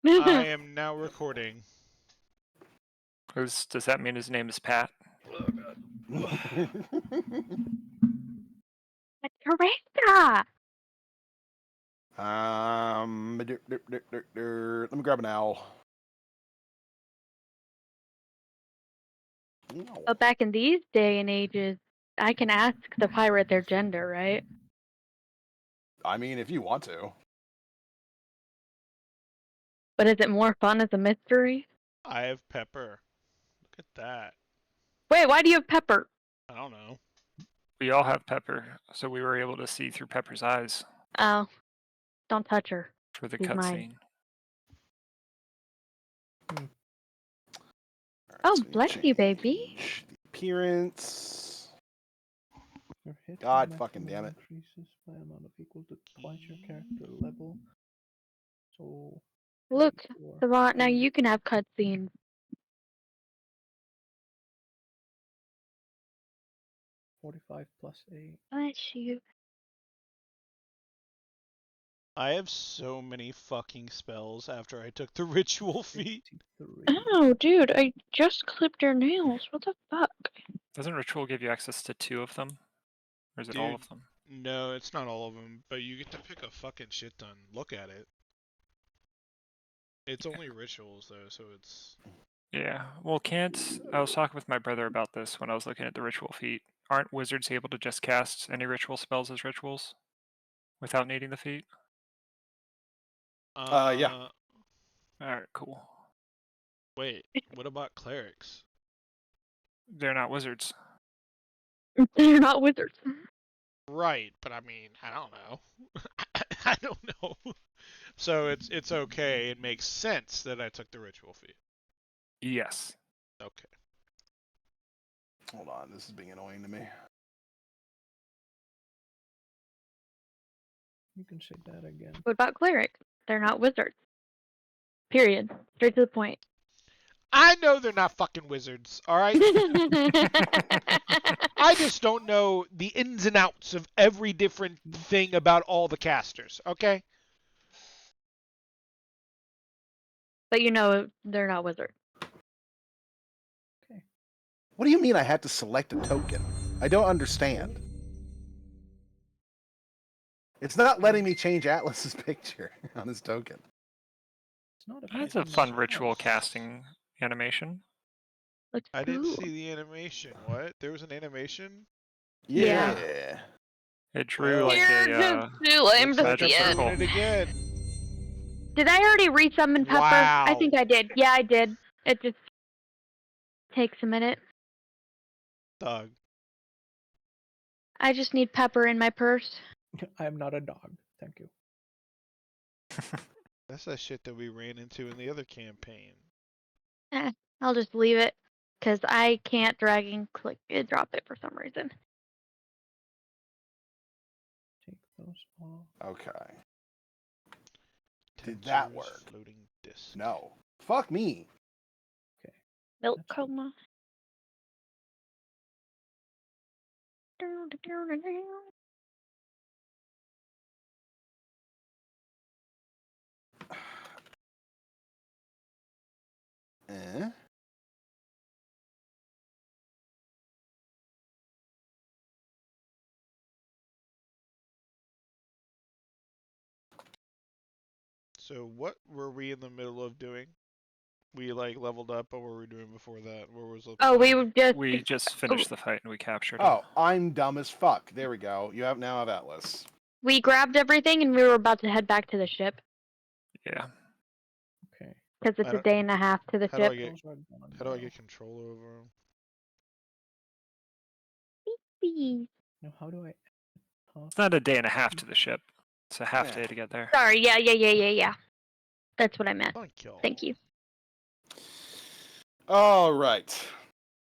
I am now recording. Does that mean his name is Pat? Teresa! Let me grab an owl. But back in these day and ages, I can ask the pirate their gender, right? I mean, if you want to. But is it more fun as a mystery? I have pepper. Look at that. Wait, why do you have Pepper? I don't know. We all have Pepper, so we were able to see through Pepper's eyes Oh, don't touch her. for the She's mine. cutscene. Oh, So bless you, baby. change the appearance. God fucking damn it. Increases by amount of equal to twice your character level. So Look, 4. Savant, now you can have cutscenes. 45 plus 8. Bless you. I have so many fucking spells after I took the ritual feat. 53. Oh, dude, I just clipped your nails. What the fuck? Doesn't Ritual give you access to 2 of them? Or is it all Dude. of them? No, it's not all of them, but you get to pick a fucking shit ton. Look at it. It's only rituals though, so it's... Yeah. Well, I was talking with my brother about this when I was looking at the ritual feat. Aren't wizards able to just cast any ritual spells as rituals without needing the feat? Yeah. Alright, cool. Wait, what about clerics? They're not wizards. They're not wizards. Right, but I mean, I don't know. I don't know. So it's okay. It makes sense that I took the ritual feat. Yes. Okay. Hold on, this is being annoying to me. You can say that again. What about clerics? They're not wizards. Period. Straight to the point. I know they're not fucking wizards, alright? I just don't know the ins and outs of every different thing about all the casters, okay? But you know they're not wizards. Okay. What do you mean I had to select a token? I don't understand. It's not letting me change Atlas's picture on his token. It's not a That's a fun ritual casting animation. Looks I didn't cool. see the animation. What? There was an animation? Yeah. It drew Well, like You're a just too lame looks to like see I'm it. doing it again. Did I already resummon Pepper? Wow. I think I did. Yeah, I did. It just takes a minute. Dog. I just need Pepper in my purse. I am not a dog. Thank you. That's that shit that we ran into in the other campaign. I'll just leave it. Because I can't drag and click it, drop it for some reason. Take those off. Okay. Did that Tensors, work? Floating disk. No. Fuck me. Milk That's good. coma. Eh? So what were we in the middle of doing? We like leveled up, but what were we doing before that? Where was the Oh, we plan? were just. We just finished the fight and we captured Oh, him. I'm dumb as fuck. There we go. You now have Atlas. We grabbed everything and we were about to head back to the ship. Yeah. Okay. Because it's a day and a half to the How do I ship. get- Those are done How do I now. get control over them? Now, how do I... It's not a day and a half to the ship. It's a half day to get there. Sorry, yeah. That's what I meant. Thank you. Thank you. All right.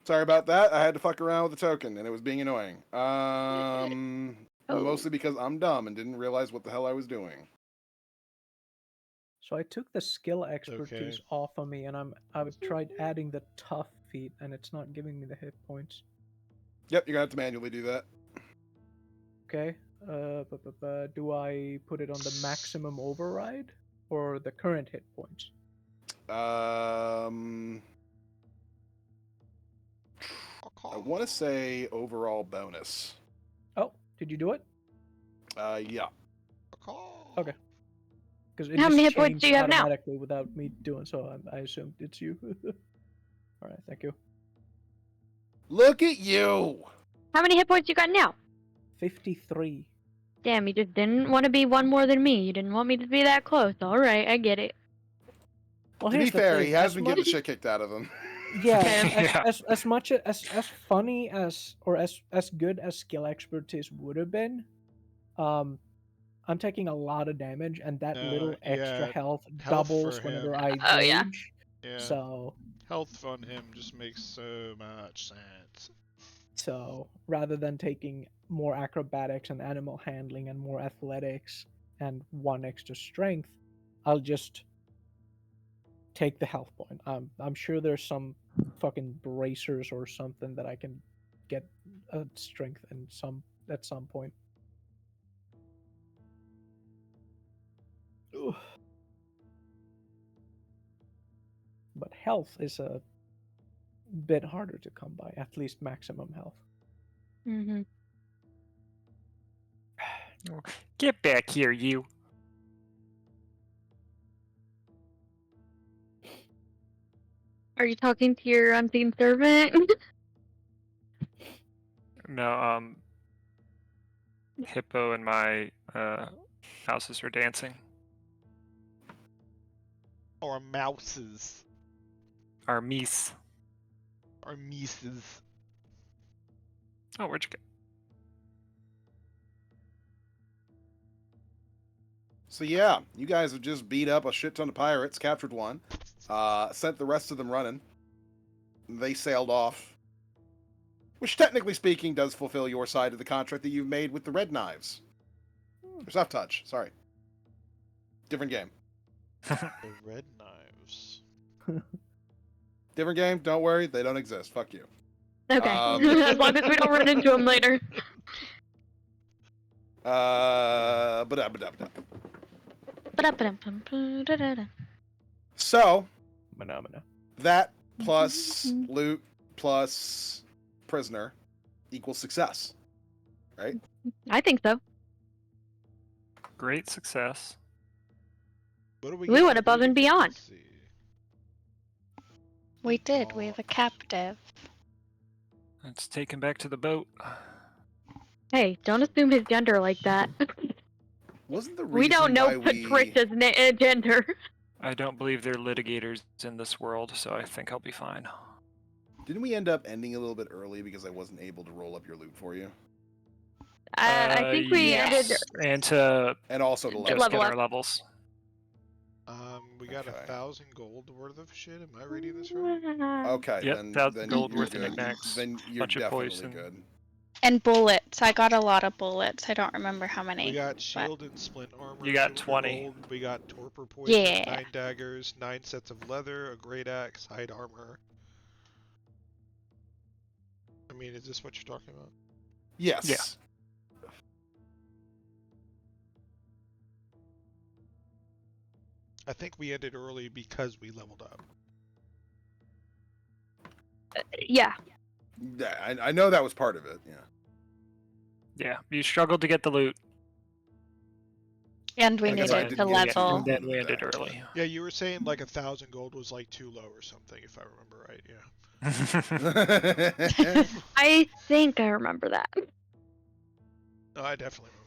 Sorry about that. I had to fuck around with the token, and it was being annoying. Mostly because I'm dumb and didn't realize what the hell I was doing. So I took the skill expertise off of me, and I've tried adding the tough feat, and it's not giving me the hit points. Yep, you're gonna have to manually do that. Okay. Do I put it on the maximum override or the current hit points? I want to say overall bonus. Oh, did you do it? Yeah. Okay. Because it How just many hit points changed do you have now? automatically without me doing so. I assumed it's you. All right, thank you. Look at you. How many hit points you got now? 53. Damn, you just didn't want to be one more than me. You didn't want me to be that close. All right, I get it. Well, To be here's the fair, thing. he has as been much, getting the shit kicked out of him. yeah, Yeah. as much as funny as or as good as skill expertise would have been, I'm taking a lot of damage, and that little extra Yeah, health health doubles for whenever him. I Oh, yeah. rage. Yeah. So Health on him just makes so much sense. rather than taking more acrobatics and animal handling and more athletics and 1 extra strength, I'll just take the health point. I'm sure there's some fucking bracers or something that I can get a strength and at some point. Ugh. But health is a bit harder to come by, at least maximum health. Mm-hmm. Get back here, you. Are you talking to your unseen servant? No, Hippo and my houses are dancing. Or mouses. Our meese. Or mises. Oh, where'd you go? So yeah, you guys have just beat up a shit ton of pirates, captured one, sent the rest of them running. They sailed off. Which, technically speaking, does fulfill your side of the contract that you've made with the Red Knives. Or Soft Touch, sorry. Different game. The red knives. Different game, don't worry, they don't exist. Fuck you. Okay, as long as we don't run into him later. So, Phenomena. that plus loot plus prisoner equals success. Right? I think so. Great success. What do we We get went for above loot and again? beyond. Let's see. We did. We have a captive. Let's take him back to the boat. Hey, don't assume his gender like that. Wasn't the reason We don't know why Patricia's gender. I don't believe they're litigators in this world, so I think I'll be fine. Didn't we end up ending a little bit early because I wasn't able to roll up your loot for you? I think we ended. yes. And to And also to just level level get up. our levels. We got Okay. 1,000 gold worth of shit. Am I reading this right? Okay, Yep, then, 1,000 gold you're worth of good. knickknacks, Then you're bunch of definitely poison. good. And bullets. I got a lot of bullets. I don't remember how We many. got shield and splint armor. You got 200 20. Gold. We got torpor poison. Yeah. 9 daggers. 9 sets of leather. A great axe. Hide armor. I mean, is this what you're talking about? Yes. Yeah. I think we ended early because we leveled up. Yeah. Yeah, I know that was part of it. Yeah. Yeah, you struggled to get the loot. And we I guess I needed didn't to get to level. And then we ended that. early. Yeah, you were saying like 1,000 gold was like too low or something, if I remember right. Yeah. I think I remember that. No, I definitely remember.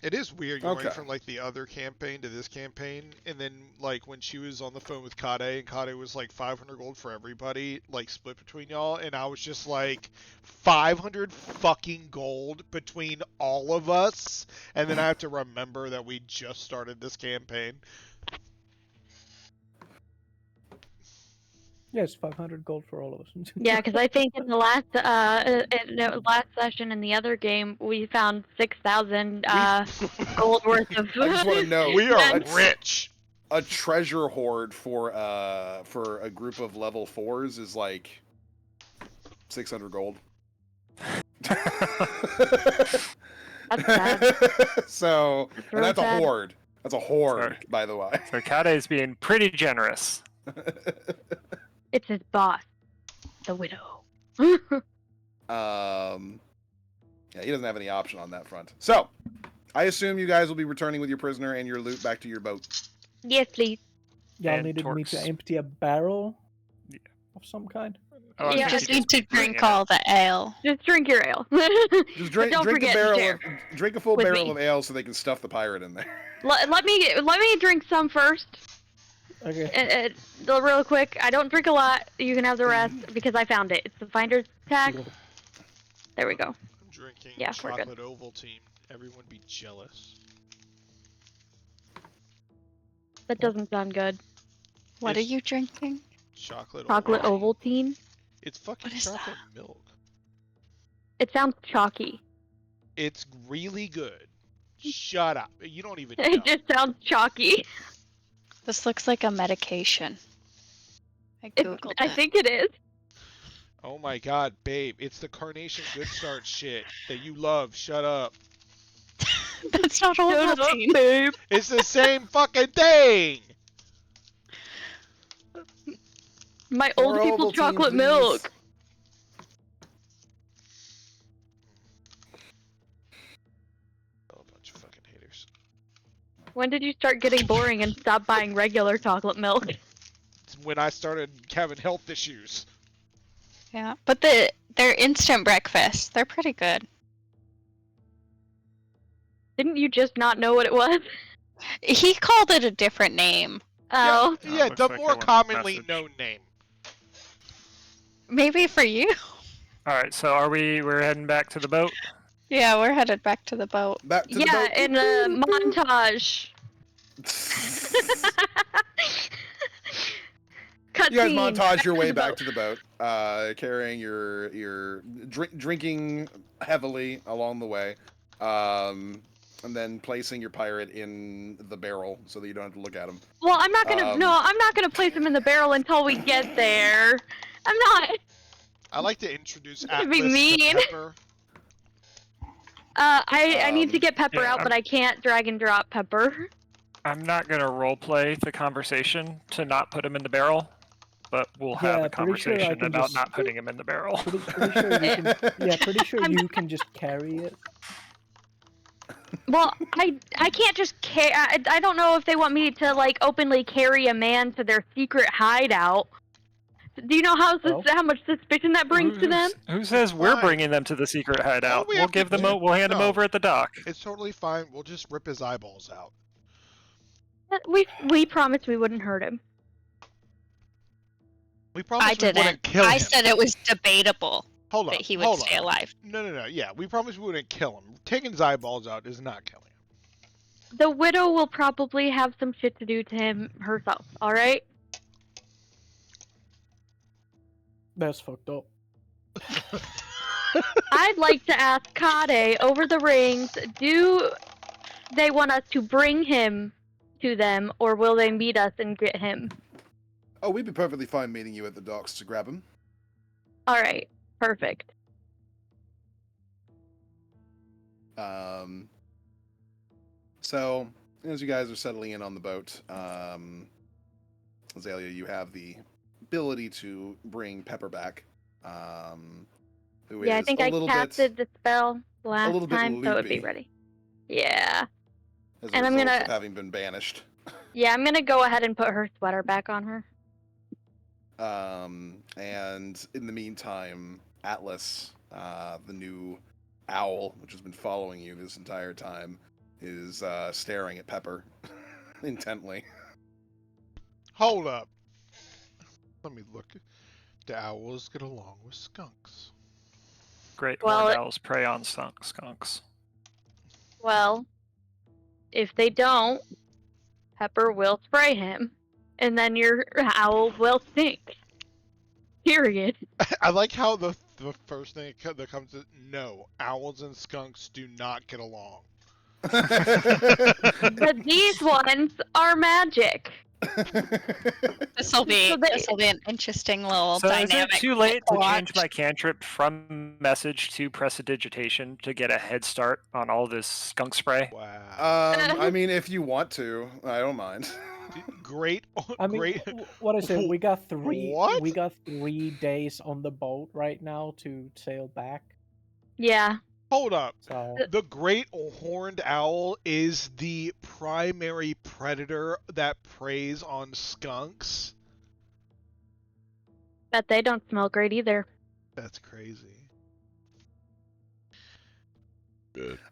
It is weird going Okay. from like the other campaign to this campaign, and then like when she was on the phone with Kade, and Kade was like 500 gold for everybody, like split between y'all, and I was just like 500 fucking gold between all of us, and then I have to remember that we just started this campaign. Yes, 500 gold for all of us. Yeah, because I think in the last last session in the other game we found 6,000 gold worth of. I just want to know We are And- rich. a treasure hoard for a group of level 4s is like 600 gold. That's bad. So, That's and real that's a sad. horde. That's a horde, Sorry. by the way. So Kade is being pretty generous. It's his boss, the widow. Yeah, he doesn't have any option on that front. So, I assume you guys will be returning with your prisoner and your loot back to your boat. Yes, please. Y'all And needed me to Torx. empty a barrel Yeah. of some kind. Oh, I Yeah. You think just you need to bring drink it all in. the ale. Just drink your ale. Just But don't drink a forget to barrel share. of, drink a full with barrel me. of ale so they can stuff the pirate in there. Let me drink some first. Okay. Real quick. I don't drink a lot. You can have the rest because I found it. It's the finder's tag. There we go. I'm drinking Yeah, we're good. chocolate Ovaltine. Everyone be jealous. That doesn't sound good. What are It's you drinking? Chocolate Chocolate Ovaltine. It's fucking What is chocolate milk. It sounds chalky. It's really good. Shut up. You don't even know. It just sounds chalky. This looks like a medication. I googled I it. think it is. Oh my god, babe. It's the Carnation Good Start shit that you love. Shut up. That's not Shut up, Ovaltine. babe. It's the same fucking thing! My More old people Ovaltine, chocolate please. milk. Oh, a bunch of fucking haters. When did you start getting boring and stop buying regular chocolate milk? It's when I started having health issues. Yeah, but they're instant breakfast. They're pretty good. Didn't you just not know what it was? He called it a different name. Oh. Yeah, looks the like I more want a commonly message. known name. Maybe for you. Alright, so we're heading back to the boat? Yeah, we're headed back to the boat. Back to the Yeah, boat. in a montage. You guys Cutscene. montage your way the back boat. to the boat, carrying your drinking heavily along the way, and then placing your pirate in the barrel so that you don't have to look at him. Well, I'm not gonna. Um, No, I'm not gonna place him in the barrel until we get there. I'm not. I like to introduce That'd be Atlas mean. to Pepper. I need to get Pepper yeah, out, but I can't drag and drop Pepper. I'm not gonna roleplay the conversation to not put him in the barrel, but we'll have Yeah, a pretty sure I conversation can about just- not putting him in the barrel. Pretty sure you can. Yeah, pretty sure you can just carry it. Well, I can't just carry. I don't know if they want me to like openly carry a man to their secret hideout. Do you know how Oh. how much suspicion that brings to them? Who says we're Fine. bringing them to the secret hideout? we We'll have to give them. do? We'll hand them No. over at the dock. It's totally fine. We'll just rip his eyeballs out. We promised we wouldn't hurt him. We promised I we didn't. wouldn't kill I him. said it was debatable Hold on. that he would hold stay on. alive. No. Yeah, we promised we wouldn't kill him. Taking his eyeballs out is not killing him. The widow will probably have some shit to do to him herself. All right. That's fucked up. I'd like to ask Kade over the rings, do they want us to bring him to them, or will they meet us and get him? Oh, we'd be perfectly fine meeting you at the docks to grab him. Alright, perfect. So, as you guys are settling in on the boat, Azalea, you have the ability to bring Pepper back. Who Yeah, I is think a I little casted the spell last little bit time, so it would be loopy. ready. Yeah. bit, as a and I'm result gonna- of having been banished. Yeah, I'm gonna go ahead and put her sweater back on her. And in the meantime, Atlas, the new owl, which has been following you this entire time, is staring at Pepper intently. Hold up. Let me look. The owls get along with skunks. Great Well, horned it- owls prey on skunks. Well, if they don't, Pepper will spray him, and then your owl will stink. Period. I like how the first thing that comes is, no, owls and skunks do not get along. But these ones are magic. This will be So they- an interesting little So is dynamic. it too late to change watch. my cantrip from message to prestidigitation to get a head start on all this skunk spray? Wow. I mean, if you want to, I don't mind. Great. I mean, Great. what I said, we got What? 3 days on the boat right now to sail back. Yeah. Hold up. So The great horned owl is the primary predator that preys on skunks. Bet they don't smell great either. That's crazy.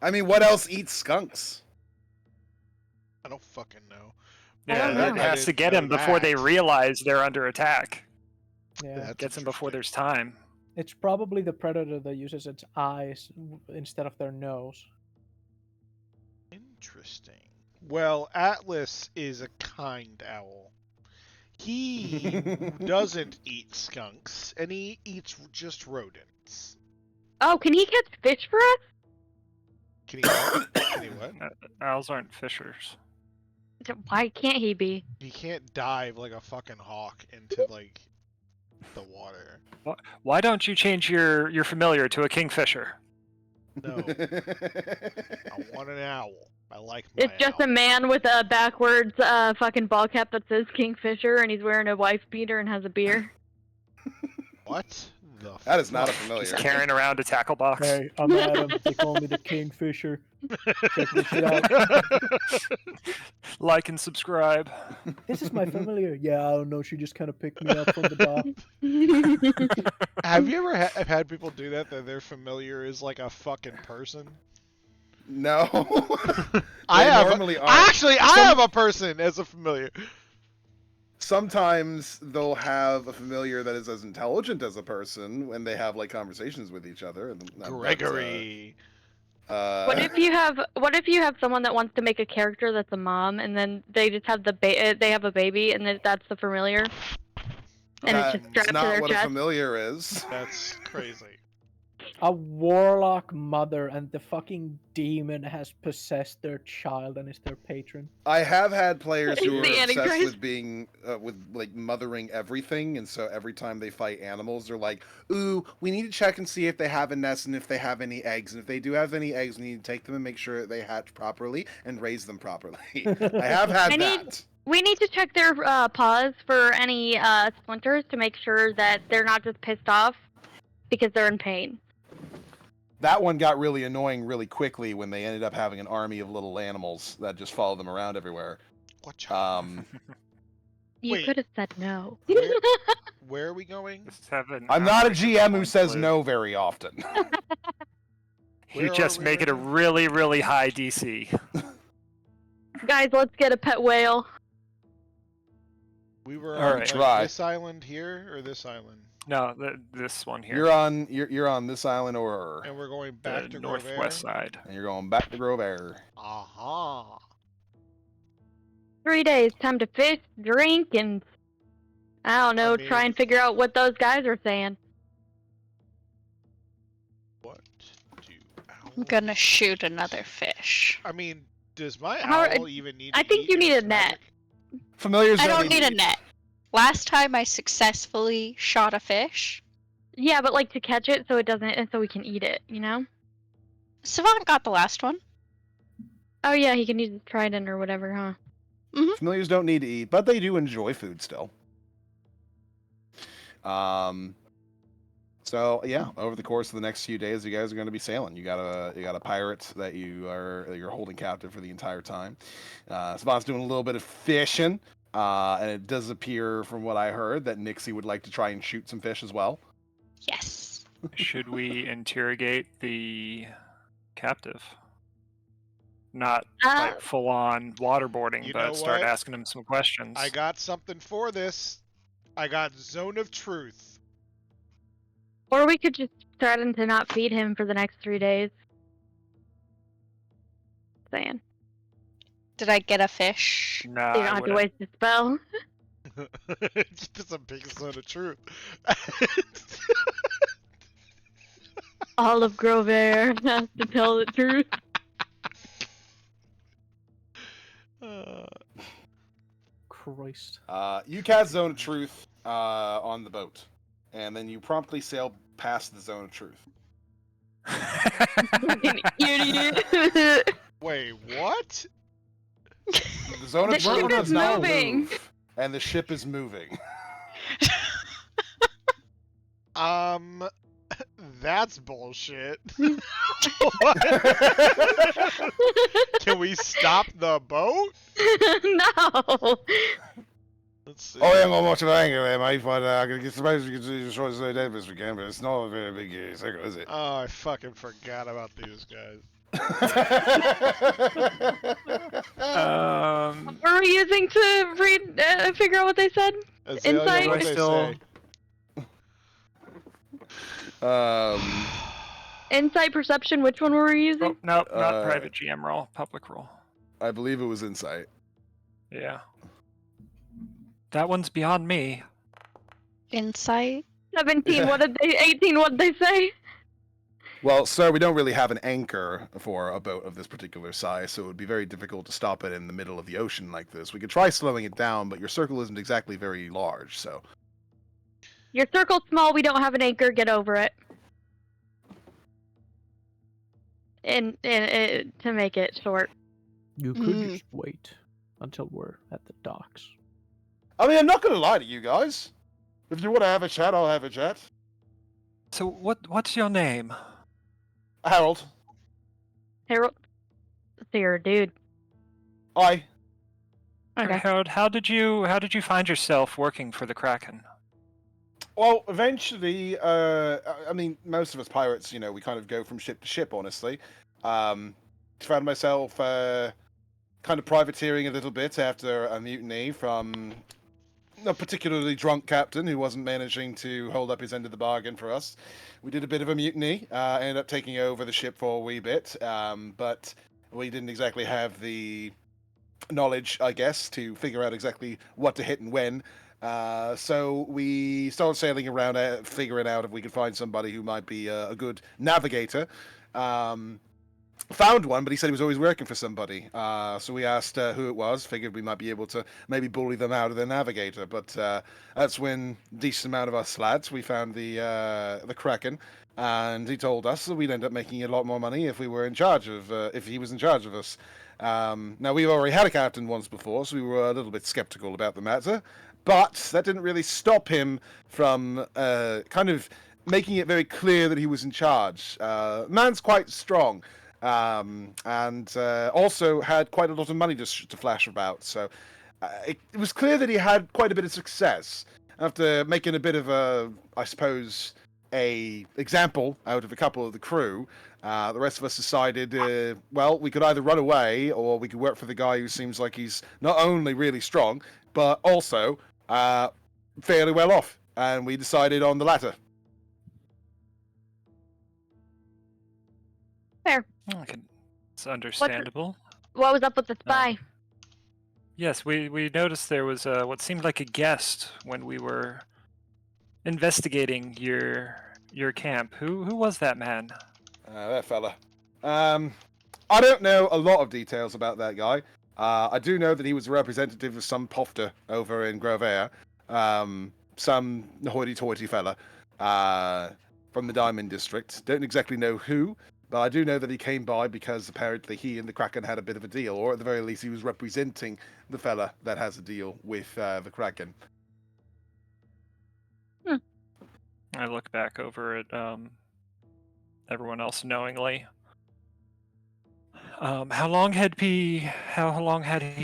I mean, what else eats skunks? I don't fucking know. I don't Yeah, know. it I has to didn't get know him before they that. realize they're under attack. yeah, That's Gets them before interesting. there's time. it's probably the predator that uses its eyes instead of their nose. Interesting. Well, Atlas is a kind owl. He doesn't eat skunks, and he eats just rodents. Oh, can he catch fish for us? Can he what? Can he what? Owls aren't fishers. Why can't he be? He can't dive like a fucking hawk into, like, the water. Why don't you change your familiar to a kingfisher? No, I want an owl. I like my It's just owl. a man with a backwards fucking ball cap that says Kingfisher, and he's wearing a wife beater and has a beer. What the That is not a fuck? familiar. Just carrying around a tackle box. Hey, I'm Adam. They call me the Kingfisher. Check this shit out. Like and subscribe. This is my familiar. Yeah, I don't know. She just kind of picked me up from the dock. Have you ever have had people do that their familiar is like a fucking person? No. I They have. normally aren't. Actually, I have a person as a familiar. Sometimes they'll have a familiar that is as intelligent as a person when they have like conversations with each other. And Gregory. What if you have someone that wants to make a character that's a mom, and then they just have they have a baby, and then that's the familiar, and it's just That's strapped to not their what a chest? familiar is. That's crazy. A warlock mother and the fucking demon has possessed their child and is their patron. I have had players who are The obsessed Antichrist. with being with like mothering everything, and so every time they fight animals, they're like, "Ooh, we need to check and see if they have a nest and if they have any eggs, and if they do have any eggs, we need to take them and make sure that they hatch properly and raise them properly." I have had that. We need to check their paws for any splinters to make sure that they're not just pissed off because they're in pain. That one got really annoying really quickly when they ended up having an army of little animals that just followed them around everywhere. What? You Wait. could have said no. Where are we going? I'm not a GM who says no very often. You Where just are we make right it a now? really, really high DC. Guys, let's get a pet whale. We were All on right. like, Try. this island here or this island, No, this one here. You're on this island or and we're going the back to Grove northwest side. and you're going back to Grove Air. Aha. 3 days, time to fish, drink, and I don't know, try mean- and figure out what those guys are saying. What do I'm owls? gonna shoot another fish. I mean, does my How- owl even need? I to think eat you in need its a net. magic? Familiars I don't don't need a eat. net. Last time I successfully shot a fish. Yeah, but like to catch it so it doesn't, and so we can eat it, you know? Savant got the last one. Oh yeah, he can use his trident or whatever, huh? Familiars don't need to eat, but they do enjoy food still. So yeah, over the course of the next few days, you guys are going to be sailing. You got a pirate that you're holding captive for the entire time. Savant's doing a little bit of fishing, and it does appear, from what I heard, that Nixie would like to try and shoot some fish as well. Yes. Should we interrogate the captive? Not like full on waterboarding, You but know start what? asking him some questions. I got something for this. I got Zone of Truth. Or we could just threaten to not feed him for the next 3 days. Saying. Did I get a fish? Nah, You I don't have to wouldn't. waste the spell. Just a big Zone of Truth. All of Grove Air has to tell the truth. Christ. You cast Zone of Truth on the boat, and then you promptly sail past the Zone of Truth. Idiot. Wait, what? The Zone The of Truth ship does is not moving. move, and the ship is moving. That's bullshit. What? Can we stop the boat? No. Let's see. Oh, I ain't got much of anger there, mate, but I suppose we can destroy as many dead as we can, but it's not a very big circle, is it? Oh, I fucking forgot about these guys. Um, What were we using to read, figure out what they said? Azalea, Insight? what I did they still- um, Insight, perception, which one were we using? oh, no, not Uh, private GM roll, public roll. I believe it was Insight. Yeah. That one's beyond me. Insight. 17, Yeah. what did they, 18, what did they say? Well, sir, we don't really have an anchor for a boat of this particular size, so it would be very difficult to stop it in the middle of the ocean like this. We could try slowing it down, but your circle isn't exactly very large, so... Your circle's small, we don't have an anchor, get over it. And to make it short. You could just wait until we're at the docks. I mean, I'm not going to lie to you guys. If you want to have a chat, I'll have a chat. So what's your name? Harold. Harold, so you're a dude. Aye. Okay. Harold, how did you find yourself working for the Kraken? Well, eventually, I mean, most of us pirates, you know, we kind of go from ship to ship, honestly. Found myself kind of privateering a little bit after a mutiny from a particularly drunk captain who wasn't managing to hold up his end of the bargain for us. We did a bit of a mutiny, ended up taking over the ship for a wee bit, but we didn't exactly have the knowledge, I guess, to figure out exactly what to hit and when. So we started sailing around, figuring out if we could find somebody who might be a good navigator. Found one, but he said he was always working for somebody. So we asked who it was, figured we might be able to maybe bully them out of their navigator. But that's when a decent amount of us lads, we found the Kraken, and he told us that we'd end up making a lot more money if we were in charge of, if he was in charge of us. Now, we've already had a captain once before, so we were a little bit skeptical about the matter. But that didn't really stop him from kind of making it very clear that he was in charge. Man's quite strong, and also had quite a lot of money to flash about. So it was clear that he had quite a bit of success. After making a bit of a, I suppose, a example out of a couple of the crew, the rest of us decided, well, we could either run away or we could work for the guy who seems like he's not only really strong, but also fairly well off. And we decided on the latter. Fair. Okay. It's understandable. What was up with the spy? Yes, we noticed there was what seemed like a guest when we were investigating your camp. Who was that man? That fella. I don't know a lot of details about that guy. I do know that he was a representative of some pofter over in Grovair. Some hoity-toity fella from the Diamond District. Don't exactly know who, but I do know that he came by because apparently he and the Kraken had a bit of a deal, or at the very least he was representing the fella that has a deal with the Kraken. I look back over at everyone else knowingly. How long had he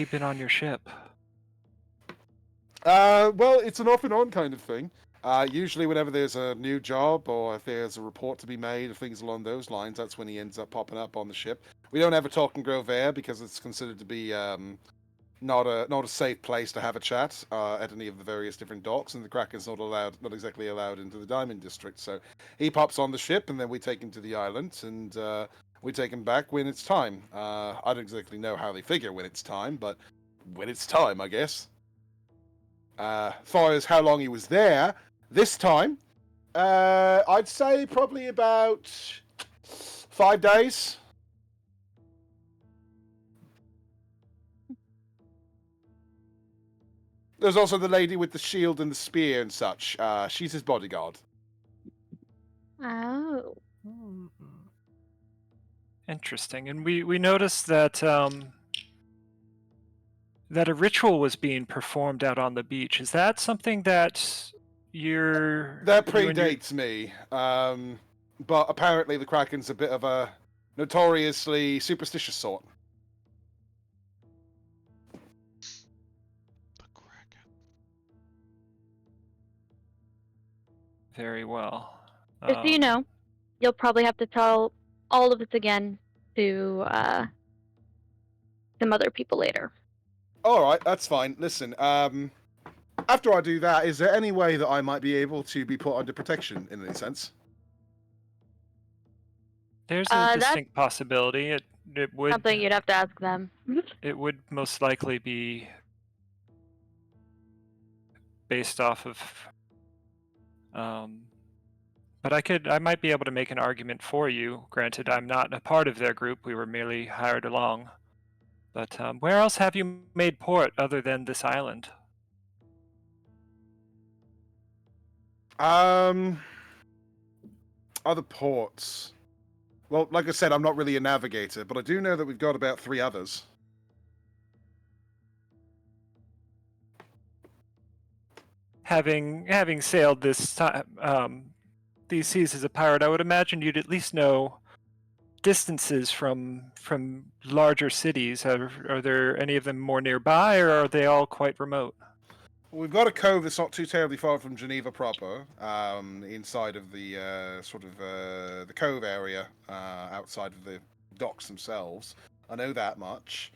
been on your ship? Well, it's an off and on kind of thing. Usually whenever there's a new job or if there's a report to be made or things along those lines, that's when he ends up popping up on the ship. We don't ever talk in Grovair because it's considered to be not a safe place to have a chat at any of the various different docks, and the Kraken's not exactly allowed into the Diamond District. So he pops on the ship, and then we take him to the island, and we take him back when it's time. I don't exactly know how they figure when it's time, but when it's time, I guess. As far as how long he was there, this time, I'd say probably about 5 days. There's also the lady with the shield and the spear and such. She's his bodyguard. Oh. Hmm. Interesting. And we noticed that that a ritual was being performed out on the beach. Is that something that That you and your- predates me. But apparently the Kraken's a bit of a notoriously superstitious sort. The Kraken. Very well. Just so you know, you'll probably have to tell all of this again to some other people later. All right, that's fine. Listen, after I do that, is there any way that I might be able to be put under protection in any sense? There's a that's distinct possibility. It would Something you'd have to ask them. it would most likely be based off of but I might be able to make an argument for you. Granted, I'm not a part of their group. We were merely hired along. But where else have you made port other than this island? Other ports. Well, like I said, I'm not really a navigator, but I do know that we've got about 3 others. Having sailed this time, these seas as a pirate, I would imagine you'd at least know distances from larger cities. Are there any of them more nearby, or are they all quite remote? We've got a cove that's not too terribly far from Geneva proper, inside of the the cove area, outside of the docks themselves. I know that much.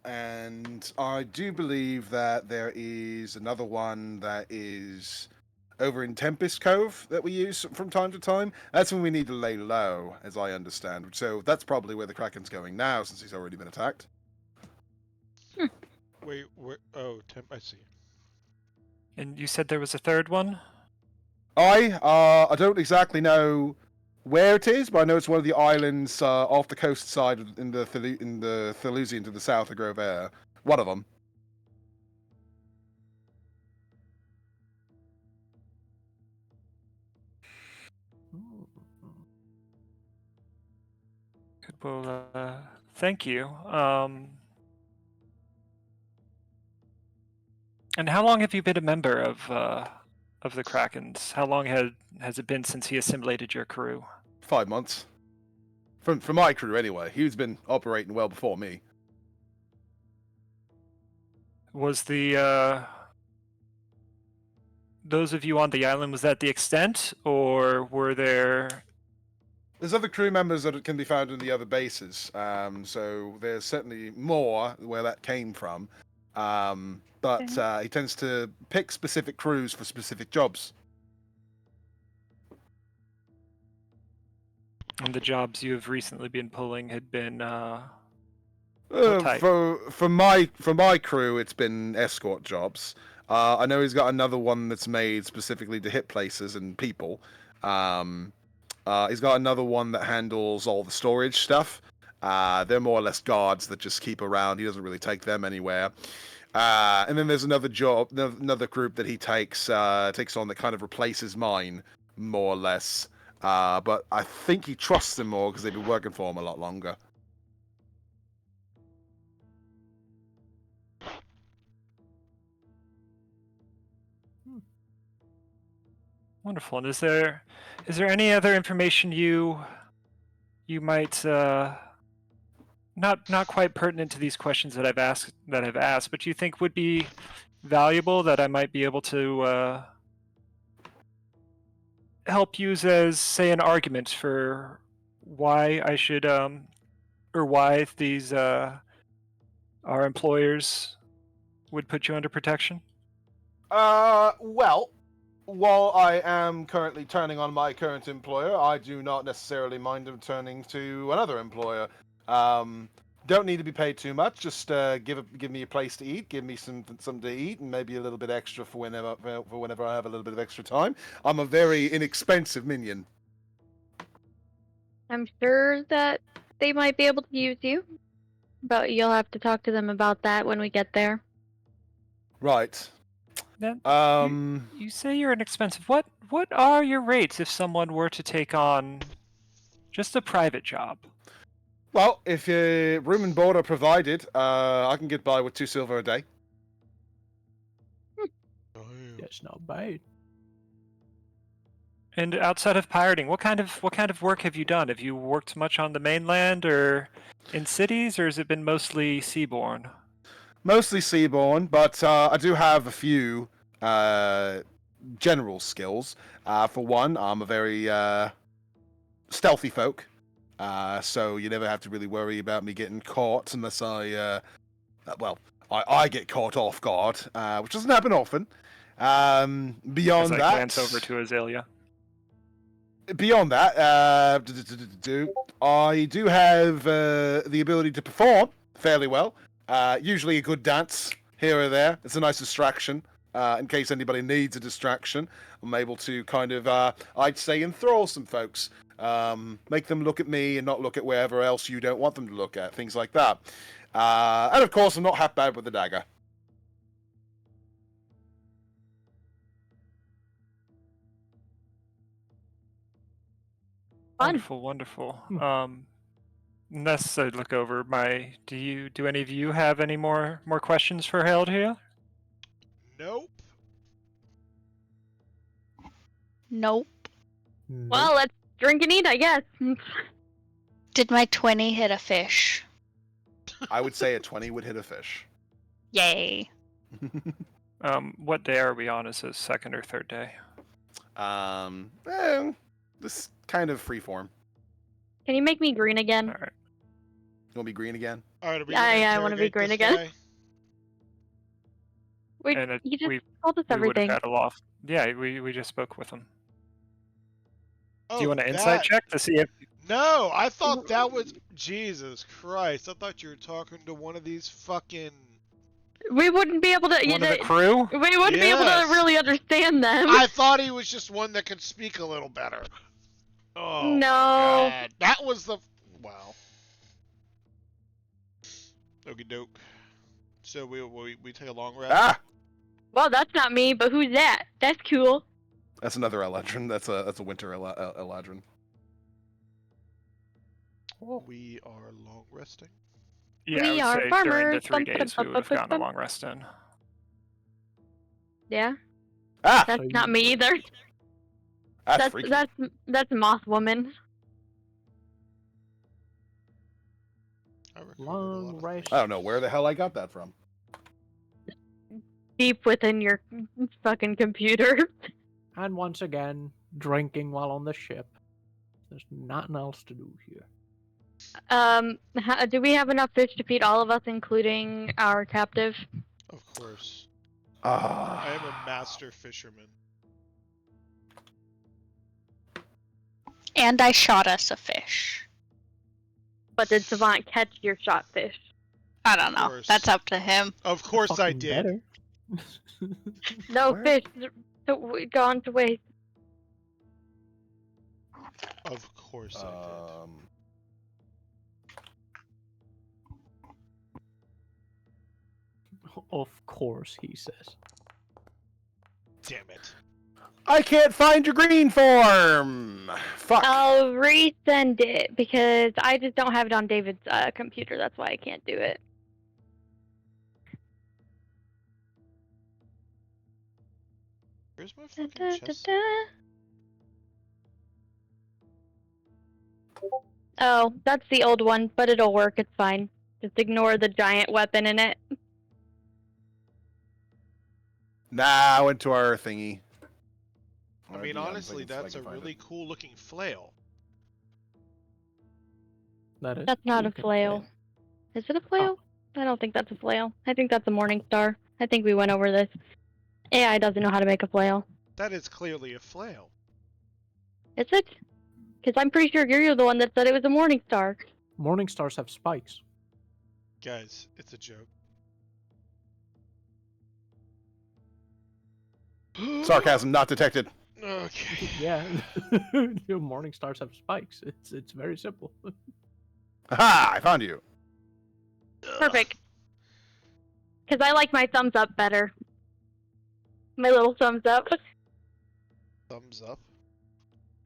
And I do believe that there is another one that is over in Tempest Cove that we use from time to time. That's when we need to lay low, as I understand. So that's probably where the Kraken's going now, since he's already been attacked. Wait, where? Oh, I see. And you said there was a third one? I don't exactly know where it is, but I know it's one of the islands off the coast side in the Thelusian to the south of Grove Air. One of them. Good. Well, thank you. And how long have you been a member of the Krakens? How long has it been since he assimilated your crew? 5 months. From my crew, anyway. He's been operating well before me. Was the those of you on the island, was that the extent, or were there? There's other crew members that can be found in the other bases, so there's certainly more where that came from. But he tends to pick specific crews for specific jobs. And the jobs you have recently been pulling had been For my crew, it's been escort jobs. I know he's got another one that's made specifically to hit places and people. He's got another one that handles all the storage stuff. They're more or less guards that just keep around. He doesn't really take them anywhere. And then there's another group that he takes on that kind of replaces mine, more or less. But I think he trusts them more because they've been working for him a lot longer. Wonderful. And is there any other information you might not quite pertinent to these questions that I've asked, but you think would be valuable that I might be able to help use as, say, an argument for why I should or why these our employers would put you under protection? Well, while I am currently turning on my current employer, I do not necessarily mind him turning to another employer. Don't need to be paid too much. Just give me a place to eat, give me something to eat, and maybe a little bit extra for whenever I have a little bit of extra time. I'm a very inexpensive minion. I'm sure that they might be able to use you, but you'll have to talk to them about that when we get there. Right. Now, Um. you say you're inexpensive. What are your rates if someone were to take on just a private job? Well, if room and board are provided, I can get by with 2 silver a day. That's not bad. And outside of pirating, what kind of work have you done? Have you worked much on the mainland or in cities, or has it been mostly seaborne? Mostly seaborne, but I do have a few general skills. For one, I'm a very stealthy folk, so you never have to really worry about me getting caught unless I get caught off guard, which doesn't happen often. Beyond As I that, glance over to Azalea. beyond that, I do have the ability to perform fairly well. Usually a good dance here or there. It's a nice distraction. In case anybody needs a distraction, I'm able to kind of, I'd say, enthrall some folks. Make them look at me and not look at wherever else you don't want them to look at. Things like that. And of course, I'm not half bad with the dagger. Fun. Wonderful, wonderful. Unless I look over do any of you have any more questions for Harold here? Nope. Nope. Well, let's drink and eat, I guess. Did my 20 hit a fish? I would say a 20 would hit a fish. Yay. What day are we on? Is it second or third day? This kind of freeform. Can you make me green again? All right. You want to be green again? All right, are we Yeah, gonna yeah, I wanna be interrogate green this again. guy? Wait, And you just we told us would everything. have had a loft. Yeah, we just spoke with him. Oh, Do you want an insight that- check to see if? No, I thought that was Jesus Christ. I thought you were talking to one of these fucking. We wouldn't be able to. One of the crew? We wouldn't be able to Yes. really understand them. I thought he was just one that could speak a little better. Oh my No. God. That was the wow. Okie doke. So we take a long rest. Ah, Well, that's not me, but who's that? That's cool. that's another Eladrin. That's a winter Eladrin. We are long resting. Yeah, We I are would say during the farmers. 3 days we would have gotten a long rest in. Yeah, Ah, that's So not you- me either. that's freaky. That's Moth Woman. I recorded a Long lot of rest. things. I don't know where the hell I got that from. Deep within your fucking computer. And once again, drinking while on the ship. There's nothing else to do here. Do we have enough fish to feed all of us, including our captive? Of course. Ah, I am a master fisherman. And I shot us a fish. But did Savant catch your shot fish? I don't know. course. That's up to him. Of course I Fucking did. better. No Where? fish. Gone to waste. Of course I did. Of course, he says. Damn it. I can't find your green form. Fuck. I'll resend it because I just don't have it on David's computer. That's why I can't do it. Where's my Da, fucking da, da, chest? da. Oh, that's the old one, but it'll work. It's fine. Just ignore the giant weapon in it. Nah, I went to our thingy. I mean, I'm honestly, thinking if I that's a can find really it. cool looking flail. That is That's not a looking flail. Is it a flail? I don't think that's a flail. I think that's a morning star. I think we went over this. AI doesn't know how to make a flail. That is clearly a flail. Is it? Because I'm pretty sure you're the one that said it was a morning star. Morning stars have spikes. Guys, it's a joke. Sarcasm not detected. Okay. Yeah, your morning stars have spikes. It's very simple. Ha! I found you. Perfect. Because I like my thumbs up better. My little thumbs up. Thumbs up.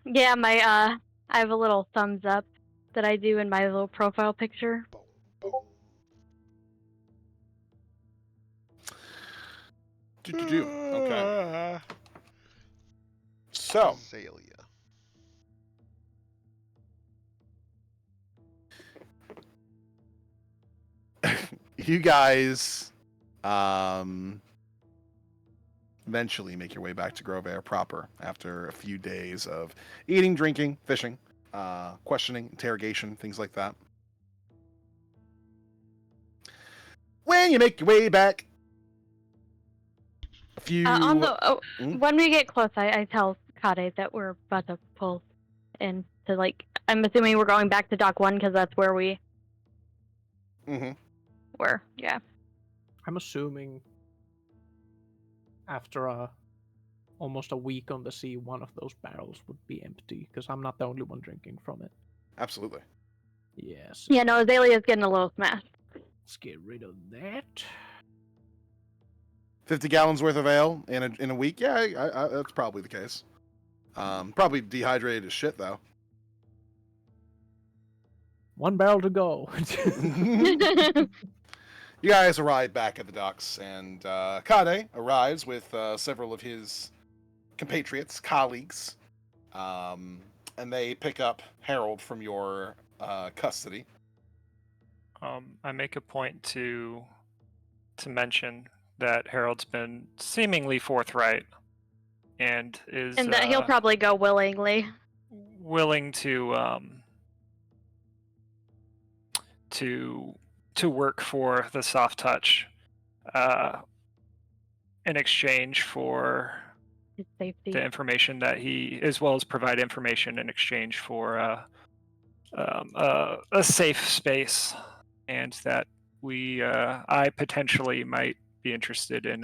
Yeah, I have a little thumbs up that I do in my little profile picture. Boom, boom. Okay. So, Azalea. you guys eventually make your way back to Grove Air proper after a few days of eating, drinking, fishing, questioning, interrogation, things like that. When you make your way back, a few... when we get close, I tell Kade that we're about to pull in to, like, I'm assuming we're going back to Dock 1 because that's where we were, yeah. I'm assuming after almost a week on the sea, one of those barrels would be empty, because I'm not the only one drinking from it. Absolutely. Yes. Yeah, no, Azalea's getting a little smashed. Let's get rid of that. 50 gallons worth of ale in a week? Yeah, I, that's probably the case. Probably dehydrated as shit, though. One barrel to go. You guys arrive back at the docks, and Kade arrives with several of his compatriots, colleagues, and they pick up Harold from your custody. I make a point to mention that Harold's been seemingly forthright and is And that he'll probably go willingly. willing to work for the soft touch in exchange for His safety. the information that he, as well as provide information in exchange for a safe space, and that I potentially might be interested in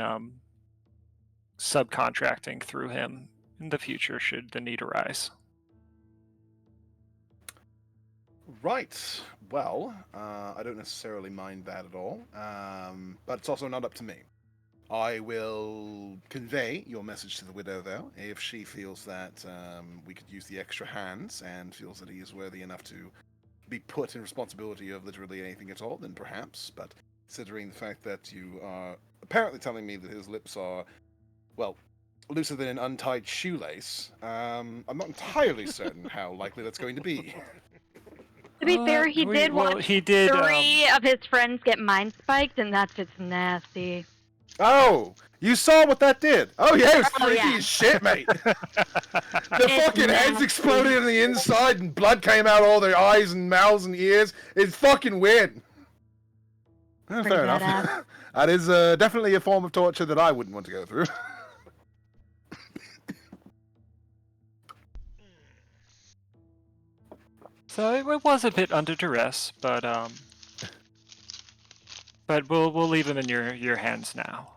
subcontracting through him in the future should the need arise. Right. Well, I don't necessarily mind that at all, but it's also not up to me. I will convey your message to the widow, though, if she feels that we could use the extra hands and feels that he is worthy enough to be put in responsibility of literally anything at all, then perhaps. But considering the fact that you are apparently telling me that his lips are, well, looser than an untied shoelace, I'm not entirely certain how likely that's going to be. To be fair, he did watch 3 of his friends get mind spiked, and that's just nasty. Oh, you saw what that did? Oh yeah, it was freaky yeah. as shit, mate. The It's fucking heads nasty. exploded on the inside, and blood came out all their eyes and mouths and ears. It's fucking weird. Pretty Fair enough. badass. That is definitely a form of torture that I wouldn't want to go through. So it was a bit under duress, but we'll leave him in your hands now.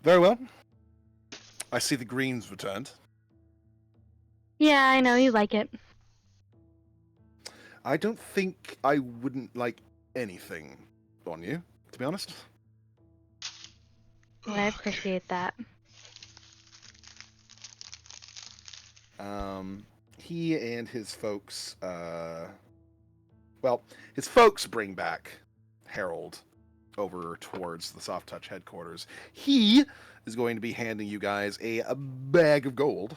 Very well. I see the greens returned. Yeah, I know, you like it. I don't think I wouldn't like anything on you, to be honest. Well, I appreciate that. He and his folks, his folks bring back Harold over towards the Soft Touch headquarters. He is going to be handing you guys a bag of gold.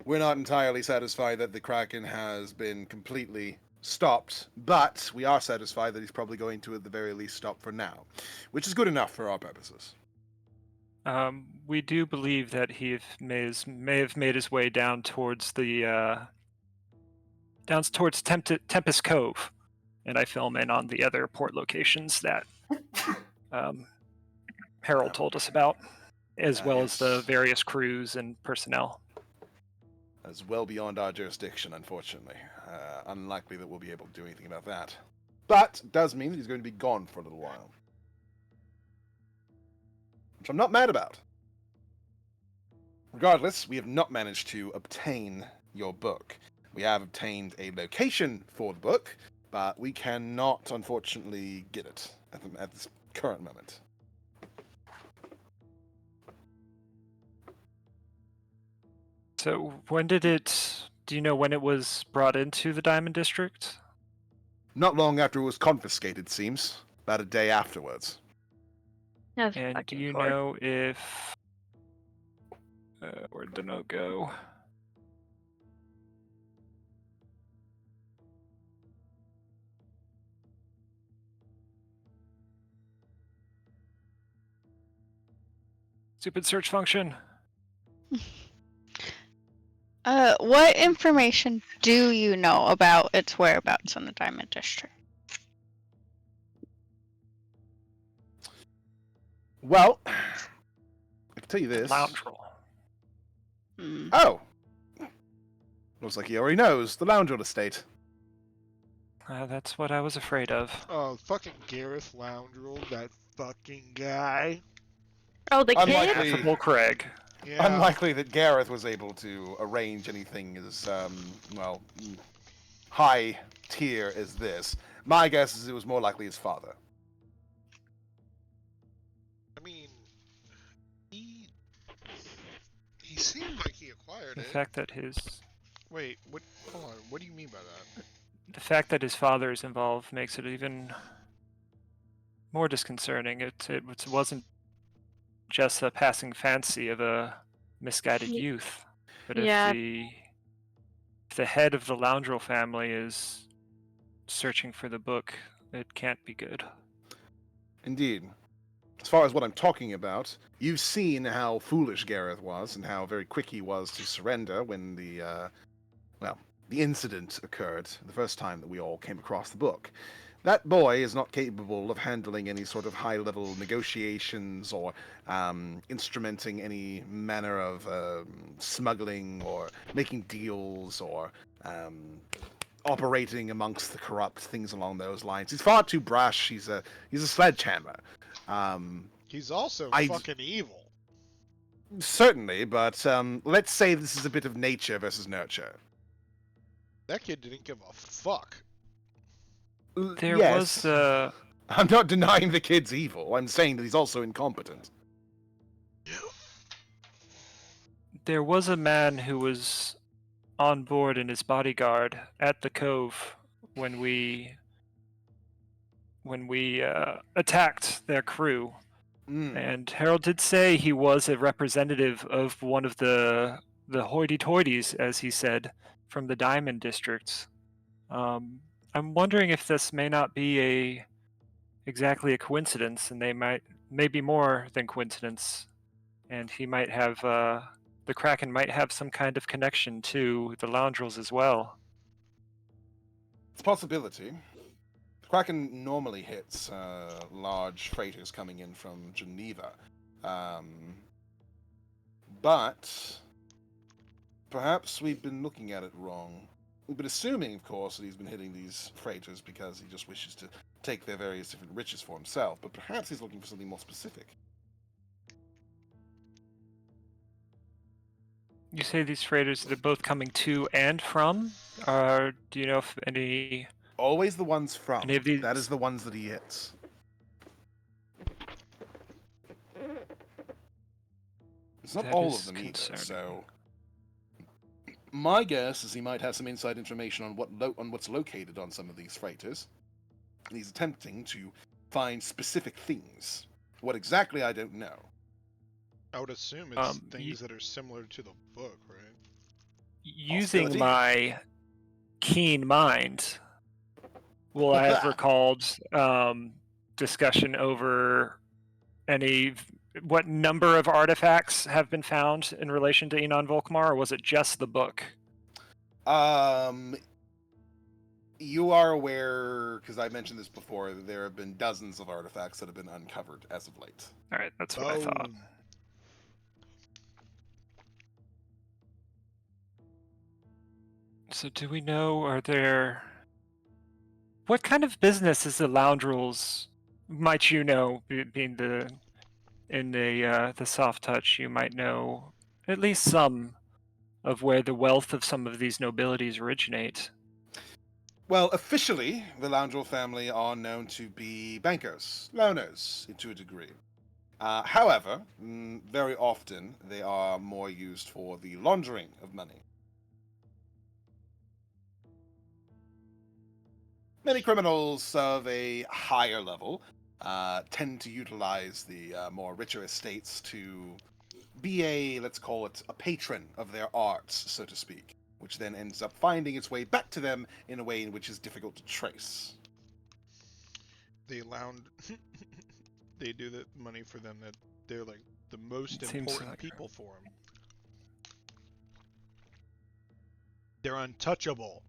We're not entirely satisfied that the Kraken has been completely stopped, but we are satisfied that he's probably going to, at the very least, stop for now, which is good enough for our purposes. We do believe that he may have made his way down towards the Tempest Cove, and I film in on the other port locations that Harold told us about, as well as the various crews and personnel. That's well beyond our jurisdiction, unfortunately. Unlikely that we'll be able to do anything about that. But it does mean that he's going to be gone for a little while. Which I'm not mad about. Regardless, we have not managed to obtain your book. We have obtained a location for the book, but we cannot, unfortunately, get it. at this current moment. So when did it? Do you know when it was brought into the Diamond District? Not long after it was confiscated, seems. About a day afterwards. That's And do fucking you court. know if? Where'd the note go? Stupid search function. What information do you know about its whereabouts in the Diamond District? Well, I can tell you this. Loundrel. Hmm. Oh! Looks like he already knows. The Loungel estate. That's what I was afraid of. Oh, fucking Gareth Loundrel, that fucking guy. Oh, the kid? Unlikely- Affable Craig. Yeah. Unlikely that Gareth was able to arrange anything as, high tier as this. My guess is it was more likely his father. I mean, he seemed like he acquired The it. fact that his Wait, what? Hold on. What do you mean by that? the fact that his father is involved makes it even more disconcerting. It wasn't just a passing fancy of a misguided Ye- youth, but Yeah. if the head of the Loundrel family is searching for the book, it can't be good. Indeed. As far as what I'm talking about, you've seen how foolish Gareth was and how very quick he was to surrender when the incident occurred the first time that we all came across the book. That boy is not capable of handling any sort of high-level negotiations or instrumenting any manner of smuggling or making deals or operating amongst the corrupt, things along those lines. He's far too brash. He's a sledgehammer. He's also I- fucking evil. Certainly, but let's say this is a bit of nature versus nurture. That kid didn't give a fuck. There Yes. was I'm not denying the kid's evil. I'm saying that he's also incompetent. there was a man who was on board in his bodyguard at the cove when we attacked their crew. Mm. And Harold did say he was a representative of one of the hoity-toities, as he said, from the Diamond District. I'm wondering if this may not be exactly a coincidence, and they may be more than coincidence, and he might have the Kraken might have some kind of connection to the Loundrels as well. It's a possibility. The Kraken normally hits large freighters coming in from Geneva. But perhaps we've been looking at it wrong. We've been assuming, of course, that he's been hitting these freighters because he just wishes to take their various different riches for himself, but perhaps he's looking for something more specific. You say these freighters, they're both coming to and from? Or do you know if any Always the ones from. Any of these- That is the ones that he hits. It's not That all is of them either, concerning. so... My guess is he might have some inside information on what's located on some of these freighters. And he's attempting to find specific things. What exactly, I don't know. I would assume it's You- things that are similar to the book, right? using Possibility. my keen mind, will I have recalled discussion over what number of artifacts have been found in relation to Enon Volkmar, or was it just the book? You are aware, because I mentioned this before, that there have been dozens of artifacts that have been uncovered as of late. All right, that's what I thought. Boom. So do we know, what kind of business is the Loundrels, might you know, being the soft touch, you might know at least some of where the wealth of some of these nobilities originate. Well, officially, the Loungel family are known to be bankers, loaners, to a degree. However, very often they are more used for the laundering of money. Many criminals of a higher level tend to utilize the more richer estates to be a, let's call it, a patron of their arts, so to speak, which then ends up finding its way back to them in a way in which is difficult to trace. They lounge. They do the money for them. That they're like the most It seems important like- people for them. They're untouchable.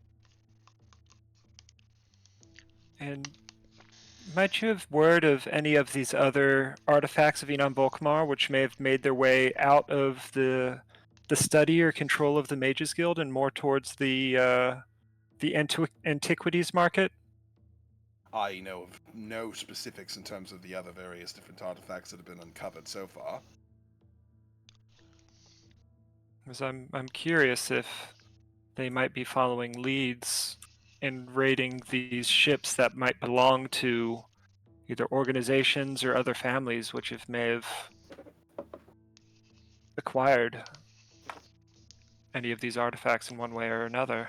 And might you have word of any of these other artifacts of Enon Volkmar which may have made their way out of the study or control of the Mages Guild and more towards the antiquities market? I know of no specifics in terms of the other various different artifacts that have been uncovered so far. Because I'm curious if they might be following leads in raiding these ships that might belong to either organizations or other families which may have acquired any of these artifacts in one way or another.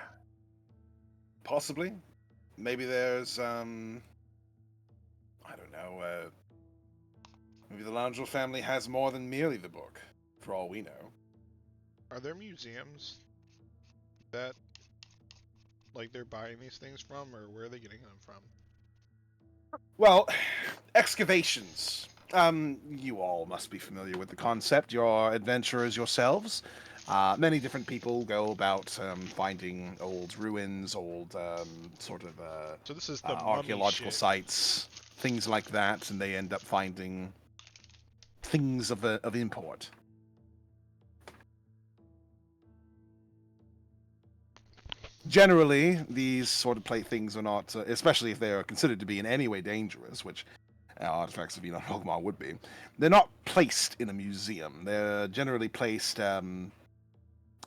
Possibly. Maybe there's, I don't know, maybe the Loungel family has more than merely the book, for all we know. Are there museums that, like, they're buying these things from, or where are they getting them from? Well, excavations. You all must be familiar with the concept. You're adventurers yourselves. Many different people go about finding old ruins, old sort of So this is the mummy archaeological shit. sites, things like that, and they end up finding things of import. Generally, these sort of playthings are not, especially if they are considered to be in any way dangerous, which artifacts of Enon Volkmar would be. They're not placed in a museum. They're generally placed in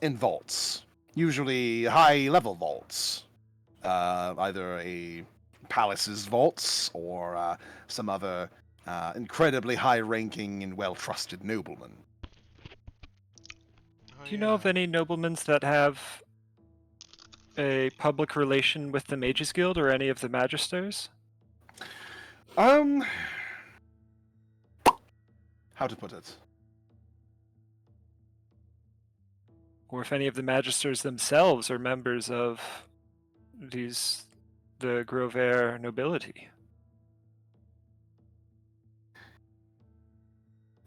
vaults, usually high-level vaults, either a palace's vaults or some other incredibly high-ranking and well-trusted nobleman. Oh, Do you know of any noblemen that have a public relation with the Mages Guild or any of the Magisters? How to put it? Or if any of the Magisters themselves are members of the Grover nobility?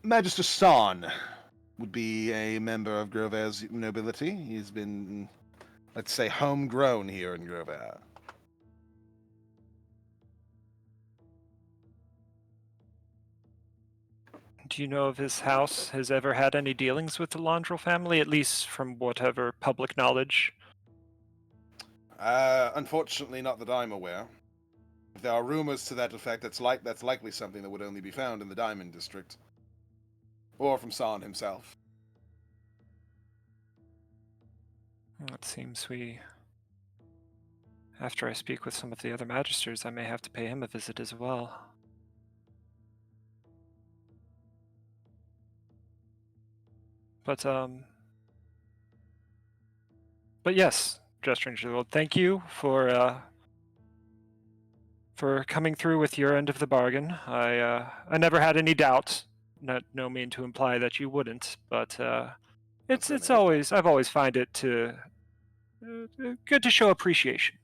Magister San would be a member of Grover's nobility. He's been, let's say, homegrown here in Grover. Do you know if his house has ever had any dealings with the Londrel family, at least from whatever public knowledge? Unfortunately, not that I'm aware. If there are rumors to that effect, that's likely something that would only be found in the Diamond District. Or from San himself. Well, it seems after I speak with some of the other Magisters, I may have to pay him a visit as well. But yes, gesturing to the world, thank you for coming through with your end of the bargain. I never had any doubt. No mean to imply that you wouldn't, but it's always I've always find it good to show appreciation.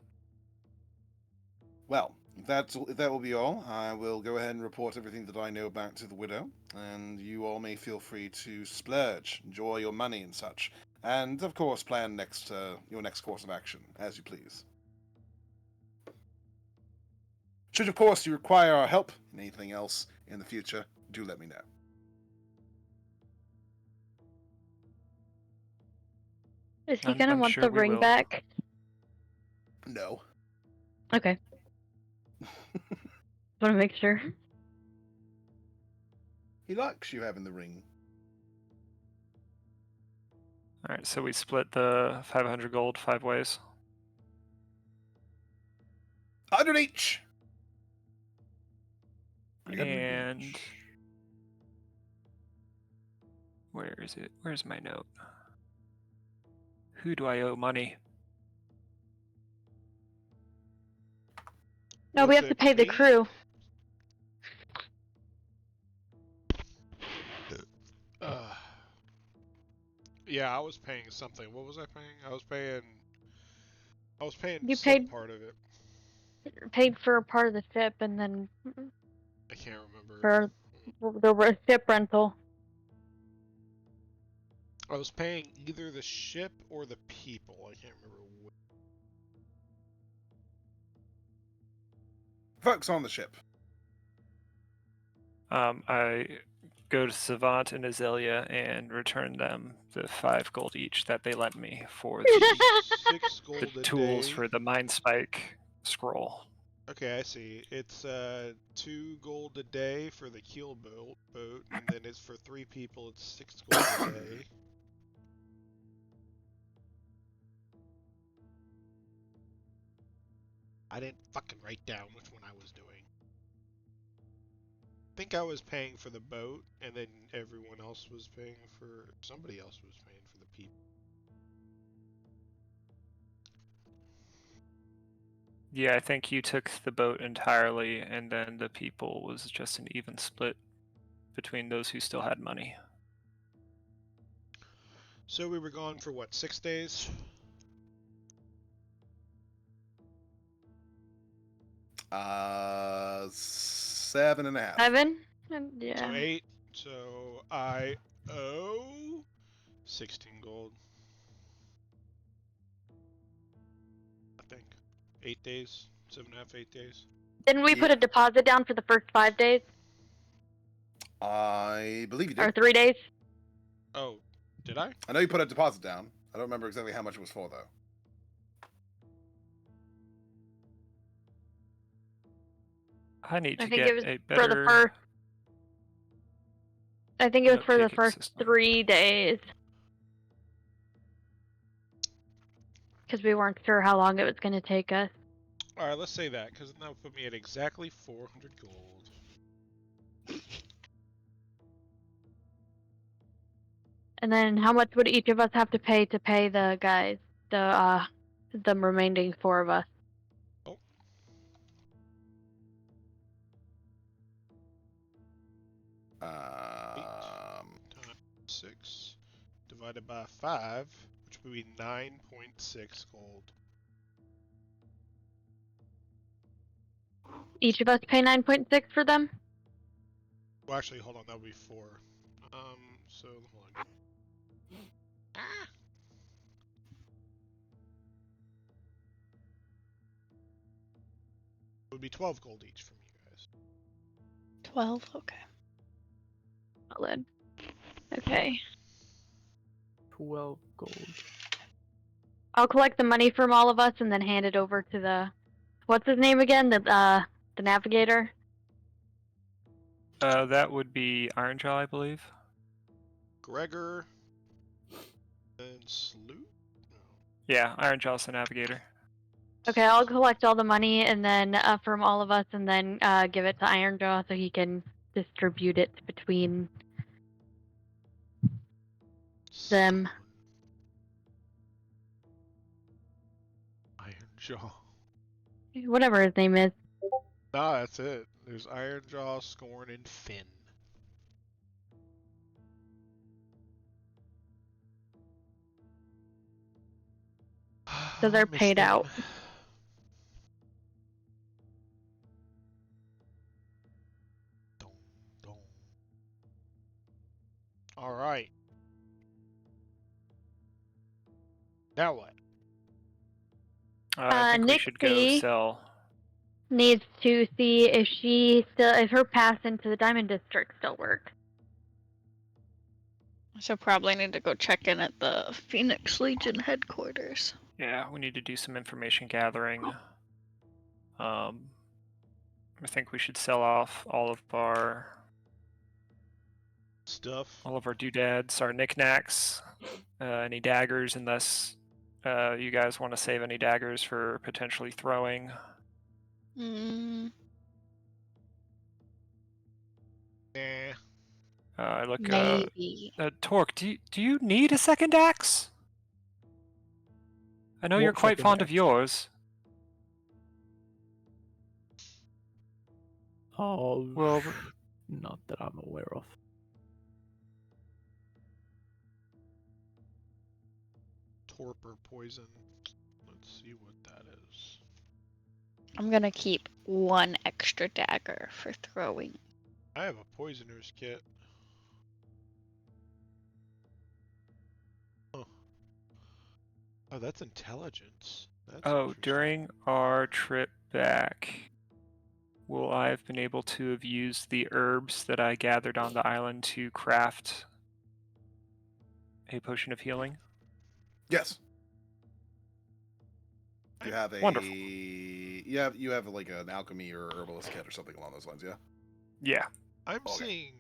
Well, that will be all. I will go ahead and report everything that I know back to the widow, and you all may feel free to splurge, enjoy your money and such, and of course plan your next course of action as you please. Should of course you require our help in anything else in the future, do let me know. Is he I'm- gonna I'm want sure the we ring will. back? No. Okay. Want to make sure. He likes you having the ring. All right, so we split the 500 gold 5 ways. 100 each. And where is it? Where's my note? Who do I owe money? No, we Was have to it pay the me? crew. Yeah, I was paying something. What was I paying? I was paying You some paid part of it. for part of the ship, and then I can't remember. for the ship rental. I was paying either the ship or the people. I can't remember which. Folks on the ship. I go to Savant and Azalea and return them the 5 gold each that they lent me for the, 6 the gold a tools day. for the Mind Spike scroll. Okay, I see. It's 2 gold a day for the keel boat, and then it's for 3 people. It's 6 gold a day. I didn't fucking write down which one I was doing. I think I was paying for the boat, and then everyone else was paying for. Somebody else was paying for the people. Yeah, I think you took the boat entirely, and then the people was just an even split between those who still had money. So we were gone for what, 6 days? $7.5. 7? So Yeah. 8. So I owe 16 gold. I think 8 days, 7.5, 8 days. Didn't we put Yeah. a deposit down for the first 5 days I believe you or did. 3 days? Oh, did I? I know you put a deposit down. I don't remember exactly how much it was for, though. I need I to think get it was a for the better first. I think it was for the note-taking first system. 3 days. Because we weren't sure how long it was going to take us. Alright, let's say that, because that would put me at exactly 400 gold. And then how much would each of us have to pay the guys? The remaining 4 of us. Oh. Times 6 divided by 5, which would be 9.6 gold. Each of us pay 9.6 for them? Well, actually, hold on, that would be 4. So hold on. Ah! It would be 12 gold each from you guys. 12, okay. Solid. Okay. 12 gold. I'll collect the money from all of us and then hand it over to the... What's his name again? The navigator? That would be Ironjaw, I believe. Gregor and Sloot? No. Yeah, Ironjaw's the navigator. Okay, I'll collect all the money and then from all of us and then give it to Ironjaw so he can distribute it between them. Ironjaw. Whatever his name is. Nah, that's it. There's Ironjaw, Scorn, and Finn. So they're Miss paid them. out. Dong, dong. All right. Now what? I think we should go Nixie sell. needs to see if her pass into the Diamond District still works. So probably need to go check in at the Phoenix Legion headquarters. Yeah, we need to do some information gathering. I think we should sell off all of our Stuff. doodads, our knickknacks, any daggers, unless you guys want to save any daggers for potentially throwing. Mm, Nah. Look, maybe. Torque, do you need a second axe? I know you're What quite second fond of axe? yours. Oh, Well, not that I'm aware of. Torpor poison. Let's see what that is. I'm gonna keep one extra dagger for throwing. I have a poisoner's kit. Oh. Oh, that's intelligence. That's oh, interesting. during our trip back, will I have been able to have used the herbs that I gathered on the island to craft a potion of healing? Yes. You have a Wonderful. you have like an alchemy or herbalist kit or something along those lines, yeah. Yeah. I'm Okay. seeing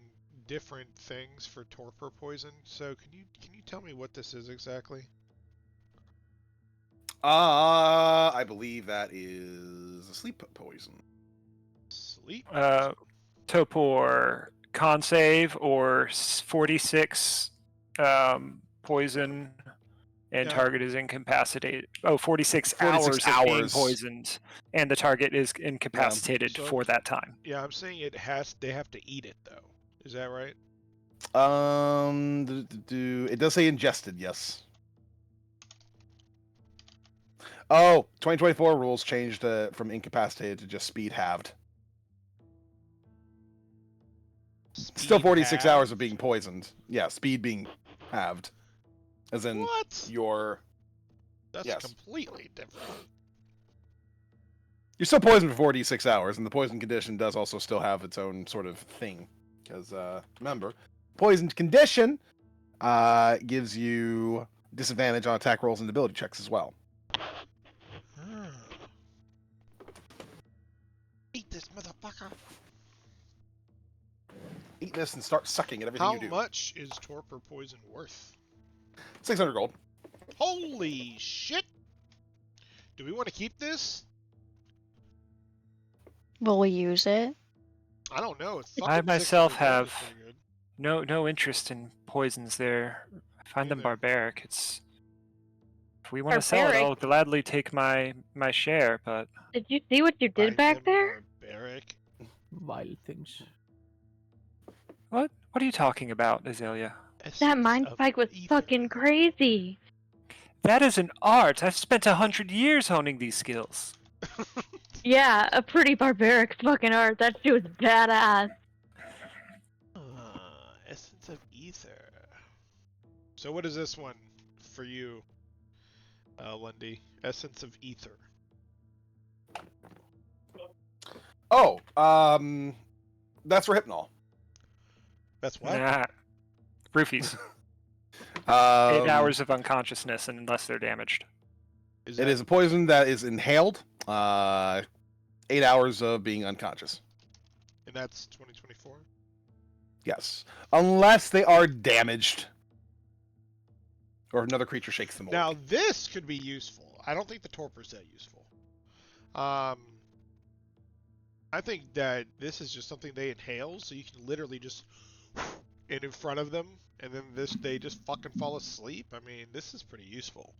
different things for torpor poison. So can you tell me what this is exactly? I believe that is a sleep poison. Sleep. Topor con save or 46 poison and Yeah. target is incapacitated. Oh, 46, 46 hours of being hours. poisoned and the target is incapacitated So- for that time. Yeah, I'm saying they have to eat it though. Is that right? It does say ingested, yes. Oh, 2024 rules changed from incapacitated to just speed halved. Still Speed 46 halved? hours of being poisoned. Yeah, speed being halved. As in What? your That's yes. completely different. You're still poisoned for 46 hours, and the poison condition does also still have its own sort of thing. Because remember, poisoned condition gives you disadvantage on attack rolls and ability checks as well. Eat this motherfucker. Eat this and start sucking at everything How you do. much is torpor poison worth? 600 gold. Holy shit! Do we want to keep this? Will we use it? I don't know. It's I fucking myself 600 gold is have pretty good. no interest in poisons there. I find them Neither. barbaric. If we want to sell it, Barbaric? I'll gladly take my share, but Did you see what you did Find back them there? Barbaric. Vile things. what are you talking about, Azalea? That Essence mind of spike was ether. fucking crazy. That is an art. I've spent 100 years honing these skills. Yeah, a pretty barbaric fucking art. That shit was badass. Essence of ether. So what is this one for you, Lundy? Essence of ether. Oh, that's for Hypnol. That's what? Nah. Roofies. 8 hours of unconsciousness unless they're damaged. Is It that is a poison that is inhaled. 8 hours of being unconscious. and that's 2024? Yes. Unless they are damaged. Or another creature shakes them awake. Now this could be useful. I don't think the torpor's that useful. I think that this is just something they inhale, so you can literally just in front of them, and then they just fucking fall asleep. I mean, this is pretty useful.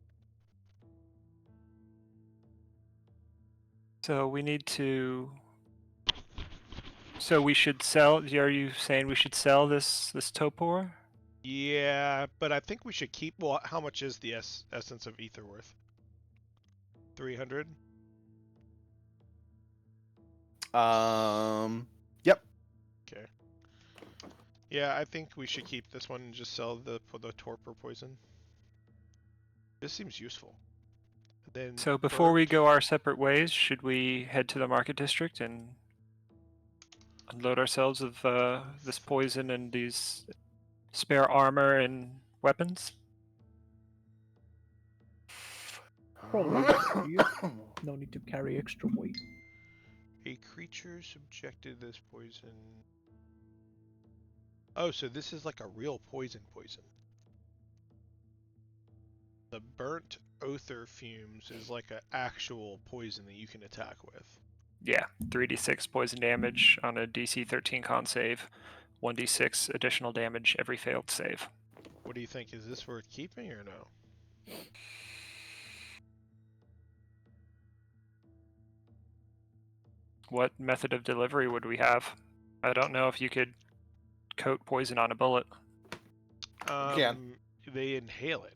So we need to. So we should sell. Are you saying we should sell this Topor? Yeah, but I think we should keep. Well, how much is the essence of ether worth? 300. Yep. Okay. Yeah, I think we should keep this one and just sell the torpor poison. This seems useful. Then So before we burnt- go our separate ways, should we head to the market district and unload ourselves of this poison and these spare armor and weapons? Probably a good idea. No need to carry extra weight. A creature subjected to this poison. Oh, so this is like a real poison. The burnt ether fumes is like an actual poison that you can attack with. Yeah, 3d6 poison damage on a DC 13 con save, 1d6 additional damage every failed save. What do you think? Is this worth keeping or no? What method of delivery would we have? I don't know if you could coat poison on a bullet. can. They inhale it,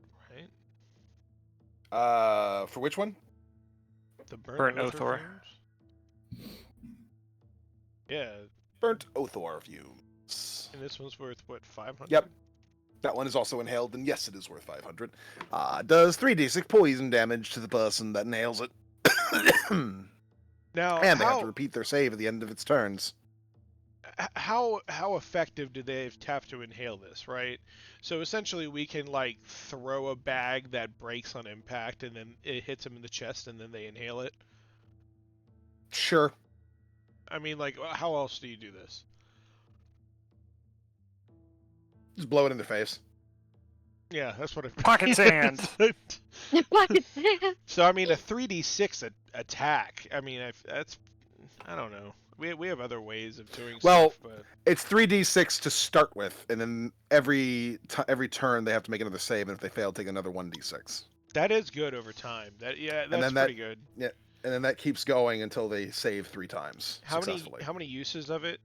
right? For which one? The Burnt Othor. fumes? Yeah, Burnt Othor fumes. and this one's worth, what, 500? Yep. That one is also inhaled, and yes, it is worth 500. Does 3d6 poison damage to the person that inhales it. Now, And they have to repeat their save at the end of its turns. how effective do they have to inhale this, right? So essentially we can like throw a bag that breaks on impact and then it hits them in the chest and then they inhale it. Sure. I mean, like, how else do you do this? Just blow it in their face. Yeah, that's what it Pocket sand. Pocket sand. So I mean, a 3d6 attack. I mean, I don't know. We have other ways of doing Well, stuff, but it's 3d6 to start with, and then every turn they have to make another save, and if they fail, take another 1d6. that is good over time. That's then pretty good. Yeah, and then that keeps going until they save 3 times successfully. How many uses of it?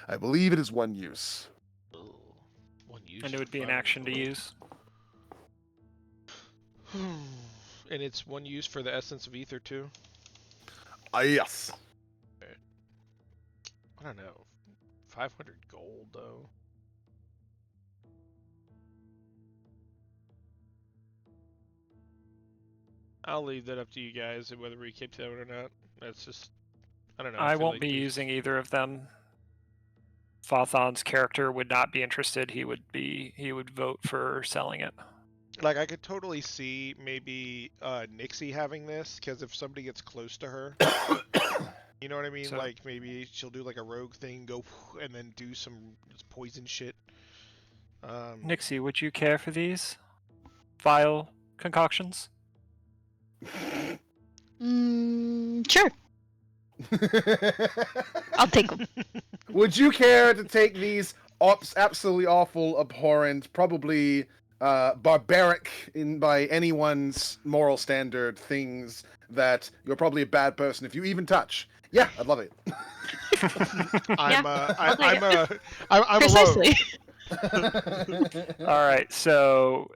I believe it is 1 use. One use. And it would be an for action to 500. use. And it's 1 use for the essence of ether too. Yes. I don't know. 500 gold though. I'll leave that up to you guys and whether we keep that or not. That's just, I don't know. I feel won't like be there's- using either of them. Fathon's character would not be interested. He would vote for selling it. Like, I could totally see maybe Nixie having this, because if somebody gets close to her, you know what I mean? So- Like, maybe she'll do like a rogue thing, go and then do some poison shit. Nixie, would you care for these vile concoctions? Sure. I'll take them. Would you care to take these absolutely awful, abhorrent, probably barbaric by anyone's moral standard things that you're probably a bad person if you even touch? Yeah, I'd love it. I'm Precisely. All right, so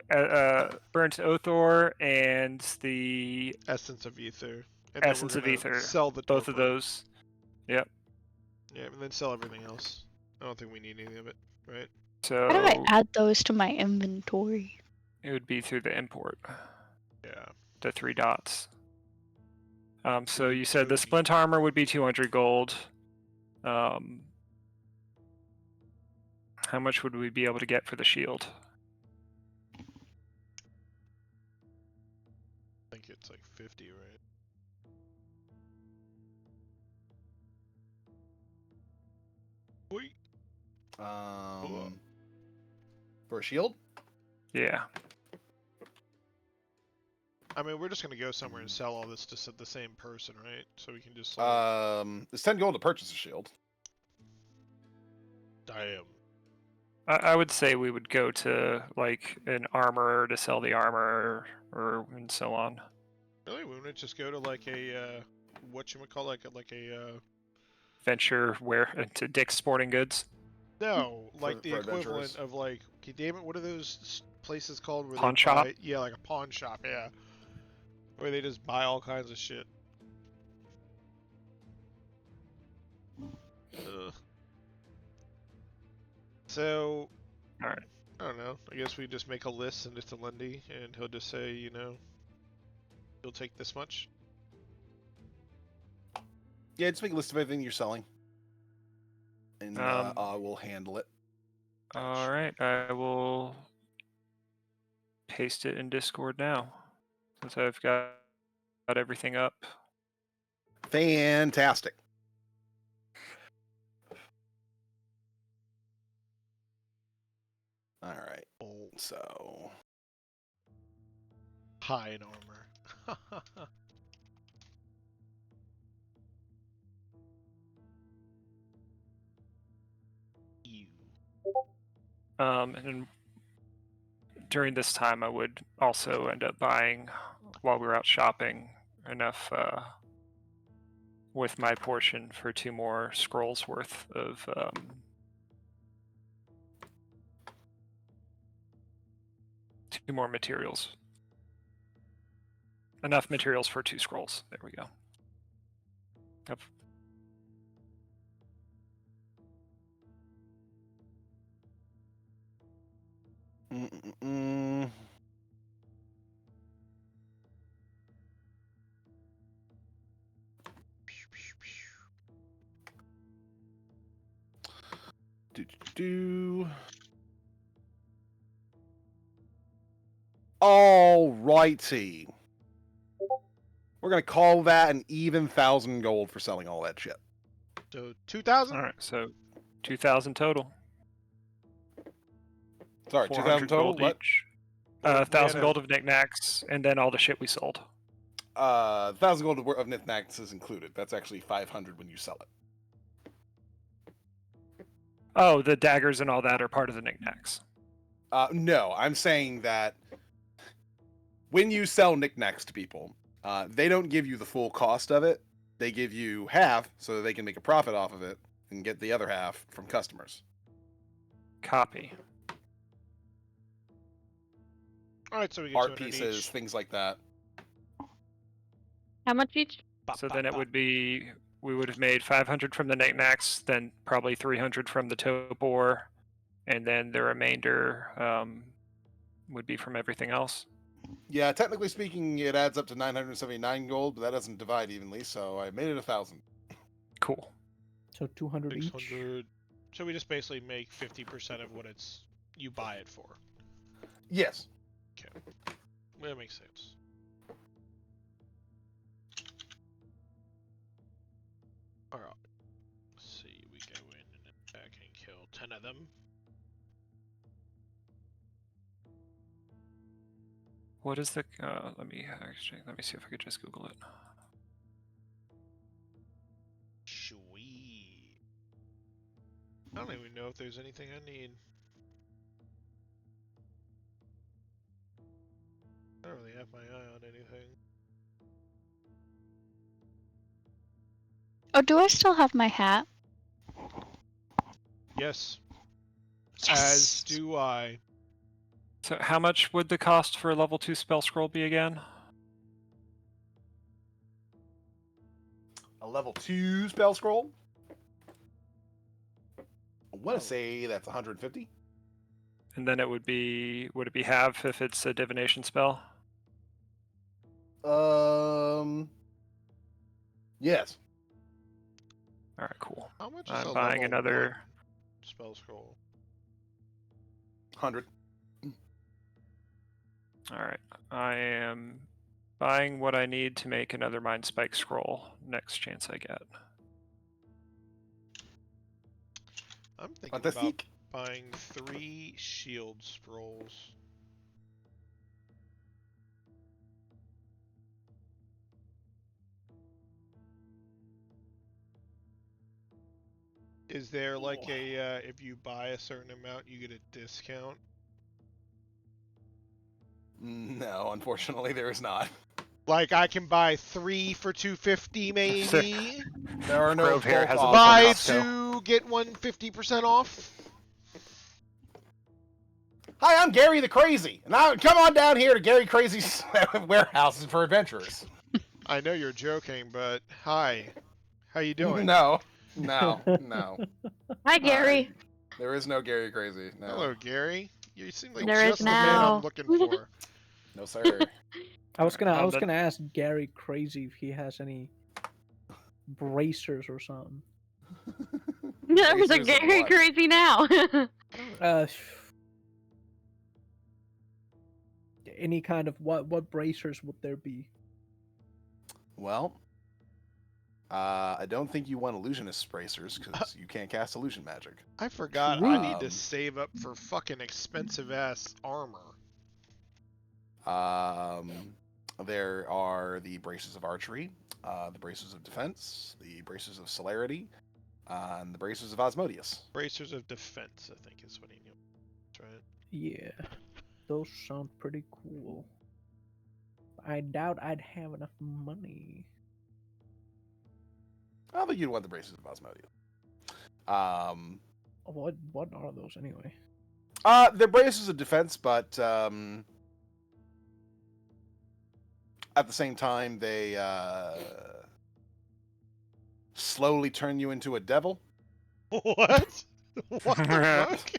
Burnt Othor and the Essence of ether. And then Essence we're of gonna Ether. Sell the both of torpor. those. Yep. Yeah, and then sell everything else. I don't think we need any of it, right? So How do I add those to my inventory? it would be through the import. Yeah. The 3 dots. So you So said it'd the be- splint armor would be 200 gold. How much would we be able to get for the shield? I think it's like 50, right? Wait. For a shield? Yeah. I mean, we're just gonna go somewhere and sell all this to the same person, right? So we can just like, It's 10 gold to purchase a shield. damn. I would say we would go to like an armorer to sell the armor or and so on. Really? We wouldn't just go to like a whatchamacallit, like a Venture where to Dick's Sporting Goods. no, like the for equivalent adventurers. of like, okay, damn it, what are those places called? Where Pawn they shop? buy, yeah, like a pawn shop, yeah. Where they just buy all kinds of shit. Ugh. So, Alright. I don't know. I guess we just make a list, send it to Lundy, and he'll just say, you know, he'll take this much. Yeah, just make a list of everything you're selling. And I will handle it. Alright, I will paste it in Discord now. Since I've got everything up. Fantastic. All right. So High in armor. And during this time, I would also end up buying, while we were out shopping, enough with my portion for 2 more scrolls worth of 2 more materials. Enough materials for 2 scrolls. There we go. Yep. All righty. We're gonna call that an even 1,000 gold for selling all that shit. So 2,000. All right, so 2,000 total. Sorry, 2,000 total. Gold What? each. Well, 1,000 yeah, no. gold of knickknacks, and then all the shit we sold. 1,000 gold of knickknacks is included. That's actually 500 when you sell it. Oh, the daggers and all that are part of the knickknacks. No, I'm saying that when you sell knickknacks to people, they don't give you the full cost of it. They give you half so that they can make a profit off of it and get the other half from customers. Copy. All right, so we get Art 200 pieces, each. things like that. How much each? So then it would be, we would have made 500 from the knickknacks, then probably 300 from the topor, and then the remainder would be from everything else. Yeah, technically speaking, it adds up to 979 gold, but that doesn't divide evenly, so I made it 1,000. Cool. So 200 each. 600. So we just basically make 50% of what you buy it for. Yes. That makes sense. All right. Let's see. We go in and attack and kill 10 of them. What is the? Let me see if I could just Google it. Sweet. I don't even know if there's anything I need. I don't really have my eye on anything. Oh, do I still have my hat? Yes. Yes. As do I. So how much would the cost for a level 2 spell scroll be again? A level 2 spell scroll. I want to say that's 150. And then it would be half if it's a divination spell? Yes. Alright, cool. How much is I'm a buying level another 1 spell scroll? 100. Alright. I am buying what I need to make another Mind Spike scroll next chance I get. I'm thinking about Fantastique. buying 3 shield scrolls. Is there like a, if you buy a certain amount, you get a discount? No, unfortunately, there is not. Like I can buy 3 for 250 maybe? There are no Grove here bulk has a offers. Buy Costco. 2, get 1 50% off? Hi, I'm Gary the Crazy, and come on down here to Gary Crazy's warehouses for adventurers. I know you're joking, but hi. How you doing? No. Hi, Gary. There is no Gary Crazy. No. Hello, Gary. You seem like There is just the man now. I'm looking for. No, sir. I was that- gonna ask Gary Crazy if he has any bracers or something. There's a Bracers of Gary what? Crazy now. Any kind of what bracers would there be? Well, I don't think you want illusionist bracers because you can't cast illusion magic. I forgot. I need Um, to save up for fucking expensive ass armor. There are the braces of archery, the braces of defense, the braces of celerity, and the braces of Osmodius. Bracers of defense, I think, is what he knew. right? Yeah, those sound pretty cool. I doubt I'd have enough money. I don't think you'd want the Braces of Osmodeus. What are those anyway? They're braces of defense, but at the same time, they slowly turn you into a devil. What? What the fuck?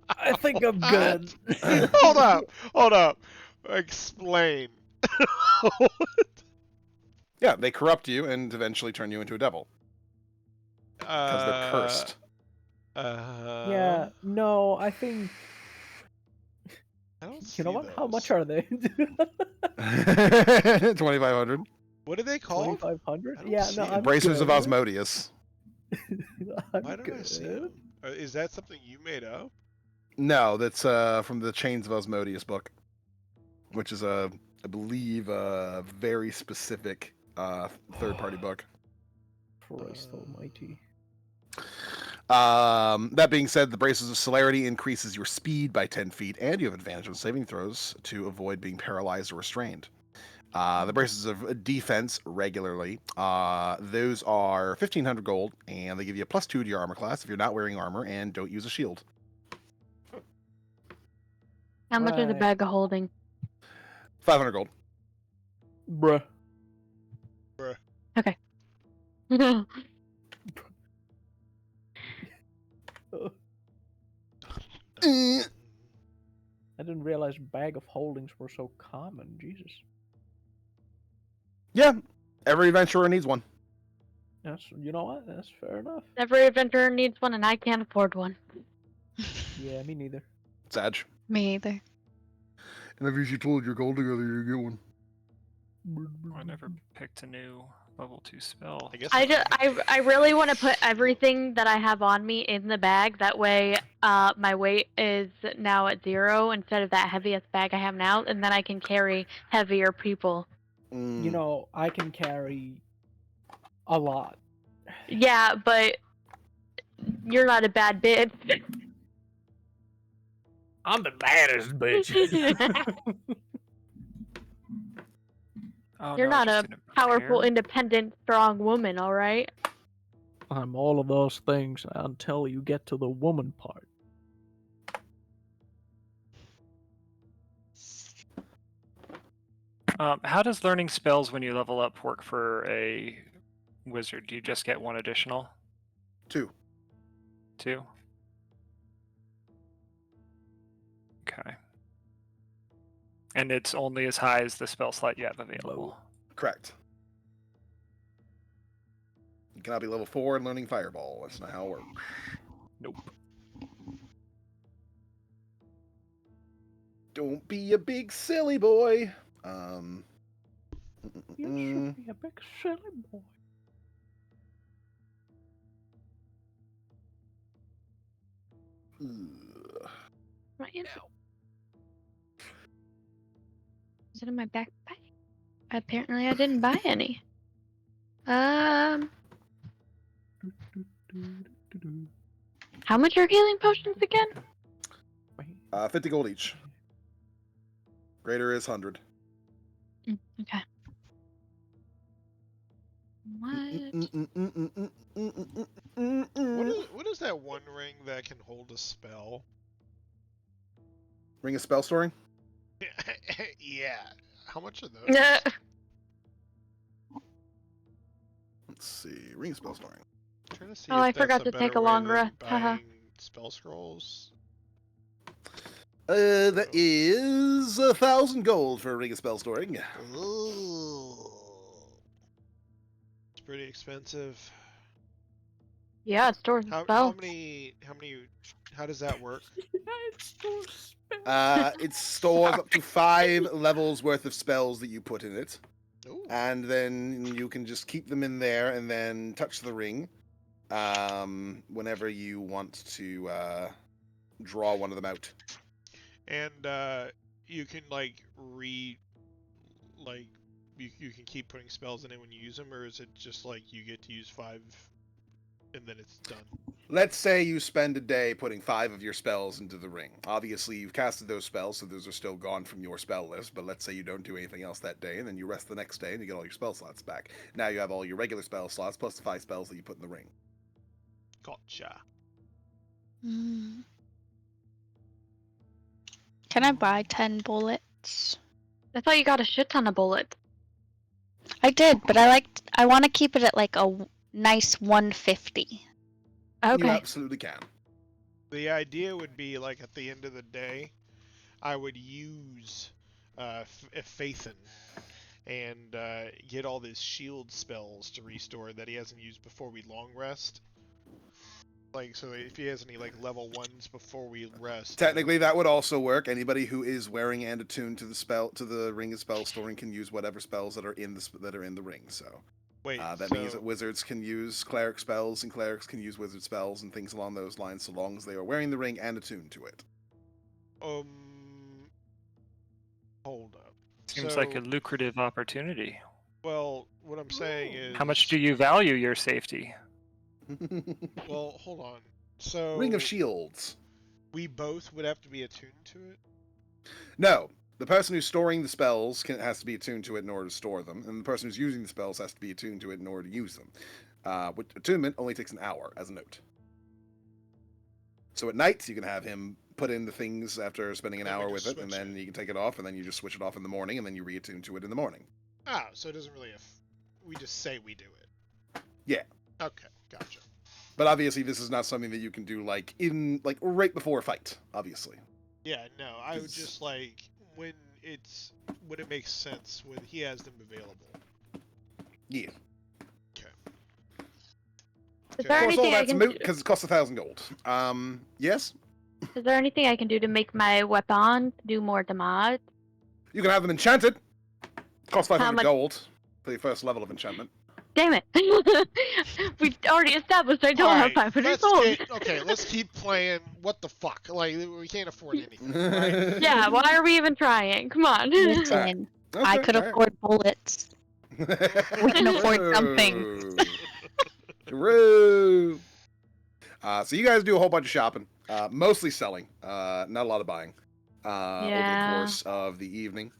I think I'm good. Hold up. Hold up. Explain. Yeah, they corrupt you and eventually turn you into a devil because they're cursed. Yeah, no, I think. I don't You see know what? How much those. are they? 2,500. What are they called? 2,500? I don't Yeah, see no, it. I'm Bracers of good. Osmodeus. I'm Why don't I see good. them? Is that something you made up? No, that's from the Chains of Osmodeus book, which is I believe, a very specific third-party book. Christ almighty. That being said, the Braces of Celerity increases your speed by 10 feet, and you have advantage on saving throws to avoid being paralyzed or restrained. The Braces of Defense regularly, those are 1,500 gold, and they give you a +2 to your armor class if you're not wearing armor and don't use a shield. How much is a Right. bag of holding? 500 gold. Bruh. Okay. I didn't realize bag of holdings were so common. Jesus. Yeah, every adventurer needs one. You know what? That's fair enough. Every adventurer needs one, and I can't afford one. Yeah, me neither. Sag. Me either. And if you pulled your gold together, you get one. I never picked a new level 2 spell. I guess I really want to put everything that I have on me in the bag. That way, my weight is now at 0 instead of that heaviest bag I have now, and then I can carry heavier people. You know, I can carry a lot. Yeah, but you're not a bad bitch. I'm the baddest bitch. Oh, You're no, I not just a didn't powerful, prepare. independent, strong woman, all right? I'm all of those things until you get to the woman part. How does learning spells when you level up work for a wizard? Do you just get one additional? 2. 2? Okay. And it's only as high as the spell slot you have available. Correct. You cannot be level 4 and learning Fireball. That's not how it works. Nope. Don't be a big silly boy. You should be a big silly boy. Ryan? Is it in my backpack? Apparently, I didn't buy any. How much are healing potions again? 50 gold each. Greater is 100. Okay. What? What is that one ring that can hold a spell? Ring of Spell Storing? Yeah. How much are those? Let's see. Ring of Spell Storing. I'm trying to see Oh, if I that's forgot a to better take a way long than rest, haha. buying spell scrolls. That is 1,000 gold for a Ring of Spell Storing. Ooh. It's pretty expensive. Yeah, it stores How spells. how does that work? It stores up to 5 levels worth of spells that you put in it. Ooh. And then you can just keep them in there and then touch the ring whenever you want to draw one of them out. And you can you can keep putting spells in it when you use them, or is it just like you get to use 5 and then it's done? Let's say you spend a day putting 5 of your spells into the ring. Obviously, you've casted those spells, so those are still gone from your spell list, but let's say you don't do anything else that day, and then you rest the next day, and you get all your spell slots back. Now you have all your regular spell slots, plus the 5 spells that you put in the ring. Gotcha. Mm. Can I buy 10 bullets? I thought you got a shit ton of bullets. I did, but I want to keep it at like a nice 150. You Okay. absolutely can. The idea would be, like, at the end of the day, I would use Phaethon and get all his shield spells to restore that he hasn't used before we long rest. Like, so if he has any, like, level 1s before we rest. Technically, that would also work. Anybody who is wearing and attuned to the ring of spell storing can use whatever spells that are in the ring. So Wait, that so... means that wizards can use cleric spells, and clerics can use wizard spells, and things along those lines, so long as they are wearing the ring and attuned to it. Hold up. Seems like a lucrative opportunity. Well, what I'm saying is... How much do you value your safety? Well, hold on. So... Ring of Shields. We both would have to be attuned to it? No. The person who's storing the spells has to be attuned to it in order to store them, and the person who's using the spells has to be attuned to it in order to use them. Attunement only takes an hour, as a note. So at night, you can have him put in the things after spending an And then we hour just with it, and switch then it. you can take it off, and then you just switch it off in the morning, and then you reattune to it in the morning. Ah, so it doesn't really... We just say we do it. Yeah. Okay, gotcha. But obviously, this is not something that you can do, like, right before a fight, obviously. Yeah, no, I would just, like, when it makes sense, when he has them available. Yeah. Okay. Is Of there course, all anything I that's can moot, do? because it costs 1,000 gold. Yes? Is there anything I can do to make my weapon do more damage? You can have them enchanted. Cost 500 much- gold for your first level of enchantment. Damn it! We already established I don't have Alright, 500 gold. let's keep playing. What the fuck? Like, we can't afford anything, right? Yeah, why are we even trying? Come on. Listen, I could afford bullets. We can afford something. True. So you guys do a whole bunch of shopping, mostly selling, not a lot of buying, over the Yeah. course of the evening.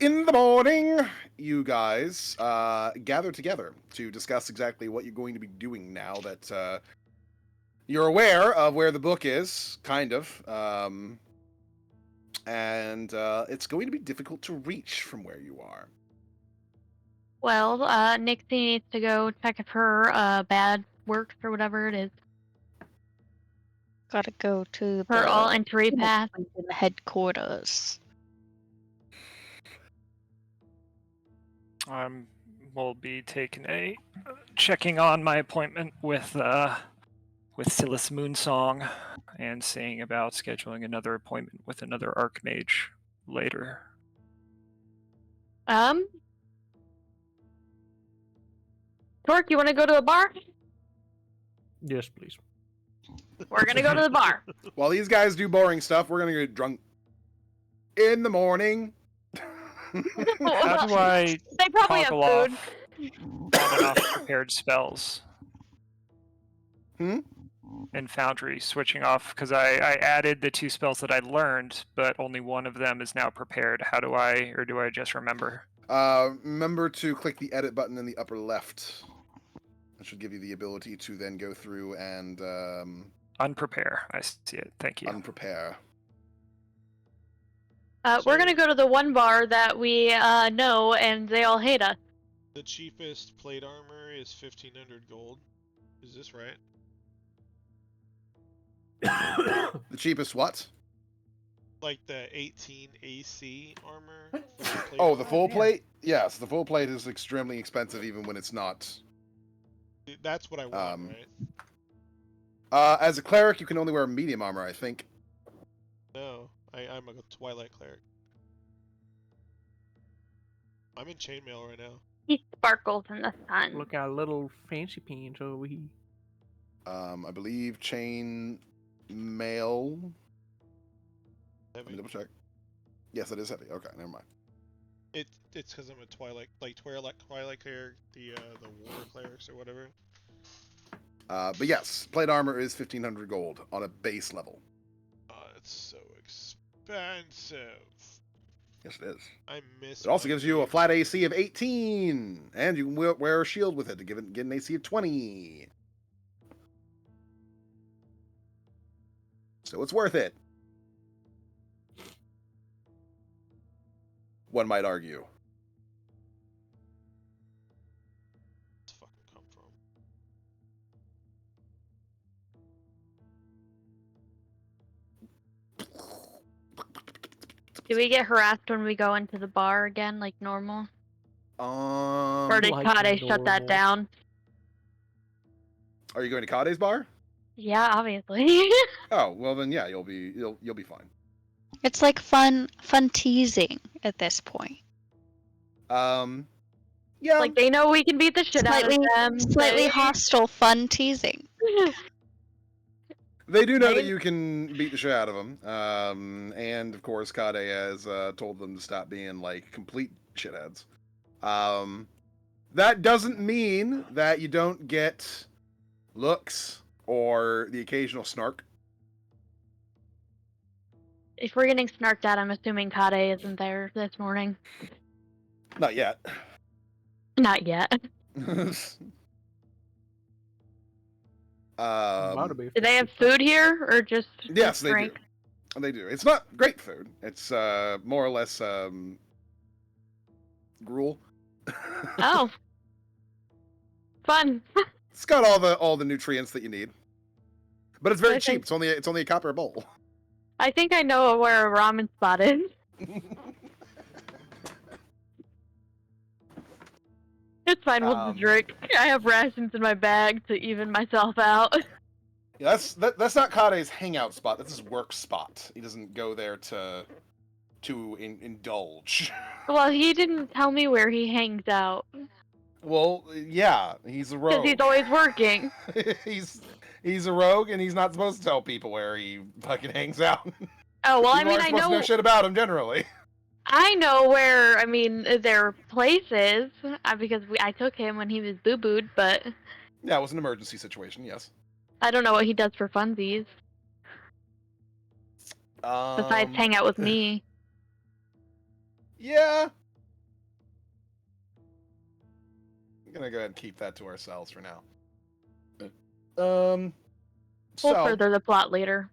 In the morning, you guys gather together to discuss exactly what you're going to be doing now that you're aware of where the book is, kind of. And it's going to be difficult to reach from where you are. Well, Nixie needs to go check if her bad works or whatever it is. Gotta go to Her the all entry pass. headquarters. Will be checking on my appointment with Silas Moonsong and seeing about scheduling another appointment with another Archmage later. Torque, you want to go to a bar? Yes, please. We're gonna go to the bar. While these guys do boring stuff, we're gonna get drunk in the morning. How do I They probably have toggle food. off on and off prepared spells? Hmm? In Foundry, switching off, because I added the 2 spells that I learned, but only one of them is now prepared. How do I, or do I just remember? Remember to click the edit button in the upper left. That should give you the ability to then go through and Unprepare. I see it. Thank you. unprepare. We're gonna go to the one bar that we know, and they all hate us. The cheapest plate armor is 1,500 gold. Is this right? The cheapest what? Like the 18 AC armor? For the plate Oh, the armor? full yeah. plate? Yes, the full plate is extremely expensive even when it's not. That's what I want, right? As a cleric, you can only wear medium armor, I think. No, I'm a Twilight Cleric. I'm in chainmail right now. He sparkles in the sun. Look at little fancy pants over here. I believe chain mail. Let me Heavy. double check. Yes, it is heavy. Okay, never mind. It's because I'm a Twilight Cleric, the War Clerics or whatever. But yes, plate armor is 1,500 gold on a base level. It's so expensive. Yes, it is. I miss. It also my gives you a gear. flat AC of 18, and you can wear a shield with it to get an AC of 20. So it's worth it. One might argue. Let's fucking come from. Do we get harassed when we go into the bar again, like normal? Or did Like Kade shut that normal. down? Are you going to Kade's bar? Yeah, obviously. Oh, well then yeah, you'll be fine. It's like fun teasing at this point. Yeah. Like they know we can beat the shit out of them. Slightly hostile fun teasing. They do know that They- you can beat the shit out of them. And of course, Kade has told them to stop being like complete shitheads. That doesn't mean that you don't get looks or the occasional snark. If we're getting snarked at, I'm assuming Kade isn't there this morning. Not yet. Not yet. About to be Do they have food here, or just Yes, they drink? do. They do. It's not great food. It's more or less gruel. Oh, fun. It's got all the nutrients that you need, but it's very I cheap. think- It's only a copper a bowl. I think I know where a ramen spot is. It's fine. We'll just drink. I have rations in my bag to even myself out. Yeah, that's not Kade's hangout spot. That's his work spot. He doesn't go there to indulge. Well, he didn't tell me where he hangs out Well, yeah, he's a rogue. because he's always working. he's a rogue, and he's not supposed to tell people where he fucking hangs out. Oh well, I People mean, aren't I supposed to know. know shit about him generally. I know where. I mean, their place is because I took him when he was boo booed, but Yeah, it was an emergency situation. Yes. I don't know what he does for funsies besides hang out with me. Yeah. I'm gonna go ahead and keep that to ourselves for now. We'll So, further the plot later.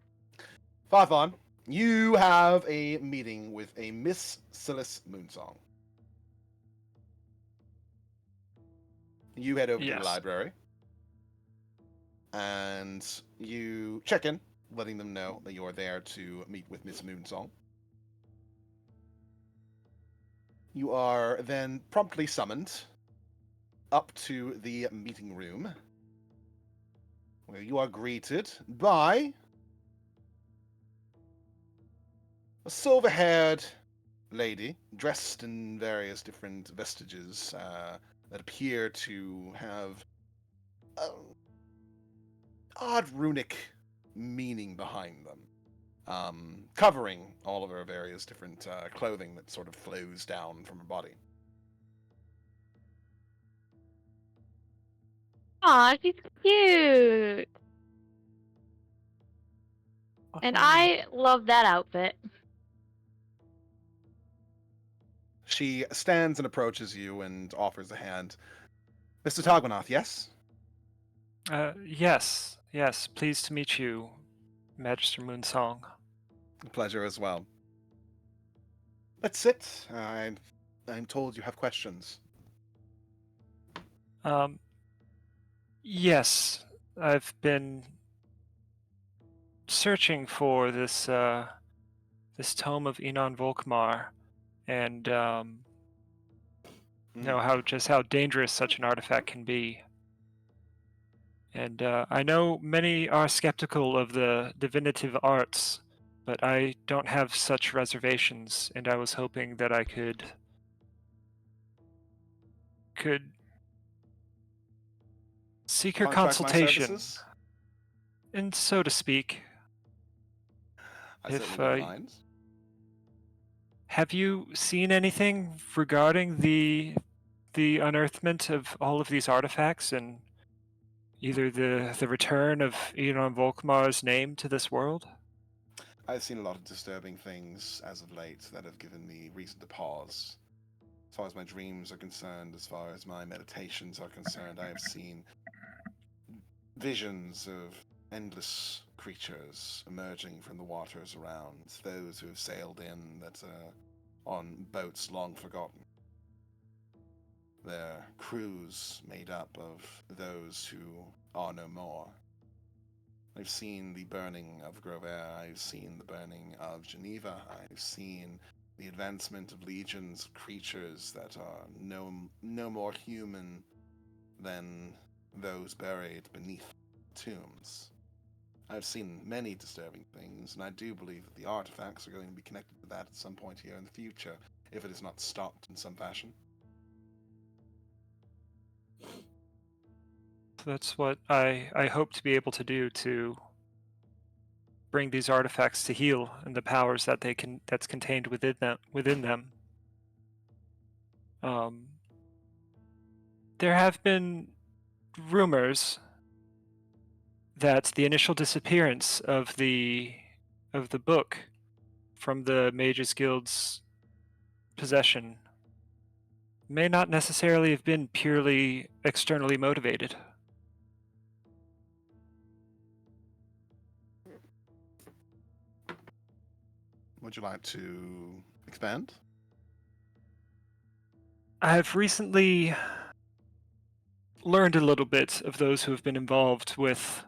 Fathon, you have a meeting with a Miss Silas Moonsong. You head over to the Yes. library, and you check in, letting them know that you are there to meet with Miss Moonsong. You are then promptly summoned up to the meeting room, where you are greeted by a silver-haired lady dressed in various different vestiges that appear to have odd runic meaning behind them, covering all of her various different clothing that sort of flows down from her body. Aw, she's cute. And I love that outfit. She stands and approaches you and offers a hand. Mr. Togwanoth, yes? Yes. Pleased to meet you, Magister Moonsong. Pleasure as well. Let's sit. I'm told you have questions. Yes, I've been searching for this this tome of Enon Volkmar, and know how dangerous such an artifact can be. And I know many are skeptical of the divinative arts, but I don't have such reservations, and I was hoping that I could seek her Contract my consultation, services? and so to speak. I If, certainly wouldn't mind. Have you seen anything regarding the unearthment of all of these artifacts and either the return of Elon Volkmar's name to this world? I've seen a lot of disturbing things as of late that have given me reason to pause. As far as my dreams are concerned, as far as my meditations are concerned, I have seen visions of endless creatures emerging from the waters around, those who have sailed in that on boats long forgotten. Their crews made up of those who are no more. I've seen the burning of Grover, I've seen the burning of Geneva, I've seen the advancement of legions of creatures that are no more human than those buried beneath tombs. I've seen many disturbing things, and I do believe that the artifacts are going to be connected to that at some point here in the future, if it is not stopped in some fashion. That's what I hope to be able to do, to bring these artifacts to heal and the powers that that's contained within them. There have been rumors that the initial disappearance of the book from the Mages Guild's possession may not necessarily have been purely externally motivated. Would you like to expand? I've recently learned a little bit of those who have been involved with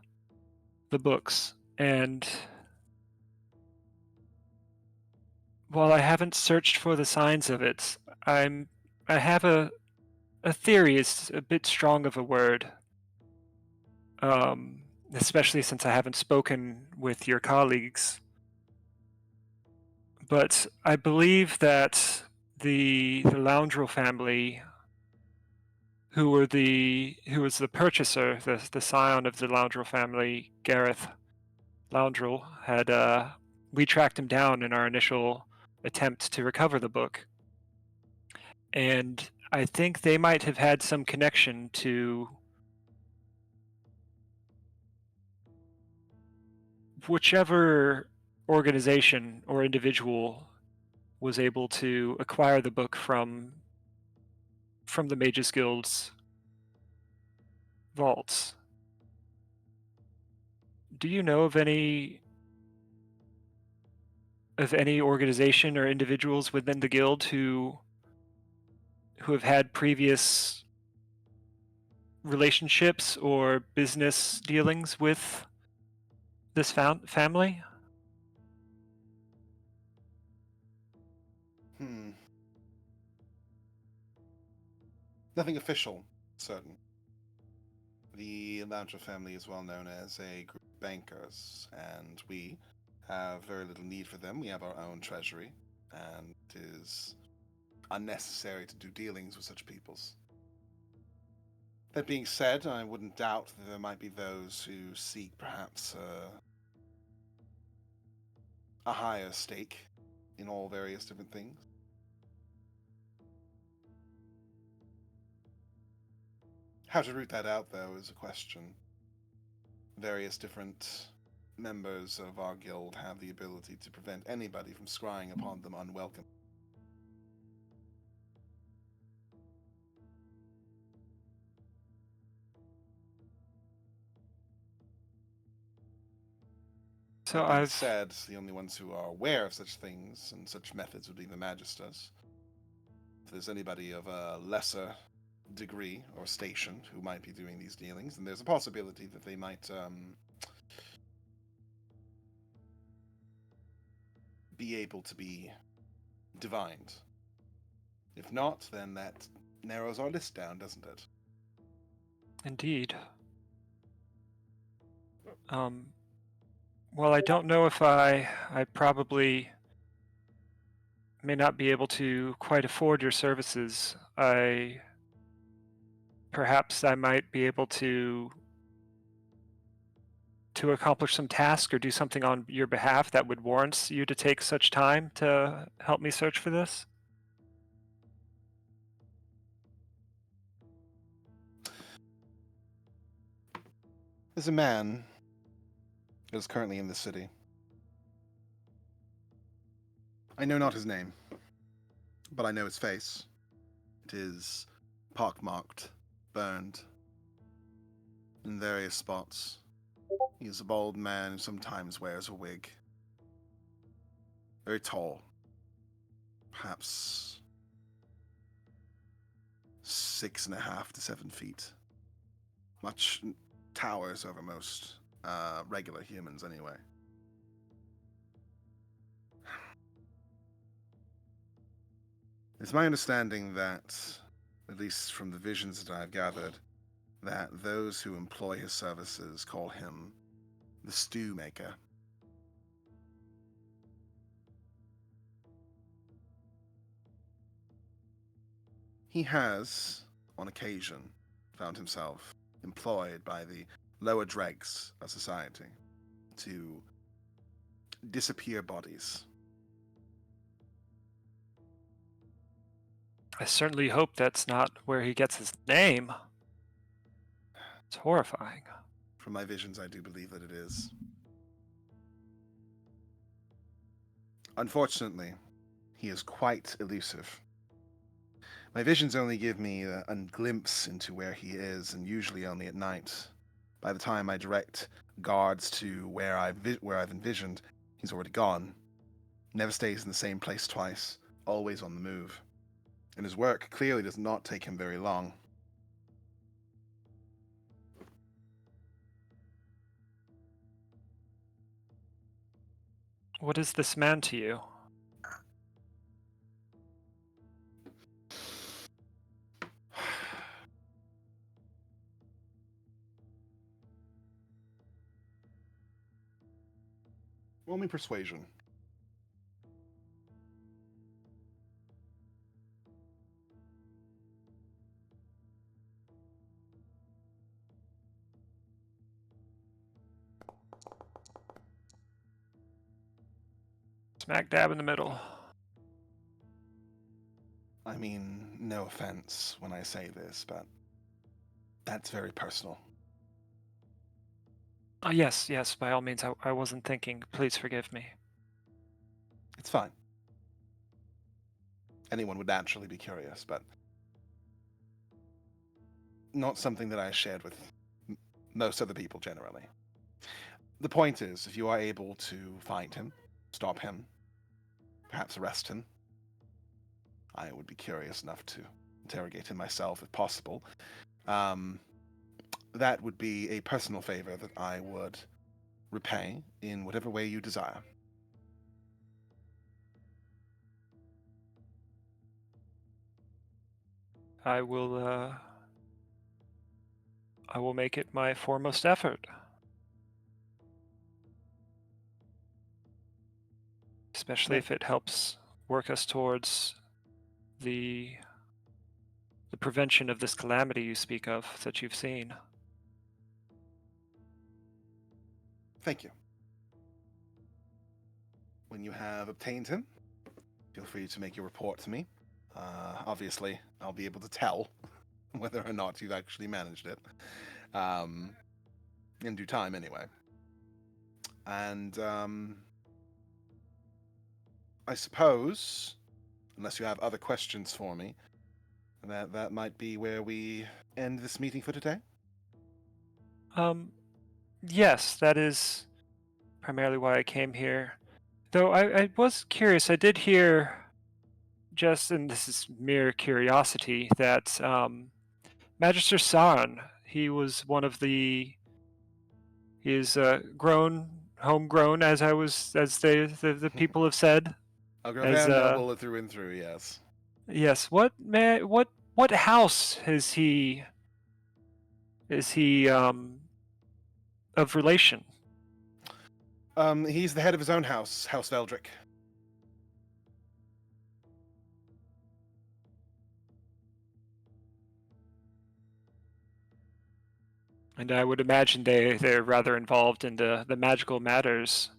the books, and while I haven't searched for the signs of it, I have a theory is a bit strong of a word, especially since I haven't spoken with your colleagues. But I believe that the Loundrel family, who was the purchaser, the scion of the Loundrel family, Gareth Loundrel, we tracked him down in our initial attempt to recover the book. And I think they might have had some connection to whichever organization or individual was able to acquire the book from the Mages Guild's vaults. Do you know of any organization or individuals within the guild who have had previous relationships or business dealings with this family? Nothing official, certain. The Loundrel family is well known as a group of bankers, and we have very little need for them. We have our own treasury, and it is unnecessary to do dealings with such peoples. That being said, I wouldn't doubt that there might be those who seek perhaps a higher stake in all various different things. How to root that out, though, is a question. Various different members of our guild have the ability to prevent anybody from scrying upon them unwelcome. So That being I've said, the only ones who are aware of such things and such methods would be the Magisters. If there's anybody of a lesser degree or station who might be doing these dealings, then there's a possibility that they might be able to be divined. If not, then that narrows our list down, doesn't it? Indeed. Well, I don't know if I probably may not be able to quite afford your services. Perhaps I might be able to accomplish some task or do something on your behalf that would warrant you to take such time to help me search for this. There's a man that is currently in the city. I know not his name, but I know his face. It is pockmarked, burned, in various spots. He is a bald man who sometimes wears a wig. Very tall. Perhaps 6.5 to 7 feet. Much towers over most regular humans anyway. It's my understanding that, at least from the visions that I've gathered, that those who employ his services call him the stew maker. He has, on occasion, found himself employed by the lower dregs of society to disappear bodies. I certainly hope that's not where he gets his name. It's horrifying. From my visions, I do believe that it is. Unfortunately, he is quite elusive. My visions only give me a glimpse into where he is, and usually only at night. By the time I direct guards to where I've envisioned, he's already gone. Never stays in the same place twice, always on the move. And his work clearly does not take him very long. What is this man to you? Roll me persuasion. Smack dab in the middle. I mean, no offense when I say this, but that's very personal. Yes, by all means. I wasn't thinking. Please forgive me. It's fine. Anyone would naturally be curious, but not something that I shared with most other people generally. The point is, if you are able to find him, stop him, perhaps arrest him, I would be curious enough to interrogate him myself if possible. That would be a personal favor that I would repay in whatever way you desire. I will make it my foremost effort. Especially if it helps work us towards the prevention of this calamity you speak of that you've seen. Thank you. When you have obtained him, feel free to make your report to me. Obviously, I'll be able to tell whether or not you've actually managed it. In due time, anyway. And I suppose, unless you have other questions for me, that might be where we end this meeting for today. Yes, that is primarily why I came here. Though I was curious, I did hear, just, and this is mere curiosity, that Magister Saran, he was one of the, he is homegrown, as the people have said. A As, Grand noble through and through, yes. Yes. What house is he of relation? He's the head of his own house, House Veldrick. And I would imagine they're rather involved in the magical matters,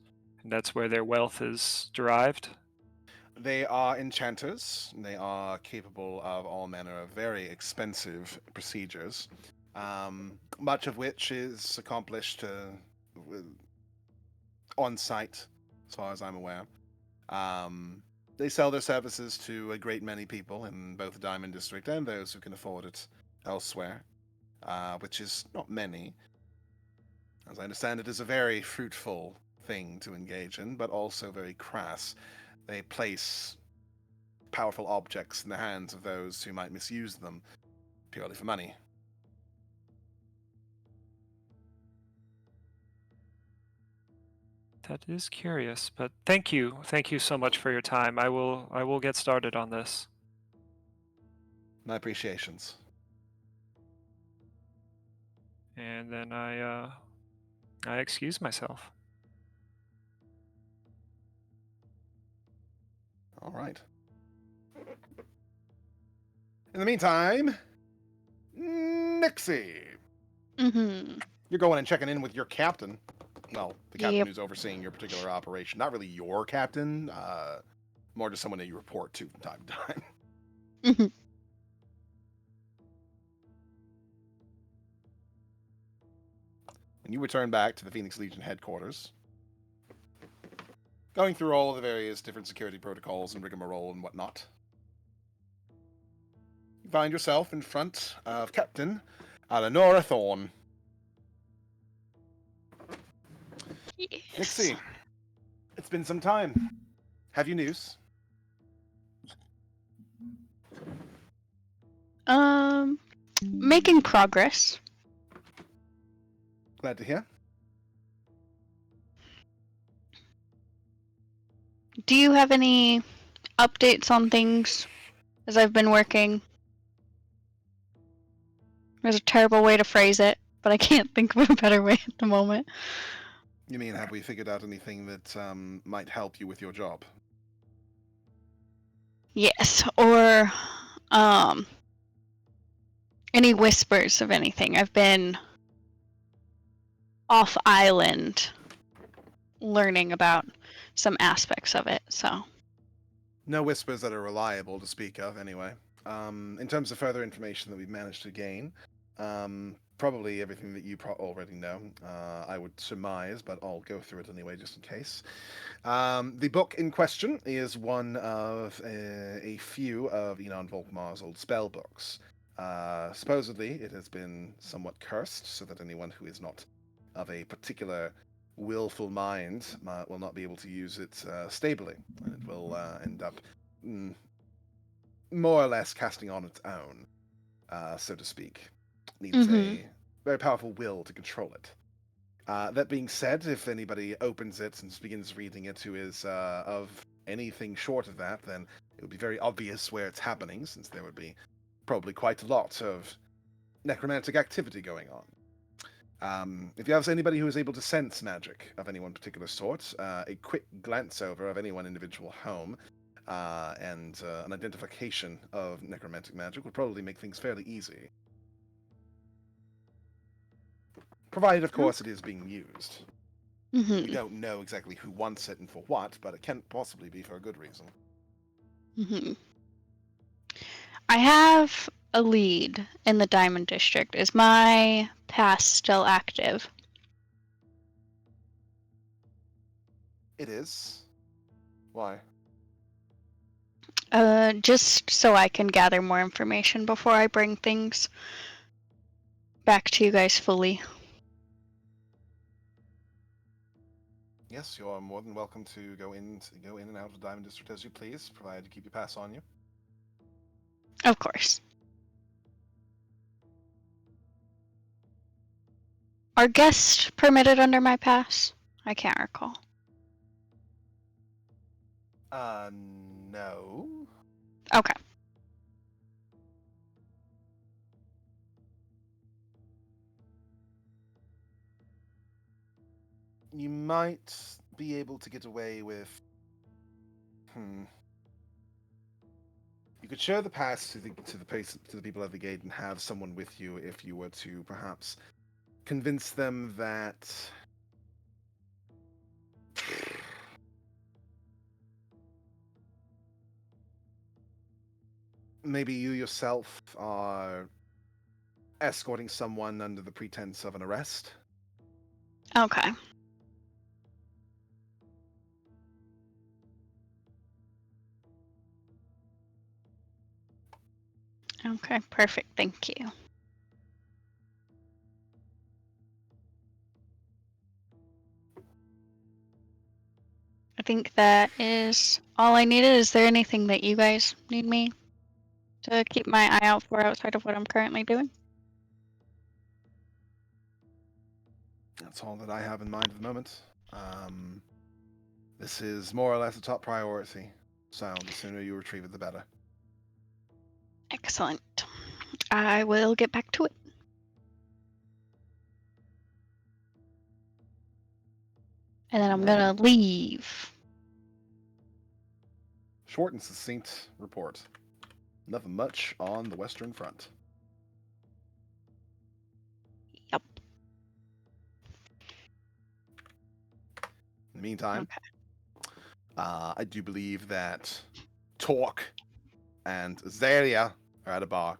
and that's where their wealth is derived. They are enchanters. They are capable of all manner of very expensive procedures. much of which is accomplished on site, as far as I'm aware. They sell their services to a great many people in both the Diamond District and those who can afford it elsewhere, which is not many. As I understand, it is a very fruitful thing to engage in, but also very crass. They place powerful objects in the hands of those who might misuse them purely for money. That is curious, but thank you. Thank you so much for your time. I will get started on this. My appreciations. And then I excuse myself. All right. In the meantime, Nixie, Mm-hmm. you're going and checking in with your captain. Well, the captain Yep. who's overseeing your particular operation. Not really your captain, more just someone that you report to from time to time. Mm-hmm. And you return back to the Phoenix Legion headquarters, going through all of the various different security protocols and rigmarole and whatnot. You find yourself in front of Captain Eleanor Thorne. Yes. Nixie, it's been some time. Have you news? Making progress. Glad to hear. Do you have any updates on things as I've been working? There's a terrible way to phrase it, but I can't think of a better way at the moment. You mean, have we figured out anything that might help you with your job? Yes, or any whispers of anything. I've been off island learning about some aspects of it, so. No whispers that are reliable to speak of, anyway. In terms of further information that we've managed to gain, probably everything that you already know. I would surmise, but I'll go through it anyway, just in case. The book in question is one of a few of Enon Volkmar's old spell books. Supposedly, it has been somewhat cursed, so that anyone who is not of a particular willful mind will not be able to use it stably. And it will end up more or less casting on its own, so to speak. Needs a very powerful will to control it. That being said, if anybody opens it and begins reading it who is of anything short of that, then it would be very obvious where it's happening, since there would be probably quite a lot of necromantic activity going on. If you have anybody who is able to sense magic of any one particular sort, a quick glance over of any one individual home and an identification of necromantic magic would probably make things fairly easy. Provided, of course, it is being used. We don't know exactly who wants it and for what, but it can't possibly be for a good reason. I have a lead in the Diamond District. Is my pass still active? It is. Why? Just so I can gather more information before I bring things back to you guys fully. Yes, you are more than welcome to go in and out of the Diamond District as you please, provided you keep your pass on you. Of course. Are guests permitted under my pass? I can't recall. No. Okay. You might be able to get away with... You could share the pass to the people at the gate and have someone with you if you were to perhaps convince them that... maybe you yourself are escorting someone under the pretense of an arrest. Okay. Okay, perfect. Thank you. I think that is all I needed. Is there anything that you guys need me to keep my eye out for outside of what I'm currently doing? That's all that I have in mind at the moment. This is more or less a top priority, so the sooner you retrieve it, the better. Excellent. I will get back to it. And then I'm gonna leave. Short and succinct report. Nothing much on the Western Front. Yep. In the meantime, Okay. I do believe that Torque and Azalea are at a bar.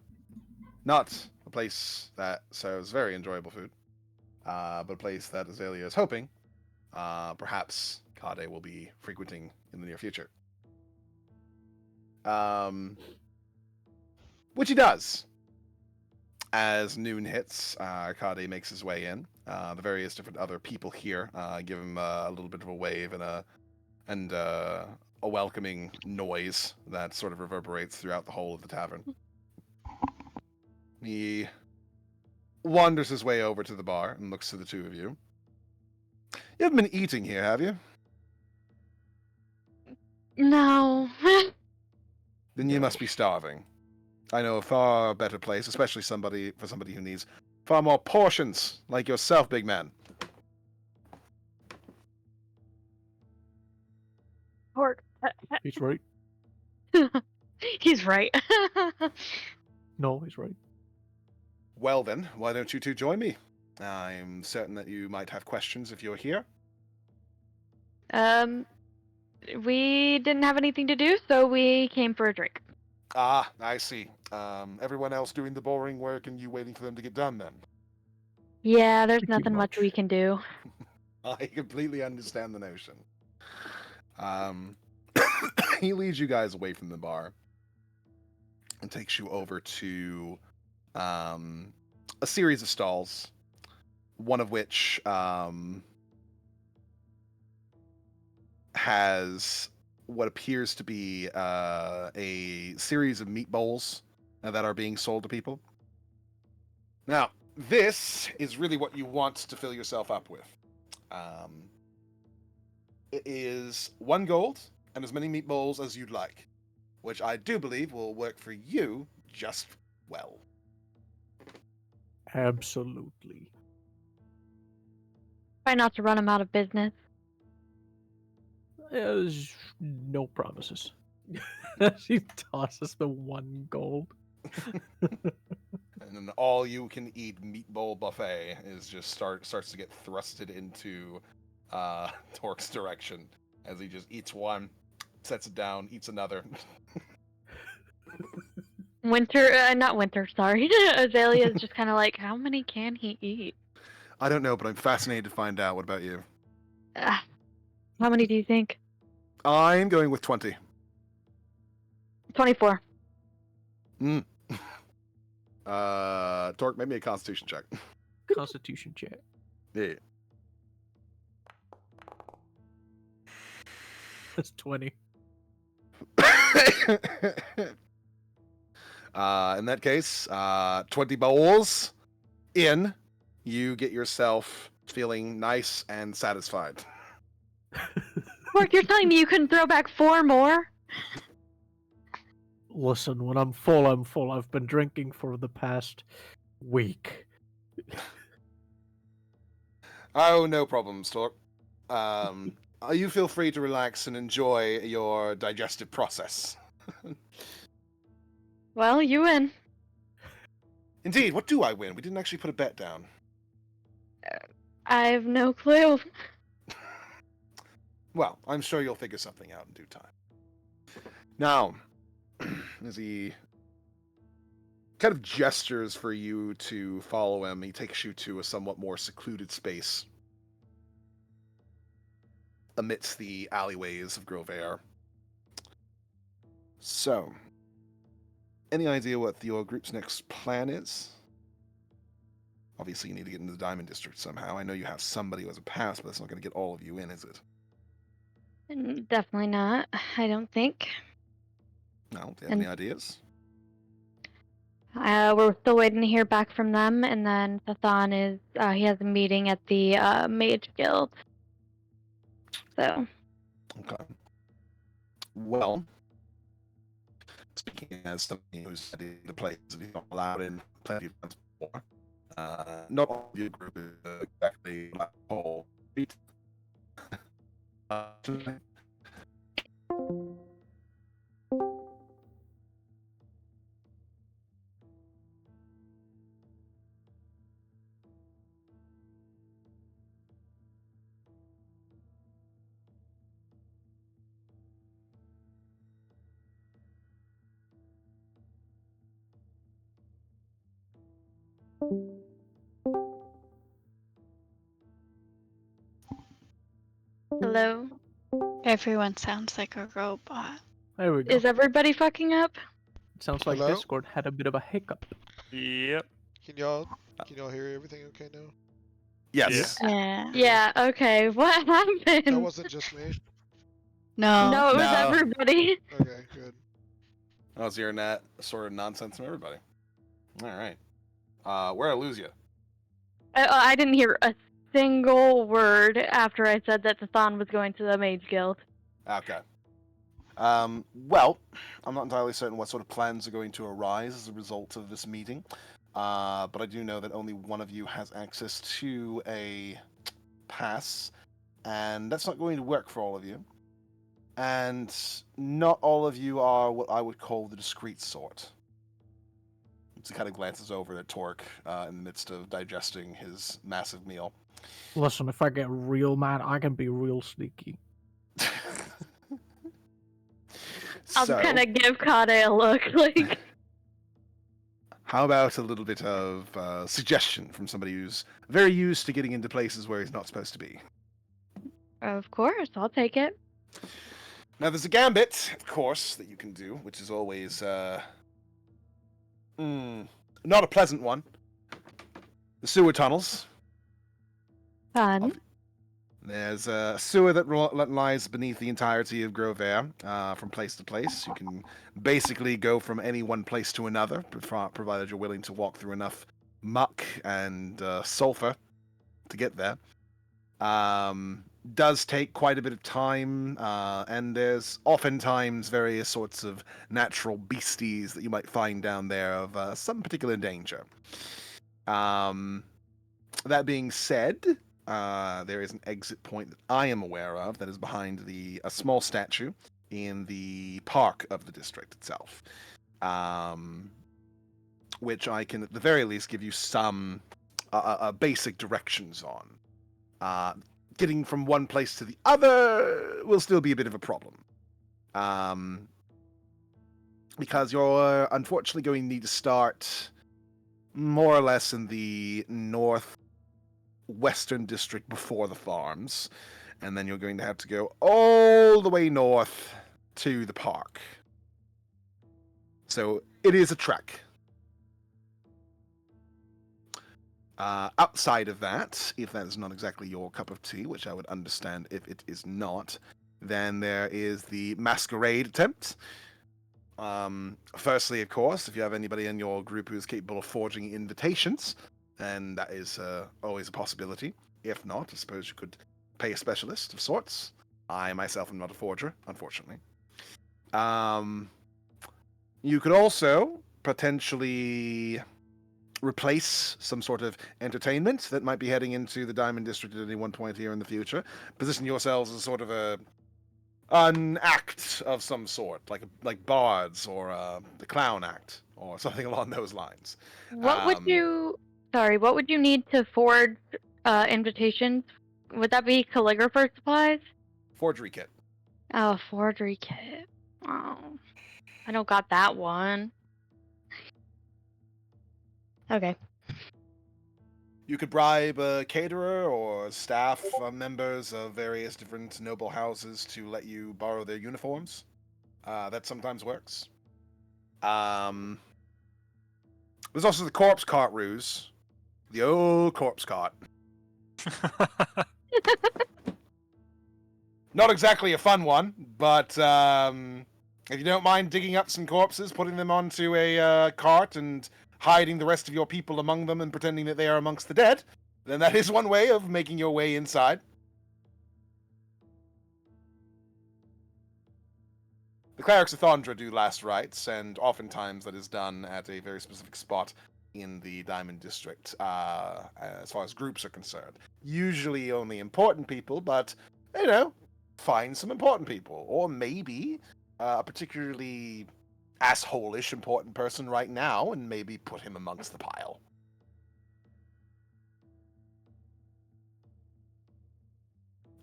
Not a place that serves very enjoyable food, but a place that Azalea is hoping perhaps Kade will be frequenting in the near future. Which he does. As noon hits, Kade makes his way in. The various different other people here give him a little bit of a wave and a welcoming noise that sort of reverberates throughout the whole of the tavern. He wanders his way over to the bar and looks to the two of you. You haven't been eating here, have you? No. Then you must be starving. I know a far better place, especially for somebody who needs far more portions, like yourself, big man. Pork. He's right. He's right. No, he's right. Well then, why don't you two join me? I'm certain that you might have questions if you're here. We didn't have anything to do, so we came for a drink. Ah, I see. Everyone else doing the boring work and you waiting for them to get done then? Yeah, there's Pretty nothing much we much. can do. I completely understand the notion. He leads you guys away from the bar and takes you over to a series of stalls, one of which has what appears to be a series of meatballs that are being sold to people. Now, this is really what you want to fill yourself up with. It is 1 gold and as many meatballs as you'd like, which I do believe will work for you just well. Absolutely. Try not to run him out of business. There's no promises. She tosses the 1 gold. And an all-you-can-eat meatball buffet is just starts to get thrusted into Torque's direction as he just eats one, sets it down, eats another. Not Winter, sorry. Azalea is just kind of like, how many can he eat? I don't know, but I'm fascinated to find out. What about you? How many do you think? I'm going with 20. 24. Torque, make me a Constitution check. Constitution check. Yeah. That's 20. In that case, 20 bowls in, you get yourself feeling nice and satisfied. Mark, you're telling me you couldn't throw back 4 more? Listen, when I'm full, I'm full. I've been drinking for the past week. Oh, no problems, Torque. You feel free to relax and enjoy your digestive process. Well, you win. Indeed, what do I win? We didn't actually put a bet down. I have no clue. Well, I'm sure you'll figure something out in due time. Now, as he kind of gestures for you to follow him. He takes you to a somewhat more secluded space amidst the alleyways of Grovair. So, any idea what your group's next plan is? Obviously, you need to get into the Diamond District somehow. I know you have somebody who has a pass, but that's not going to get all of you in, is it? Definitely not. I don't think. No? Do you have any ideas? We're still waiting to hear back from them, and then Thathan is he has a meeting at the Mage Guild. So. Okay. Well, speaking as somebody who's studied the place and he's not allowed in plenty of times before, not all of your group is exactly black hole. Hello? Everyone sounds like a robot. There we go. Is everybody fucking up? It sounds like Hello? Discord had a bit of a hiccup. Yep. Can y'all hear everything okay now? Yes. Yeah. Yeah, okay. What That happened? wasn't just me. No. No, it was No. everybody. Okay, good. I was hearing that sort of nonsense from everybody. All right. Where'd I lose you? I didn't hear a single word after I said that Thathan was going to the Mage Guild. Okay. Well, I'm not entirely certain what sort of plans are going to arise as a result of this meeting, but I do know that only one of you has access to a pass, and that's not going to work for all of you. And not all of you are what I would call the discreet sort. He kind of glances over at Torque in the midst of digesting his massive meal. Listen, if I get real mad, I can be real sneaky. I'll So, kind of give Kade a look, like. how about a little bit of suggestion from somebody who's very used to getting into places where he's not supposed to be? Of course, I'll take it. Now, there's a gambit, of course, that you can do, which is always not a pleasant one. The sewer tunnels. Fun. There's a sewer that lies beneath the entirety of Grovair, from place to place. You can basically go from any one place to another, provided you're willing to walk through enough muck and sulfur to get there. Does take quite a bit of time, and there's oftentimes various sorts of natural beasties that you might find down there of some particular danger. That being said, there is an exit point that I am aware of that is behind a small statue in the park of the district itself, which I can at the very least give you some basic directions on. Getting from one place to the other will still be a bit of a problem. Because you're unfortunately going to need to start more or less in the northwestern district before the farms, and then you're going to have to go all the way north to the park. So it is a trek. Outside of that, if that is not exactly your cup of tea, which I would understand if it is not, then there is the masquerade attempt. Firstly, of course, if you have anybody in your group who is capable of forging invitations, then that is always a possibility. If not, I suppose you could pay a specialist of sorts. I myself am not a forger, unfortunately. You could also potentially replace some sort of entertainment that might be heading into the Diamond District at any one point here in the future. Position yourselves as sort of an act of some sort, like bards or the clown act or something along those lines. What would you need to forge invitations? Would that be calligrapher supplies? Forgery kit. Oh, forgery kit. Oh, I don't got that one. Okay. You could bribe a caterer or staff members of various different noble houses to let you borrow their uniforms. That sometimes works. There's also the corpse cart ruse. The old corpse cart. Not exactly a fun one, but if you don't mind digging up some corpses, putting them onto a cart, and hiding the rest of your people among them and pretending that they are amongst the dead, then that is one way of making your way inside. The clerics of Thondra do last rites, and oftentimes that is done at a very specific spot in the Diamond District, as far as groups are concerned. Usually only important people, but, you know, find some important people. Or maybe a particularly asshole-ish important person right now, and maybe put him amongst the pile.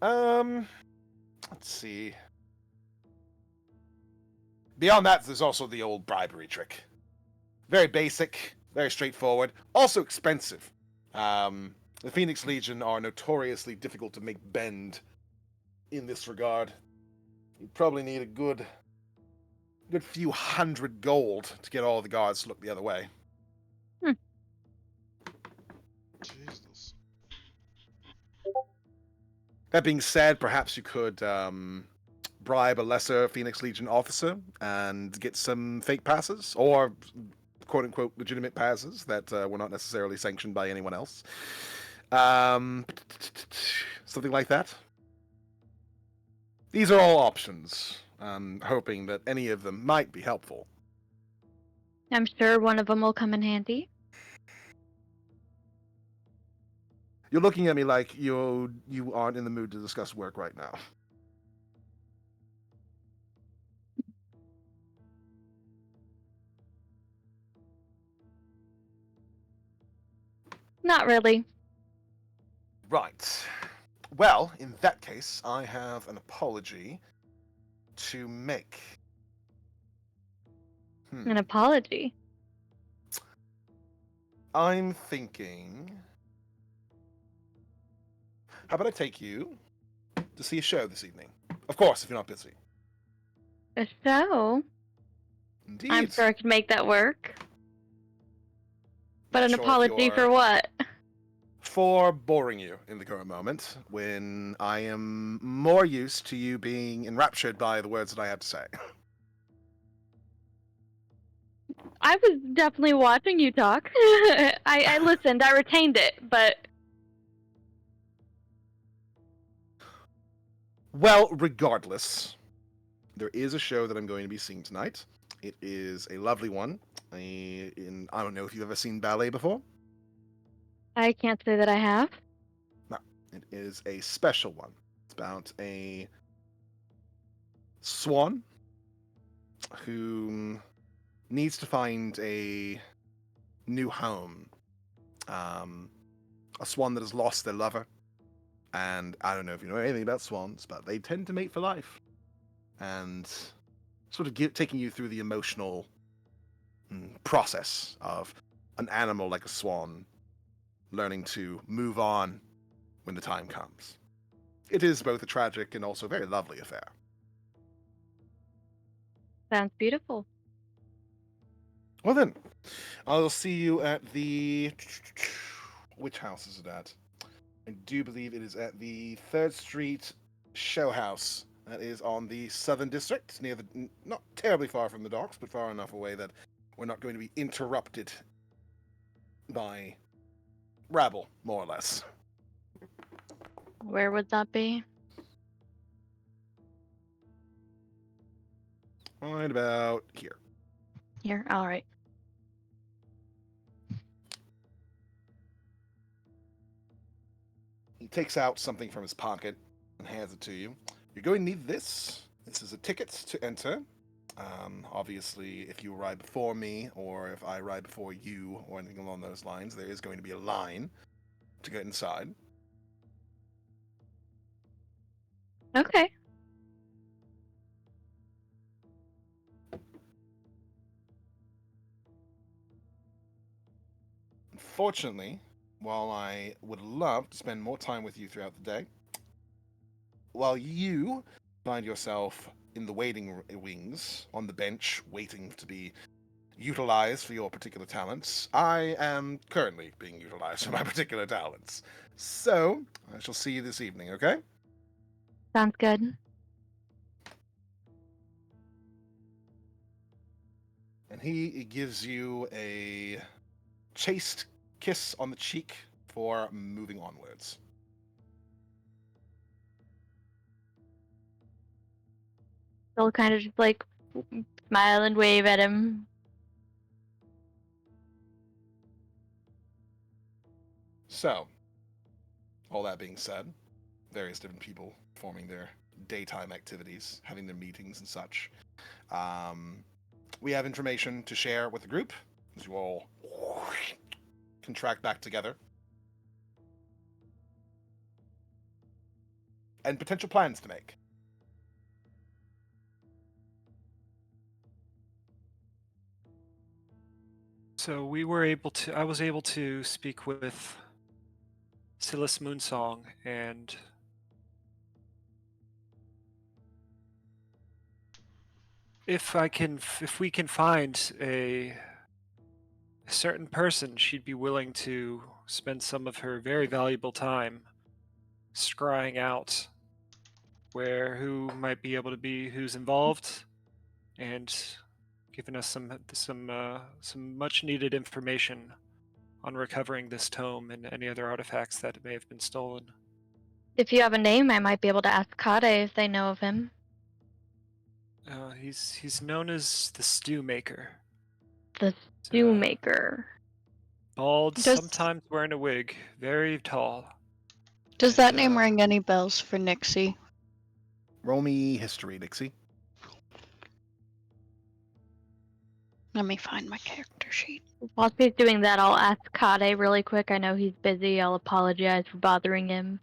Let's see. Beyond that, there's also the old bribery trick. Very basic, very straightforward, also expensive. The Phoenix Legion are notoriously difficult to make bend in this regard. You probably need a good few hundred gold to get all the guards to look the other way. Jesus. That being said, perhaps you could bribe a lesser Phoenix Legion officer and get some fake passes, or quote-unquote legitimate passes that were not necessarily sanctioned by anyone else. Something like that. These are all options. I'm hoping that any of them might be helpful. I'm sure one of them will come in handy. You're looking at me like you aren't in the mood to discuss work right now. Not really. Right. Well, in that case, I have an apology to make. An apology. I'm thinking... How about I take you to see a show this evening? Of course, if you're not busy. So, Indeed. I'm sure I can make that work. But Not an sure if apology you're- for what? For boring you in the current moment, when I am more used to you being enraptured by the words that I have to say. I was definitely watching you talk. I listened, I retained it, but... Well, regardless, there is a show that I'm going to be seeing tonight. It is a lovely one. I don't know if you've ever seen ballet before. I can't say that I have. No, it is a special one. It's about a swan who needs to find a new home. A swan that has lost their lover. And I don't know if you know anything about swans, but they tend to mate for life. And sort of taking you through the emotional process of an animal like a swan learning to move on when the time comes. It is both a tragic and also very lovely affair. Sounds beautiful. Well then, I'll see you at the... Which house is it at? I do believe it is at the 3rd Street Show House. That is on the Southern District, near the... Not terribly far from the docks, but far enough away that we're not going to be interrupted by rabble, more or less. Where would that be? Right about here. Here? Alright. He takes out something from his pocket and hands it to you. You're going to need this. This is a ticket to enter. Obviously, if you arrive before me, or if I arrive before you, or anything along those lines, there is going to be a line to get inside. Okay. Unfortunately, while I would love to spend more time with you throughout the day, while you find yourself in the waiting wings on the bench waiting to be utilized for your particular talents, I am currently being utilized for my particular talents. So, I shall see you this evening, okay? Sounds good. And he gives you a chaste kiss on the cheek for moving onwards. They'll kind of just like smile and wave at him. So, all that being said, various different people performing their daytime activities, having their meetings and such. We have information to share with the group as you all contract back together. And potential plans to make. So I was able to speak with Silas Moonsong, and if we can find a certain person, she'd be willing to spend some of her very valuable time scrying out who might be able to be who's involved, and giving us some much needed information on recovering this tome and any other artifacts that may have been stolen. If you have a name, I might be able to ask Kade if they know of him. He's known as the Stew Maker. The Stew Maker. Bald, sometimes wearing a wig, very tall. Does that name ring any bells for Nixie? Roll me history, Dixie. Let me find my character sheet. While he's doing that, I'll ask Kade really quick. I know he's busy. I'll apologize for bothering him.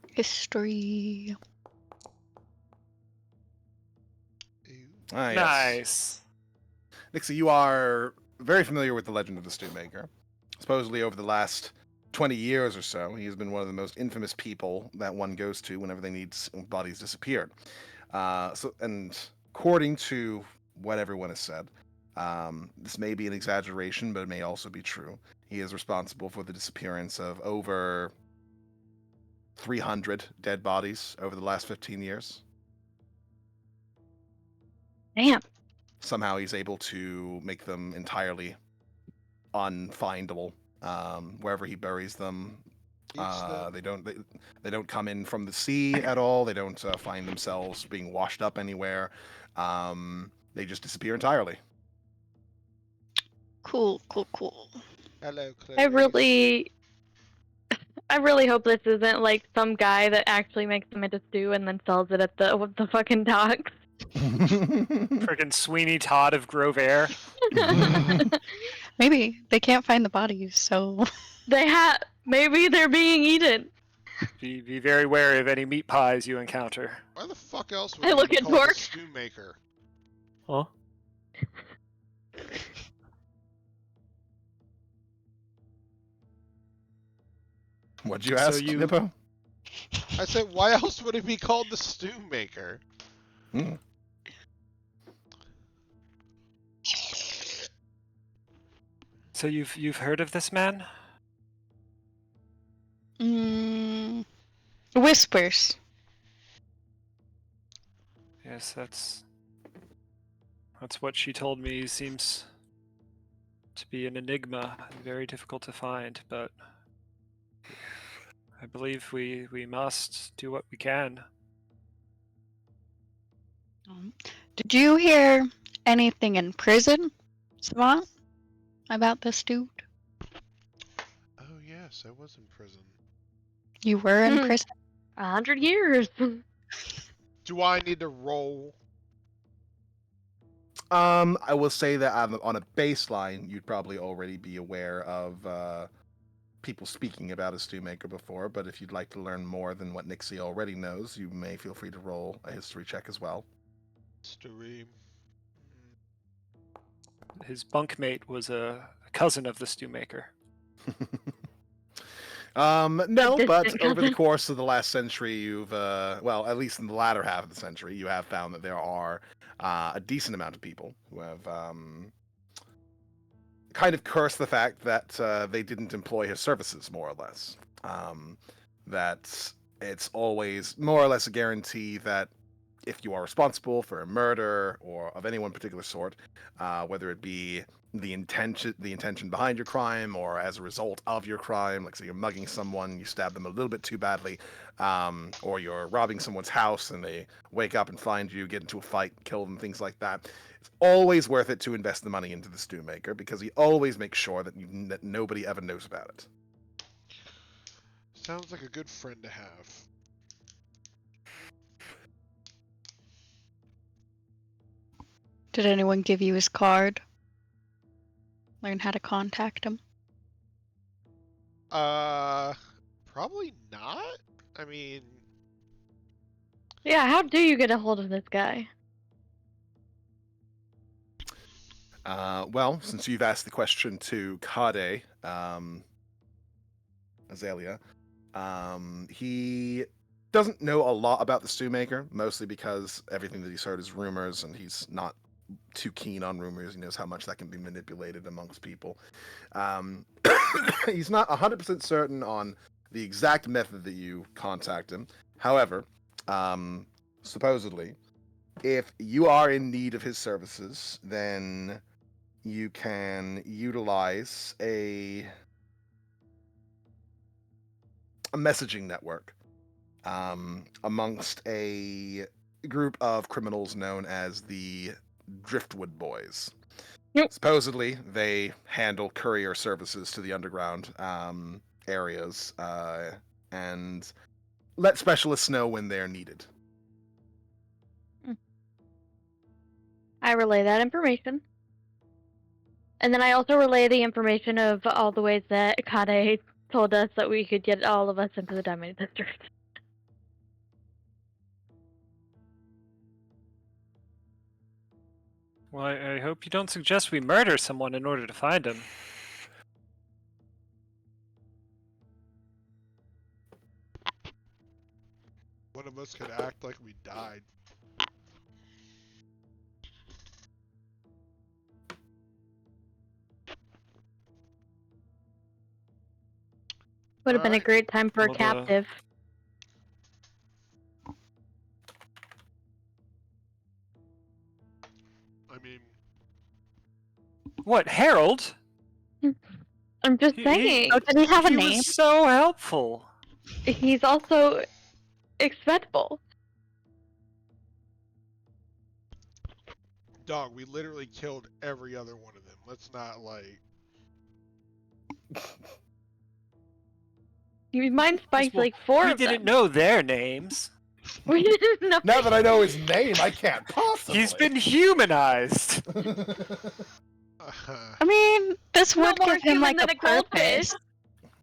History. Yes. Nice. Nixie, you are very familiar with the legend of the Stew Maker. Supposedly over the last 20 years or so, he has been one of the most infamous people that one goes to whenever they need bodies disappeared. And according to what everyone has said, this may be an exaggeration, but it may also be true. He is responsible for the disappearance of over 300 dead bodies over the last 15 years. Damn. Somehow he's able to make them entirely unfindable. Wherever he buries them, they don't come in from the sea at all. They don't find themselves being washed up anywhere. They just disappear entirely. Cool. Hello, Clarice. I really hope this isn't like some guy that actually makes them into stew and then sells it at the fucking docks. Friggin' Sweeney Todd of Grove Air. Maybe they can't find the bodies, so Maybe they're being eaten. Be very wary of any meat pies you encounter. Why the fuck else would I he look be at called Torque. the Stew Maker? Huh? What'd you ask, Nippo? I said, why else would he be called the Stew Maker? So you've heard of this man? Whispers. Yes, that's what she told me. He seems to be an enigma, very difficult to find, but I believe we must do what we can. Did you hear anything in prison, Savant, about this dude? Oh yes, I was in prison. You were in prison? 100 years. Do I need to roll? I will say that on a baseline, you'd probably already be aware of people speaking about a Stew Maker before, but if you'd like to learn more than what Nixie already knows, you may feel free to roll a history check as well. History. His bunkmate was a cousin of the stew maker. No, A but distant over the cousin. course of the last century, you've, well, at least in the latter half of the century, you have found that there are a decent amount of people who have kind of cursed the fact that they didn't employ his services, more or less. That it's always more or less a guarantee that if you are responsible for a murder or of any one particular sort, whether it be the intention behind your crime or as a result of your crime, like say you're mugging someone, you stab them a little bit too badly, or you're robbing someone's house and they wake up and find you, get into a fight, kill them, things like that. It's always worth it to invest the money into the stew maker because he always makes sure that nobody ever knows about it. Sounds like a good friend to have. Did anyone give you his card? Learn how to contact him? Probably not. I mean, Yeah, how do you get a hold of this guy? Well, since you've asked the question to Kade, Azalea, he doesn't know a lot about the stew maker, mostly because everything that he's heard is rumors, and he's not too keen on rumors. He knows how much that can be manipulated amongst people. He's not 100% certain on the exact method that you contact him. However, supposedly, if you are in need of his services, then you can utilize a messaging network amongst a group of criminals known as the Driftwood Boys. Yep. Supposedly, they handle courier services to the underground areas and let specialists know when they're needed. I relay that information. And then I also relay the information of all the ways that Kade told us that we could get all of us into the Diamond District. Well, I hope you don't suggest we murder someone in order to find him. one of us could act like we died. Would have been a Alright. great time for a Well, captive. I mean, What, Harold? I'm just He- saying. Oh, did he have a He name? was so helpful. He's also expendable. dog, we literally killed every other one of them. Let's not, like... You mind spiked Well, like 4 we of didn't them. know their names. We didn't know. Now that I know his name, I can't possibly. He's been humanized. I mean, this No would more give him human like than a a goldfish. purpose.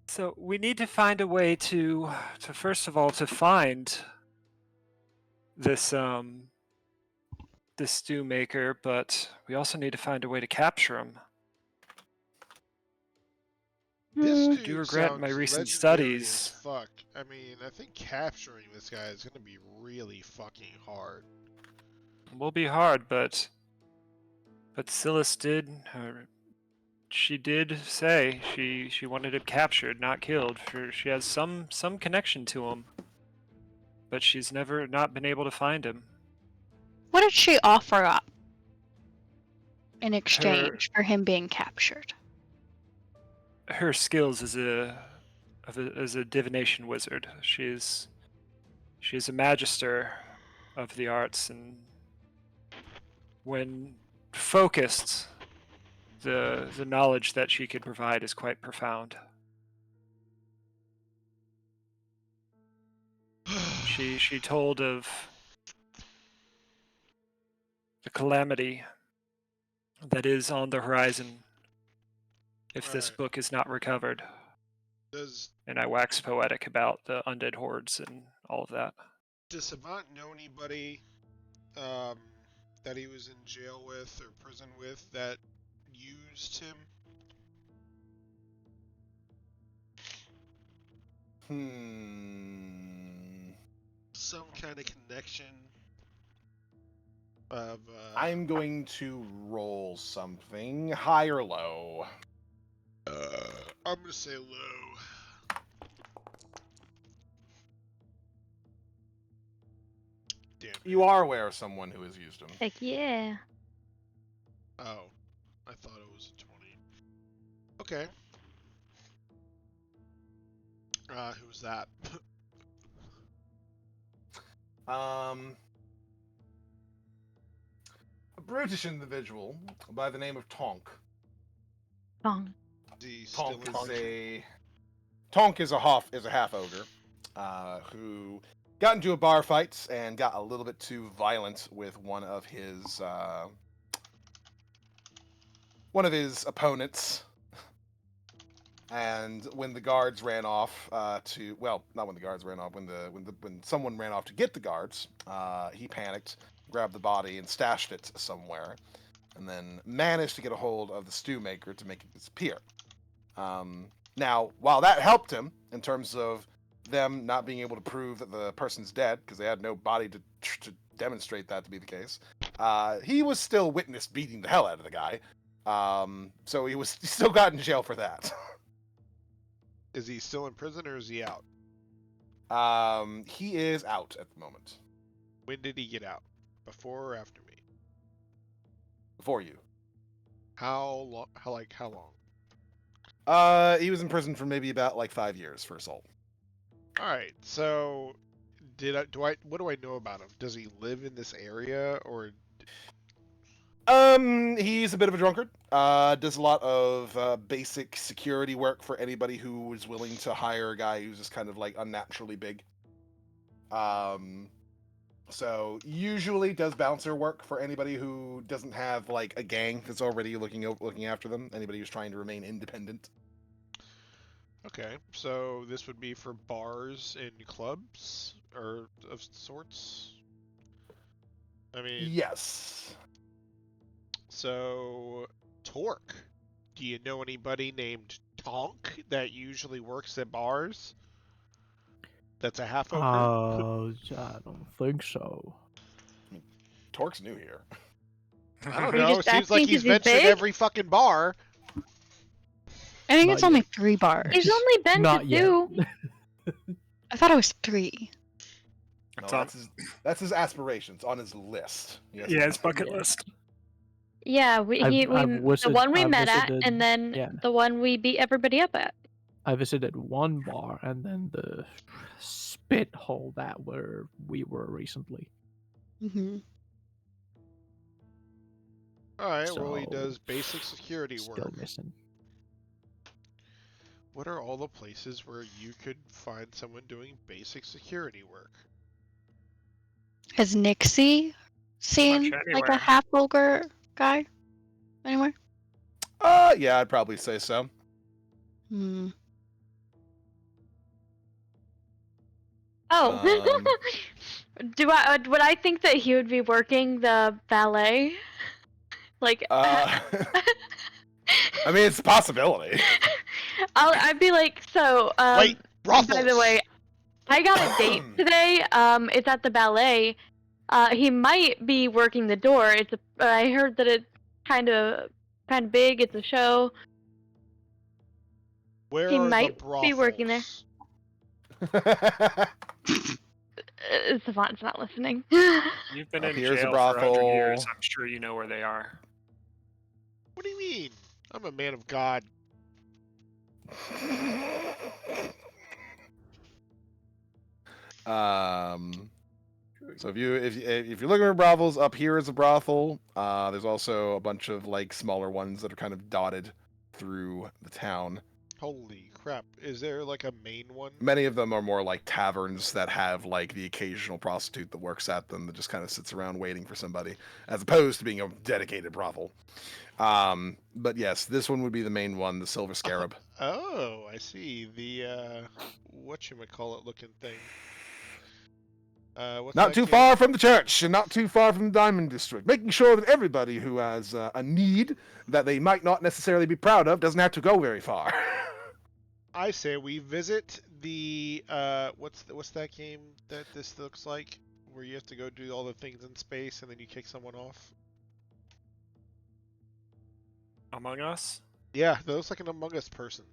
So we need to find a way to first of all to find this this stew maker, but we also need to find a way to capture him. This Hmm. dude do regret sounds my recent legendary as studies. fuck. I mean, I think capturing this guy is gonna be really fucking hard. Will be hard, but Silas did. She did say she wanted him captured, not killed. She has some connection to him, but she's never not been able to find him. What did she offer up in exchange for him being captured? Her skills as a divination wizard. She's a magister of the arts, and when focused, the knowledge that she could provide is quite profound. She told of the calamity that is on the horizon if this Alright. book is not recovered. Does And I wax poetic about the undead hordes and all of that. Savant know anybody that he was in jail with or prison with that used him? Some kind of connection of. I'm going to roll something high or low. I'm gonna say low. Damn. You are aware of someone who has used them. Heck yeah. Oh, I thought it was a 20. Okay. Who's that? A brutish individual by the name of Tonk. Bong. Tonk is a half ogre, who got into a bar fight and got a little bit too violent with one of his opponents. And when the guards ran off not when the guards ran off, when someone ran off to get the guards, he panicked, grabbed the body and stashed it somewhere, and then managed to get a hold of the stew maker to make it disappear. Now, while that helped him in terms of them not being able to prove that the person's dead because they had no body to demonstrate that to be the case, he was still witness beating the hell out of the guy. So he still got in jail for that. Is he still in prison or is he out? He is out at the moment. When did he get out? Before or after me? Before you. How long? How long? He was in prison for maybe about 5 years for assault. All right. So, what do I know about him? Does he live in this area or? He's a bit of a drunkard. Does a lot of basic security work for anybody who is willing to hire a guy who's just kind of unnaturally big. So usually does bouncer work for anybody who doesn't have a gang that's already looking after them. Anybody who's trying to remain independent. Okay, so this would be for bars and clubs or of sorts. I mean, yes. So, Torque, do you know anybody named Tonk that usually works at bars? That's a half ogre? I don't think so. Torque's new here. I don't Are you know. just Seems like asking 'cause he's he's mentioned big? every fucking bar. I think Not it's only yet. 3 bars. He's only been Not to yet. 2. I thought it was 3. No, It's on- that's his aspirations on his list. Yes, Yeah, it's bucket Yeah. list. Yeah, I've the one we I've met visited- at, and then yeah. the one we beat everybody up at. I visited one bar and then the spit hole that where we were recently. Mm-hmm. Alright, well, he So, does basic security Still work. missing. What are all the places where you could find someone doing basic security work? Has Nixie seen a anywhere. half ogre guy anywhere? Yeah, I'd probably say so. Hmm. Oh, would I think that he would be working the ballet? I mean, it's a possibility. I'd be like, so, Wait, brothels! by the way, I got a date today. It's at the ballet. He might be working the door. I heard that it's kind of big. It's a show. Where he are might the be working there. brothels? Savant's not listening. You've been Up in here's a jail for 100 years. brothel. I'm sure you know where they are. What do you mean? I'm a man of God. So if you're looking for brothels, up here is a brothel. There's also a bunch of smaller ones that are kind of dotted through the town. Holy crap. Is there a main one? Many of them are more like taverns that have the occasional prostitute that works at them that just kind of sits around waiting for somebody, as opposed to being a dedicated brothel. But yes, this one would be the main one, the Silver Scarab. Oh, I see. The, whatchamacallit looking thing. What's Not that too kid? far from the church and not too far from the Diamond District. Making sure that everybody who has a need that they might not necessarily be proud of doesn't have to go very far. I say we visit the what's that game that this looks like, where you have to go do all the things in space and then you kick someone off? Among Us? Yeah, that looks like an Among Us person.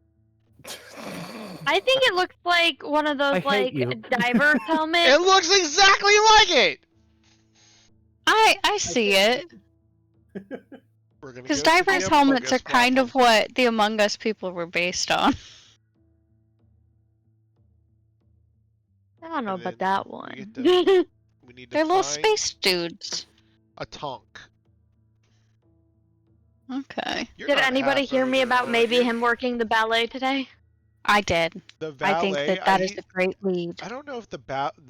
I think it looks like one of I those hate like you. diver's helmets. It looks exactly like it. I see it. We're gonna Because go to the diver's Among helmets Us are kind of waffle. what the Among Us people were based on. I don't know And about then that we one. get to- We need to They're little find space dudes. a Tonk. Okay. You're Did not anybody half hear me ogre, about are maybe you? him working the ballet today? I did. The I think valet. that is a great lead. I don't know if the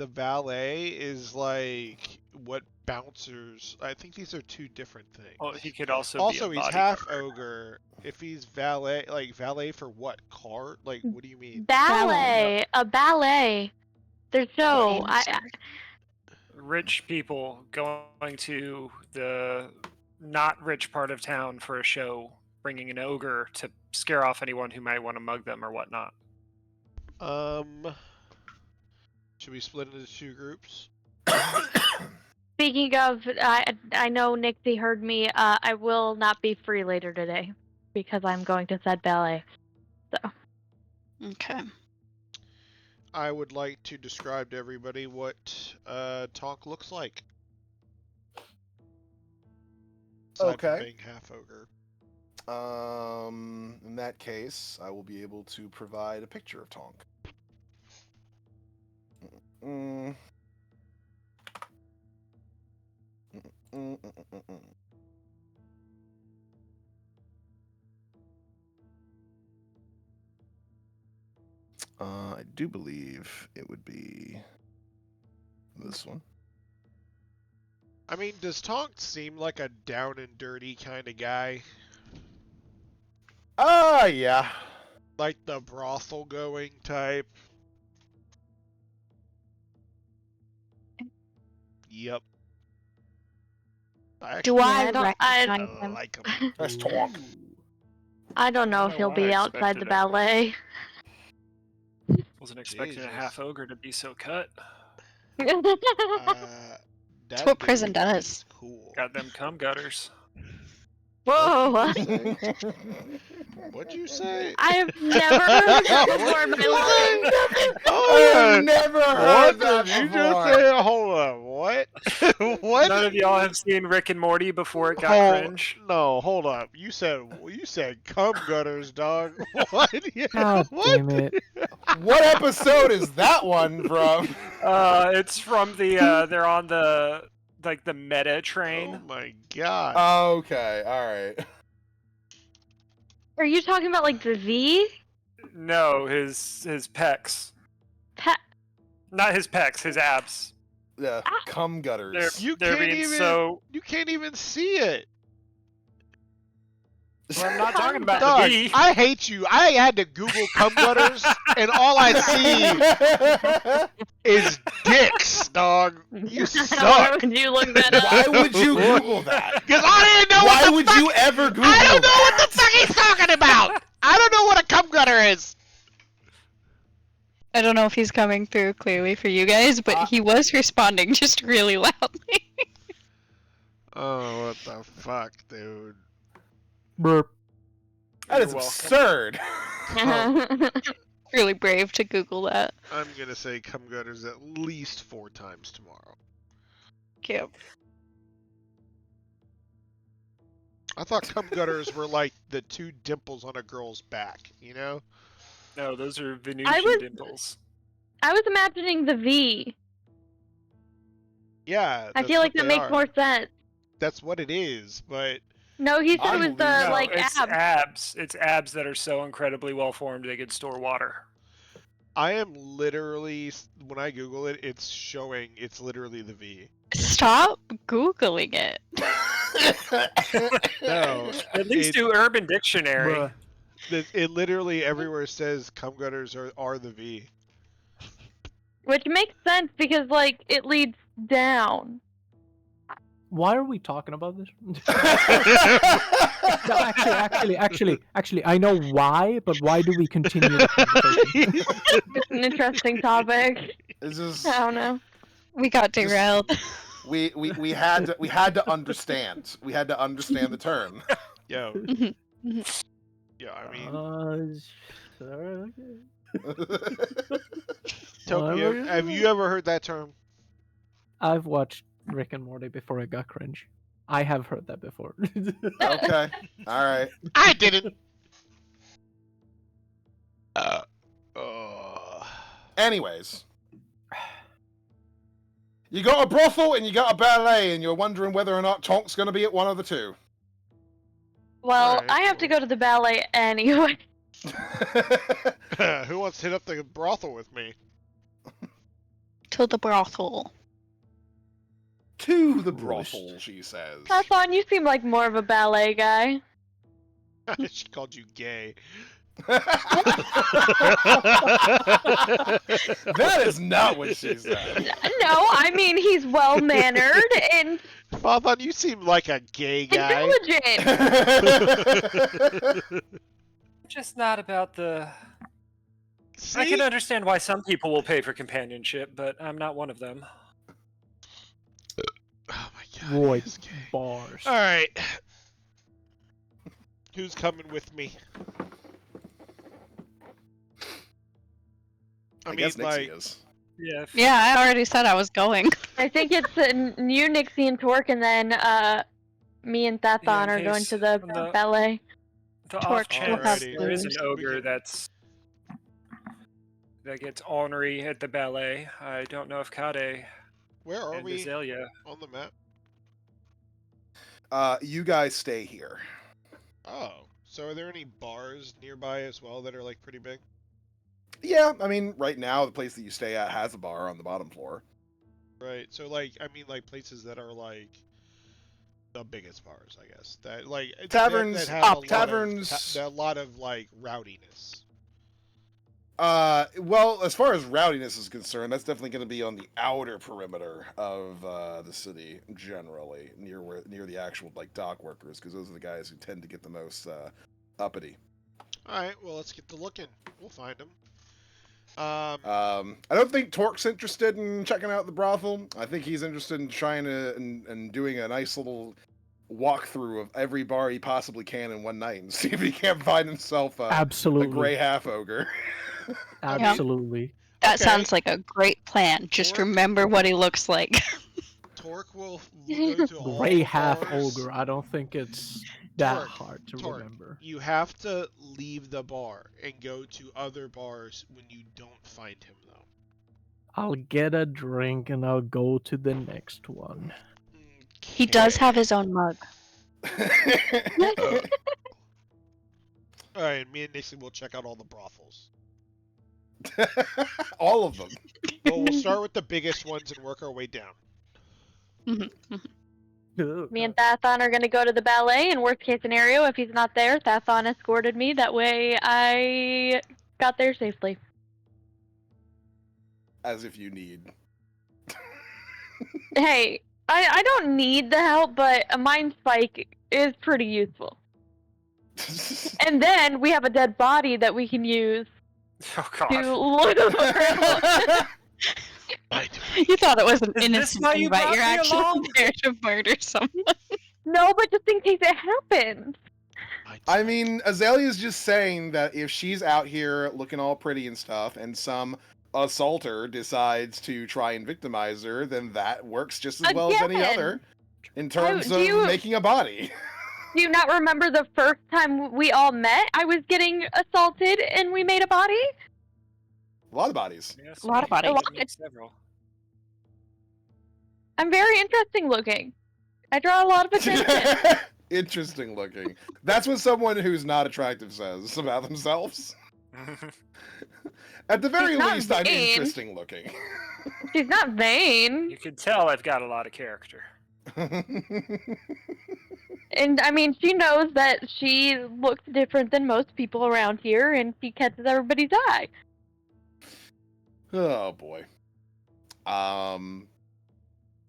valet is like what bouncers. I think these are two different things. Well, he could also Also, be a he's half bodyguard. ogre. If he's valet, like valet for what? Car? Like, what do you mean? Ballet, a ballet. There's no. Rich people going to the not rich part of town for a show, bringing an ogre to scare off anyone who might want to mug them or whatnot. Should we split into two groups? Speaking of, I know Nixie heard me. I will not be free later today because I'm going to said ballet. So. Okay. I would like to describe to everybody what Tonk looks like. Aside from Okay. being half ogre. In that case, I will be able to provide a picture of Tonk. I do believe it would be this one. I mean, does Tonk seem like a down and dirty kind of guy? Yeah. Like the brothel going type? Yep. Do I don't- recognize I him? like him. That's Tonk. I don't know I if know he'll I be outside expected the it. ballet. Wasn't expecting a Jesus. half ogre to be so cut. That what prison dude does. is Cool. Got them cum gutters. Whoa! What'd you say? I have never heard that before in my life. I've never heard that did you before. just say? Hold on. What? What? None of y'all have seen Rick and Morty before it got cringe. No, hold up. You said cum gutters, dog. What? Yeah, God what? damn it. What episode is that one from? It's from the they're on the the meta train. Oh my god. Okay, alright. Are you talking about like the V? No, his pecs. Not his pecs, his abs. Yeah, cum gutters. You They're can't being even. so. You can't even see it. Well, I'm not talking about Dog, the V. I hate you. I had to Google cum gutters, and all I see is dicks, dog. You Why suck. would you look that Why up? would you Google that? Because I didn't know Why what the would fuck. you ever Google I don't know that? what the fuck he's talking about. I don't know what a cum gutter is. I don't know if he's coming through clearly for you guys, but he was responding just really loudly. Oh, what the fuck, dude. Burp. That is You're welcome. absurd. Really brave to Google that. I'm gonna say cum gutters at least 4 times tomorrow. Yep. I thought cum gutters were like the 2 dimples on a girl's back, you know? No, those are Venusian was- dimples. I was imagining the V. Yeah. I that's feel like what that they makes are. more sense. That's what it is, but No, he said I it was believe the so. like it's ab. abs. It's abs that are so incredibly well formed they could store water. I am literally, when I Google it, it's showing, it's literally the V. Stop Googling it. No. At least it, do Urban Dictionary. Bruh. it literally everywhere says cum gutters are the V. Which makes sense because like it leads down. Why are we talking about this? No, actually, I know why, but why do we continue the conversation? It's an interesting topic. It's just I don't know. We got Just- derailed. we had to understand. We had to understand the term. Yo, Mhm. yeah, I mean, Sure, Topi, whatever. have you ever heard that term? I've watched Rick and Morty before I got cringe. I have heard that before. Okay. All right. I didn't. Anyways, you got a brothel and you got a ballet, and you're wondering whether or not Tonk's going to be at one of the two. Well, Alright, I have to go to the ballet anyway. Who wants to hit up the brothel with me? To the brothel. To the brothel, she says. Hassan, you seem like more of a ballet guy. She called you gay. That is not what she said. No, I mean he's well mannered and Fathan, you seem like a gay guy. intelligent. Just not about the. I See? can understand why some people will pay for companionship, but I'm not one of them. Oh my god. Void he is gay. bars. Alright. Who's coming with me? I mean, guess Nixie like, is. Yeah. Yeah, I already said I was going. I think it's you, Nixie, and Torque, and then me and Thathon Yeah, in are going case to the on the- ballet. The Torch off will have chance there is an blues. ogre that gets ornery at the ballet. I don't know if Kade where are and we Azalea. on the map? You guys stay here. Oh. So are there any bars nearby as well that are like pretty big? Yeah, I mean, right now the place that you stay at has a bar on the bottom floor. Right. So like I mean like places that are like the biggest bars, I guess. That like Taverns, that have a lot of- taverns. a lot of like rowdiness. Well, as far as rowdiness is concerned, that's definitely going to be on the outer perimeter of the city, generally near the actual like dock workers, because those are the guys who tend to get the most uppity. All right. Well, let's get to looking. We'll find them. I don't think Torque's interested in checking out the brothel. I think he's interested in trying to and doing a nice little walkthrough of every bar he possibly can in one night and see if he can't find himself a Absolutely. gray half ogre. Absolutely. That Okay. sounds like a great plan. Just Torque. remember what he looks like. Torque will go to all Gray the half bars. ogre. I don't think it's that Torque, hard to Torque. remember. You have to leave the bar and go to other bars when you don't find him, though. I'll get a drink and I'll go to the next one. He does Okay. have his own mug. All right, me and Nixon will check out all the brothels. All of them. Well, we'll start with the biggest ones and work our way down. Me and Thathon are going to go to the ballet, and worst case scenario, if he's not there, Thathon escorted me. That way I got there safely. As if you need. Hey, I don't need the help, but a mind spike is pretty useful. And then we have a dead body that we can use Oh to god. lure. You thought it was an Is this innocent why thing, you but brought you're me actually along? there to murder someone. No, but just in case it happens. I mean, Azalea's just saying that if she's out here looking all pretty and stuff, and some assaulter decides to try and victimize her, then that works just as well as any Again. other in terms do of you- making a body. Do you not remember the first time we all met? I was getting assaulted and we made a body? A lot of bodies. Yes, A lot of bodies. we made several. I'm very interesting looking. I draw a lot of attention. Interesting looking. That's what someone who's not attractive says about themselves. At the very She's not least, I'm vain. interesting looking. She's not vain. You can tell I've got a lot of character. And I mean, she knows that she looks different than most people around here, and she catches everybody's eye. Oh boy.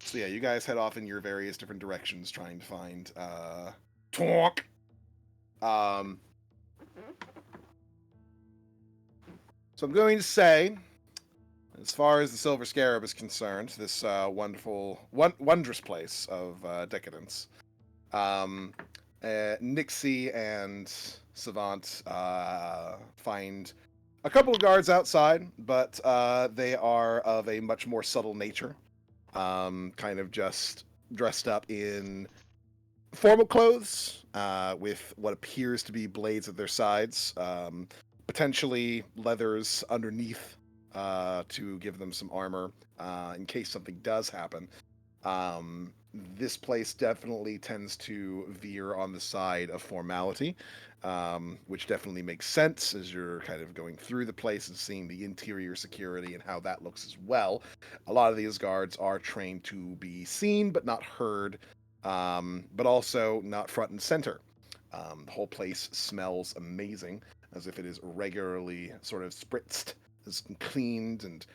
So yeah, you guys head off in your various different directions trying to find Tonk. So I'm going to say, as far as the Silver Scarab is concerned, this wondrous place of decadence, Nixie and Savant find a couple of guards outside, but they are of a much more subtle nature. Kind of just dressed up in formal clothes, with what appears to be blades at their sides, potentially leathers underneath to give them some armor in case something does happen. This place definitely tends to veer on the side of formality, which definitely makes sense as you're kind of going through the place and seeing the interior security and how that looks as well. A lot of these guards are trained to be seen but not heard, but also not front and center. The whole place smells amazing, as if it is regularly sort of spritzed, is cleaned and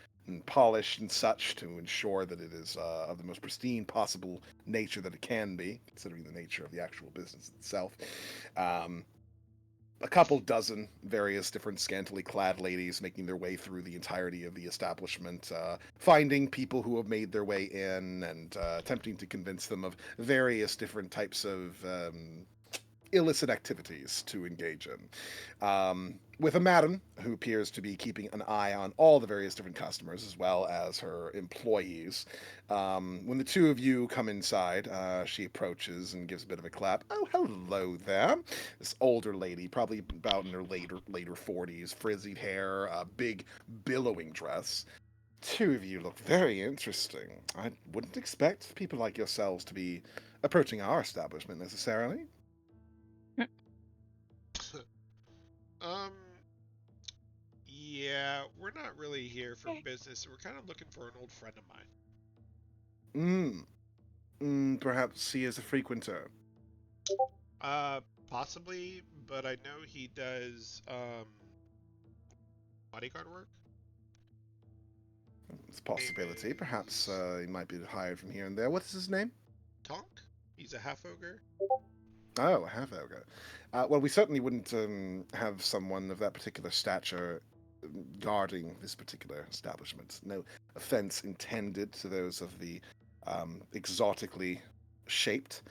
polished and such to ensure that it is of the most pristine possible nature that it can be, considering the nature of the actual business itself. A couple dozen various different scantily clad ladies making their way through the entirety of the establishment, finding people who have made their way in and attempting to convince them of various different types of illicit activities to engage in. With a madam who appears to be keeping an eye on all the various different customers as well as her employees. When the two of you come inside, she approaches and gives a bit of a clap. Oh, hello there. This older lady, probably about in her later 40s, frizzied hair, a big billowing dress. Two of you look very interesting. I wouldn't expect people like yourselves to be approaching our establishment necessarily. Yeah, we're not really here for business. We're kind of looking for an old friend of mine. Perhaps he is a frequenter. Possibly, but I know he does, bodyguard work. It's a possibility. Perhaps he might be hired from here and there. What is his name? Tonk? He's a half ogre. Oh, a half ogre. Well, we certainly wouldn't have someone of that particular stature guarding this particular establishment. No offense intended to those of the exotically shaped,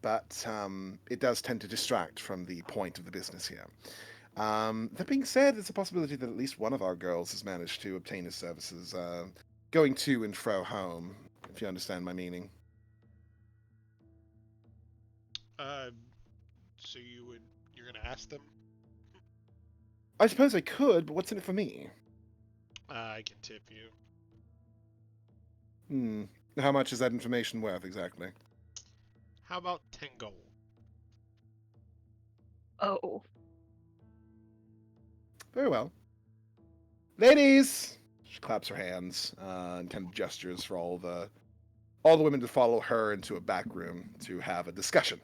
but it does tend to distract from the point of the business here. That being said, it's a possibility that at least one of our girls has managed to obtain his services, going to and fro home, if you understand my meaning. So you're gonna ask them? I suppose I could, but what's in it for me? I can tip you. How much is that information worth exactly? How about 10 gold? Oh. Very well. Ladies! She claps her hands and kind of gestures for all the women to follow her into a back room to have a discussion.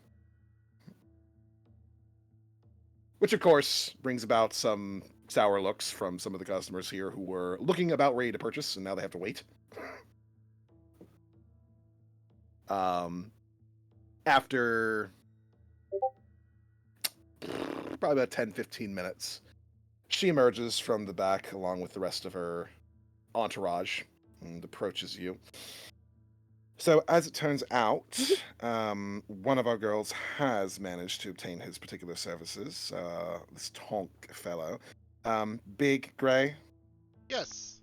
Which, of course, brings about some sour looks from some of the customers here who were looking about ready to purchase, and now they have to wait. After probably about 10-15 minutes, she emerges from the back along with the rest of her entourage and approaches you. So, as it turns out, one of our girls has managed to obtain his particular services, this Tonk fellow. Big Gray? Yes.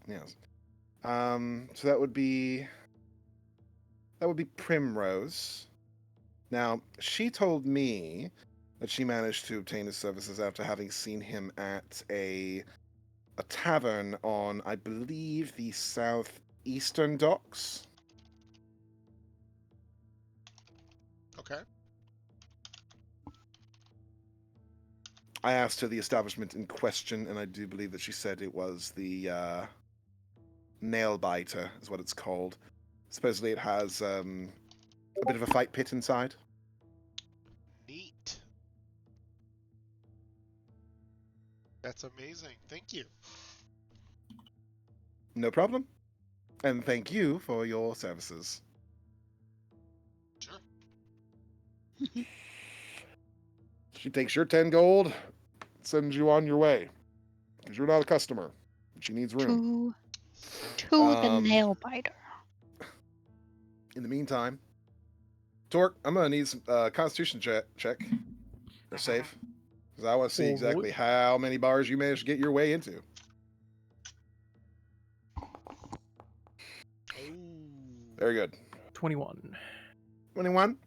Yes. So that would be Primrose. Now, she told me that she managed to obtain his services after having seen him at a tavern on, I believe, the southeastern docks. Okay. I asked her the establishment in question, and I do believe that she said it was the Nail Biter, is what it's called. Supposedly it has a bit of a fight pit inside. Neat. That's amazing. Thank you. No problem. And thank you for your services. She takes your 10 gold, sends you on your way. Because you're not a customer. She needs room. To the nail biter. In the meantime, Torque, I'm going to need some constitution check. Or save. Because I want to see Alright. exactly how many bars you managed to get your way into. Very good. 21. 21.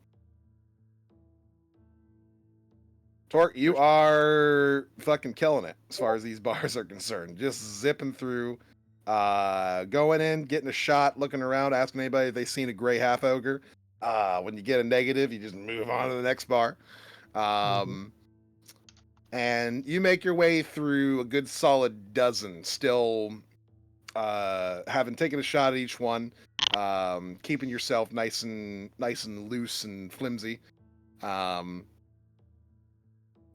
Torque, you are fucking killing it as far as these bars are concerned. Just zipping through, going in, getting a shot, looking around, asking anybody if they've seen a gray half ogre. When you get a negative, you just move on to the next bar. And you make your way through a good solid dozen, still having taken a shot at each one, keeping yourself nice and loose and flimsy.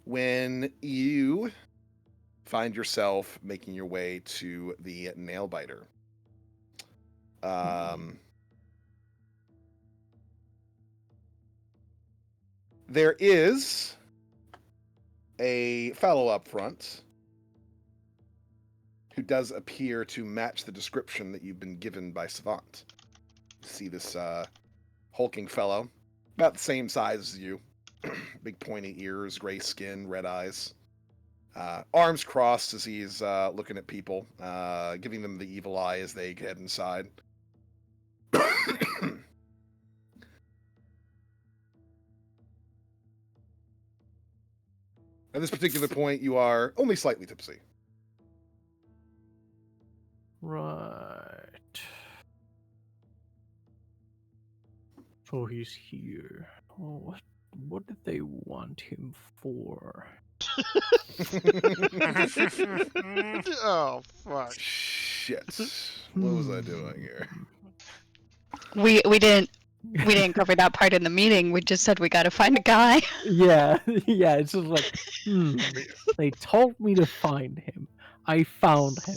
When you find yourself making your way to the nail biter, there is a fellow up front who does appear to match the description that you've been given by Savant. See this hulking fellow, about the same size as you. Big pointy ears, gray skin, red eyes. Arms crossed as he's looking at people, giving them the evil eye as they head inside. At this particular point, you are only slightly tipsy. Right. So he's here. Oh, what did they want him for? Oh, fuck. Shit. What was I doing here? We didn't cover that part in the meeting. We just said we gotta find a guy. Yeah, yeah, it's just like, they told me to find him. I found him.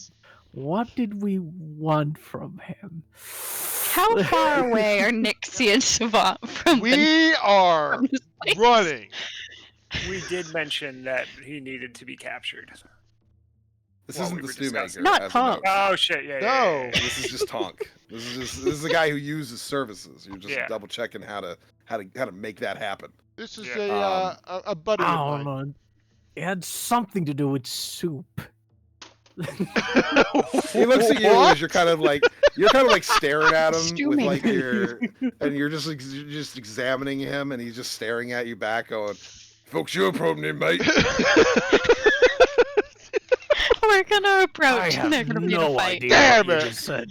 What did we want from him? How far away are Nixie and Savant from We are from this place? running. We did mention that he needed to be captured. This While isn't we the were stew discussing. maker. Not as a Tonk. note. Oh shit! Yeah. No. This is just Tonk. This is a guy who uses services. You're just Yeah. double checking how to make that happen. This is Yeah. a buddy I of don't mine. know. It had something to do with soup. He looks at you What? as you're kind of like staring at him Stew with like maker. you're just examining him, and he's just staring at you back, going, "Folks, your problem, then, mate." We're gonna I approach and they're have gonna be in a no fight. idea Damn what you it. just said.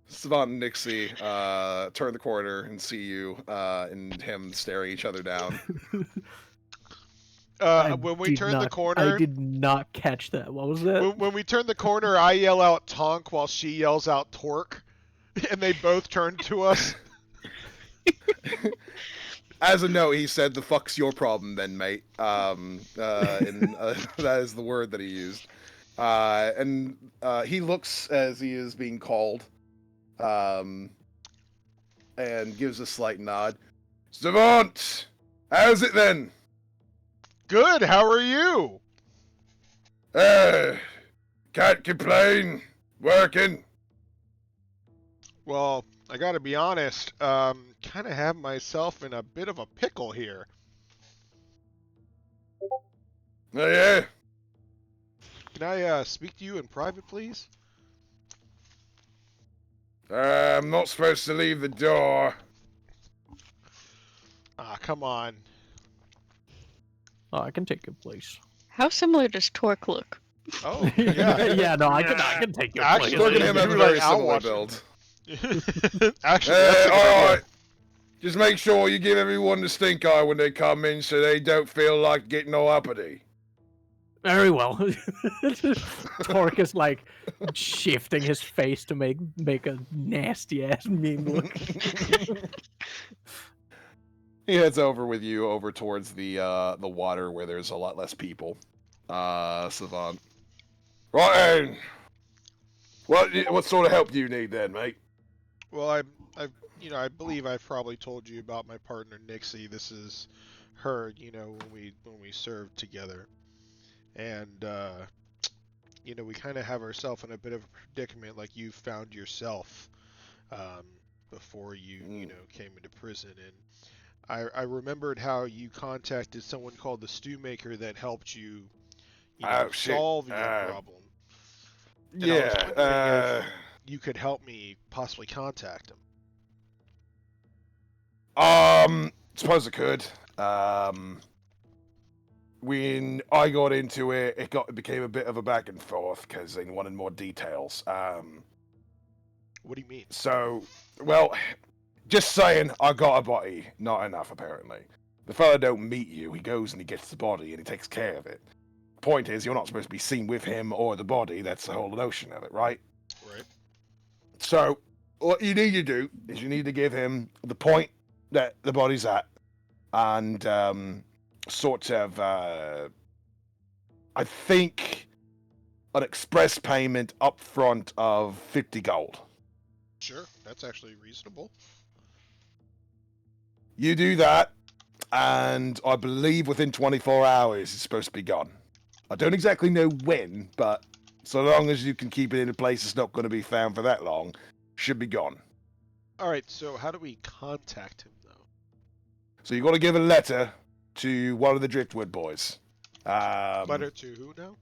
Savant and Nixie turn the corner and see you and him staring each other down. When we turn the I corner, did not catch that. What was that? when we turn the corner, I yell out Tonk while she yells out Torque, and they both turn to us. As a note, he said, "The fuck's your problem, then, mate?" That is the word that he used. And he looks as he is being called, and gives a slight nod. "Savant, how's it then?" Good. How are you? Can't complain. Working. Well, I gotta be honest. Kind of have myself in a bit of a pickle here. Oh, yeah? Can I speak to you in private, please? I'm not supposed to leave the door. Ah, come on. Oh, I can take your place. How similar does Torque look? Oh, yeah. Yeah, no, I can take your Actually, place. Look at him you have a were very like, I'll similar watch build. Actually, that's a good idea. Alright. Just make sure you give everyone the stink eye when they come in so they don't feel like getting all uppity. Very well. Torque is like shifting his face to make a nasty ass meme look. He heads over with you over towards the water where there's a lot less people. Savant. Right then. What sort of help do you need then, mate? Well, I've I believe I've probably told you about my partner Nixie. This is her, when we served together, and we kind of have ourselves in a bit of a predicament, like you found yourself before you came into prison. And I remembered how you contacted someone called the Stew Maker that helped you, solve your problem. And I was wondering if you could help me possibly contact him. Suppose I could. When I got into it, it became a bit of a back and forth because they wanted more details. What do you mean? So, well, just saying, I got a body. Not enough, apparently. The fella don't meet you. He goes and he gets the body and he takes care of it. Point is, you're not supposed to be seen with him or the body. That's the whole notion of it, right? Right. So, what you need to do is you need to give him the point that the body's at, and sort of, I think, an express payment up front of 50 gold. Sure, that's actually reasonable. You do that, and I believe within 24 hours it's supposed to be gone. I don't exactly know when, but so long as you can keep it in a place that's not going to be found for that long, should be gone. All right, so how do we contact him, though? So you got to give a letter to one of the Driftwood boys. Letter to who now?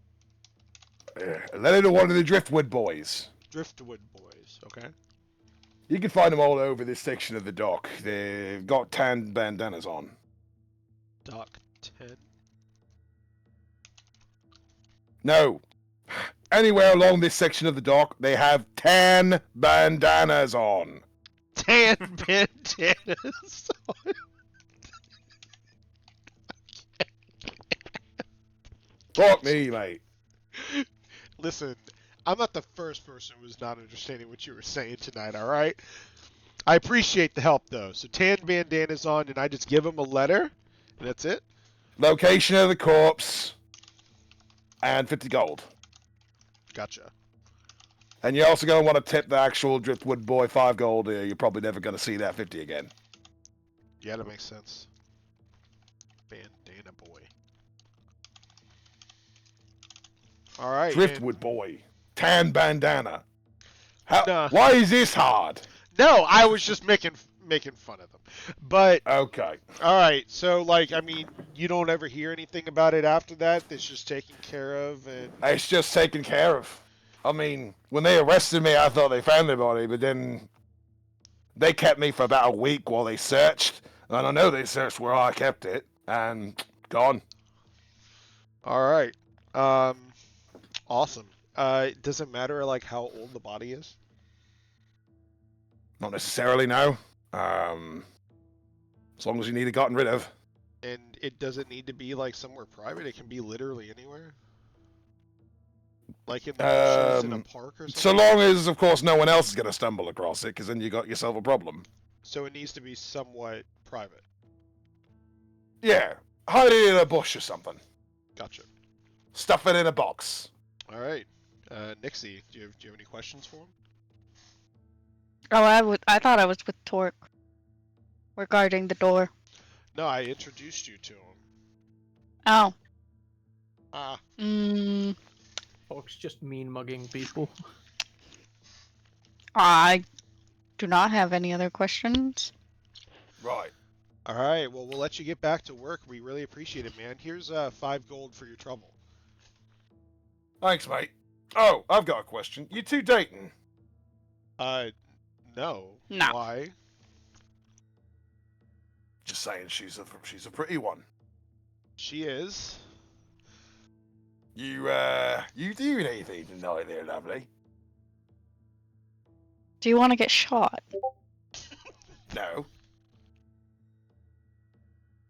A letter to one of the Driftwood boys. Driftwood boys, okay. You can find them all over this section of the dock. They've got tan bandanas on. Dock 10. No. Anywhere along this section of the dock, they have tan bandanas on. Tan bandanas on. Fuck me, mate. Listen, I'm not the first person who was not understanding what you were saying tonight, all right? I appreciate the help, though. So tan bandanas on, and I just give him a letter, and that's it? Location of the corpse, and 50 gold. Gotcha. And you're also going to want to tip the actual Driftwood boy 5 gold. You're probably never going to see that 50 again. Yeah, that makes sense. Bandana boy. All right. Driftwood boy. Tan bandana. Nah. Why is this hard? No, I was just making fun of them. But Okay. all right, so you don't ever hear anything about it after that. It's just taken care of, and It's just taken care of. I mean, when they arrested me, I thought they found the body, but then they kept me for about a week while they searched, and I know they searched where I kept it, and gone. all right. Awesome. Does it matter how old the body is? Not necessarily, no. As long as you need it gotten rid of. And it doesn't need to be somewhere private. It can be literally anywhere. Like in the bushes in a park or something. So long as, of course, no one else is going to stumble across it, because then you got yourself a problem. So it needs to be somewhat private. Yeah, hide it in a bush or something. Gotcha. Stuff it in a box. All right. Nixie, do you have any questions for him? Oh, I thought I was with Torque regarding the door. No, I introduced you to him. Oh. Ah. Folks just mean mugging people. I do not have any other questions. Right. All right. Well, we'll let you get back to work. We really appreciate it, man. Here's 5 gold for your trouble. Thanks, mate. Oh, I've got a question. You two dating? No. No. Why? Just saying, she's a pretty one. She is. You doing anything tonight there, lovely? Do you want to get shot? No.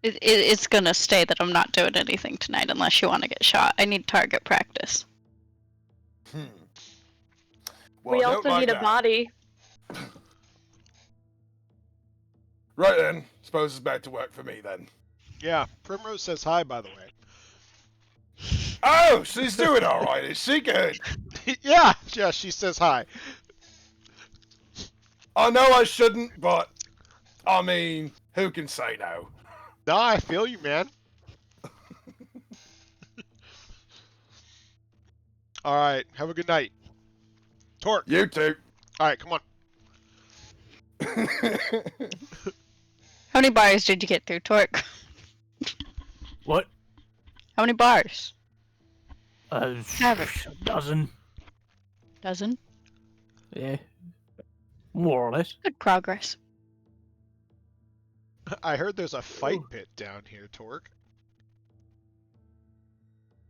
It's gonna stay that I'm not doing anything tonight unless you want to get shot. I need target practice. Well, We I don't also like need a that. body. Right then. Suppose it's back to work for me then. Yeah. Primrose says hi, by the way. Oh, she's doing all right. Is she good? Yeah. She says hi. I know I shouldn't, but I mean, who can say no? No, I feel you, man. All right, have a good night. Torque. You too. All right, come on. How many bars did you get through, Torque? What? How many bars? A dozen. Dozen. Yeah. More or less. Good progress. I heard there's a fight pit down here, Torque.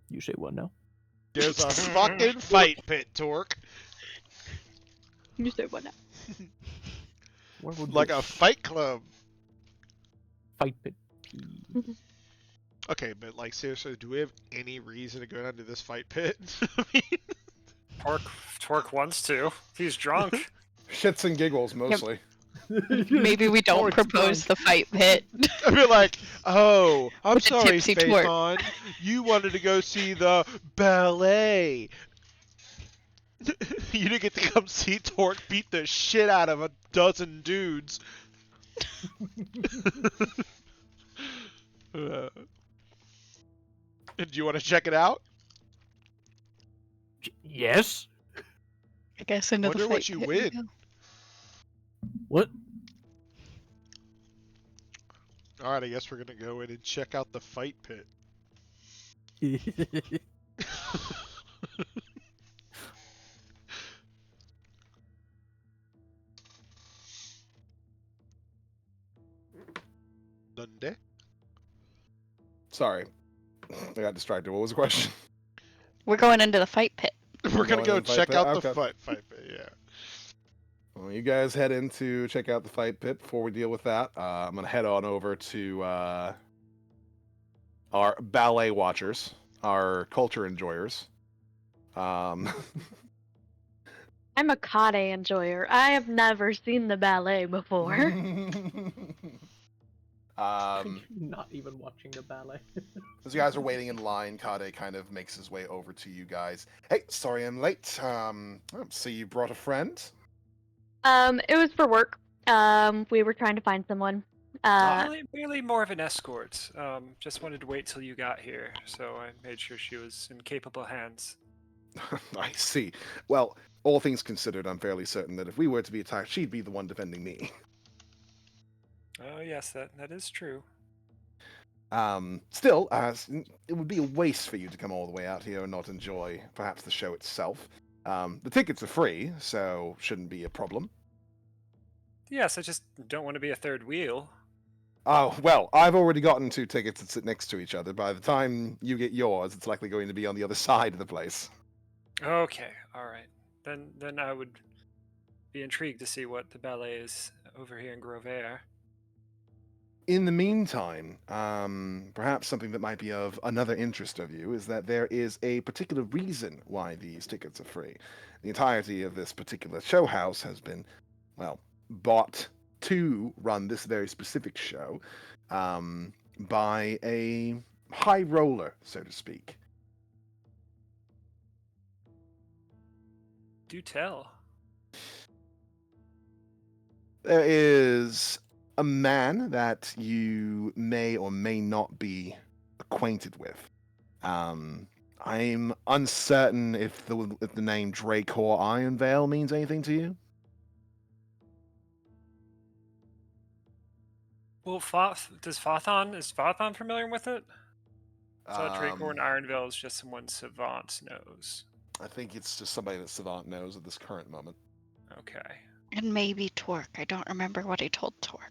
You say what now? There's a fucking fight pit, Torque. You said what now? Where would Like this a fight club. fight pit? Okay, but like seriously, do we have any reason to go down to this fight pit? I mean, Torque wants to. He's drunk. Shits and giggles mostly. Maybe we don't Torque's propose drunk. the fight pit. I mean, like, oh, I'm With a sorry, tipsy Torque. Phaethon. You wanted to go see the ballet. You didn't get to come see Torque beat the shit out of a dozen dudes. Do you want to check it out? Yes. I guess into Wonder the what fight you pit win. we go. What? Alright, I guess we're gonna go in and check out the fight pit. Dundee? Sorry. I got distracted. What was the question? We're going into the fight pit. We're gonna Going go in the fight check pit? out Okay. the fight pit, yeah. Well, you guys head in to check out the fight pit. Before we deal with that, I'm going to head on over to our ballet watchers, our culture enjoyers. I'm a kade enjoyer. I have never seen the ballet before. Not even watching the ballet. As you guys are waiting in line, Kade kind of makes his way over to you guys. Hey, sorry I'm late. So you brought a friend? It was for work. We were trying to find someone. Really more of an escort. Just wanted to wait till you got here, so I made sure she was in capable hands. I see. Well, all things considered, I'm fairly certain that if we were to be attacked, she'd be the one defending me. Oh yes, that is true. Still, it would be a waste for you to come all the way out here and not enjoy perhaps the show itself. The tickets are free, so shouldn't be a problem. Yes, I just don't want to be a third wheel. Oh, well, I've already gotten 2 tickets that sit next to each other. By the time you get yours, it's likely going to be on the other side of the place. Okay, all right. Then I would be intrigued to see what the ballet is over here in Grover. In the meantime, perhaps something that might be of another interest of you is that there is a particular reason why these tickets are free. The entirety of this particular show house has been, well, bought to run this very specific show by a high roller, so to speak. Do tell. There is a man that you may or may not be acquainted with. I'm uncertain if the name Dracor Ironvale means anything to you. Well, is Phaethon familiar with it? I thought Dracor and Ironvale is just someone Savant knows. I think it's just somebody that Savant knows at this current moment. Okay. And maybe Torque. I don't remember what he told Torque.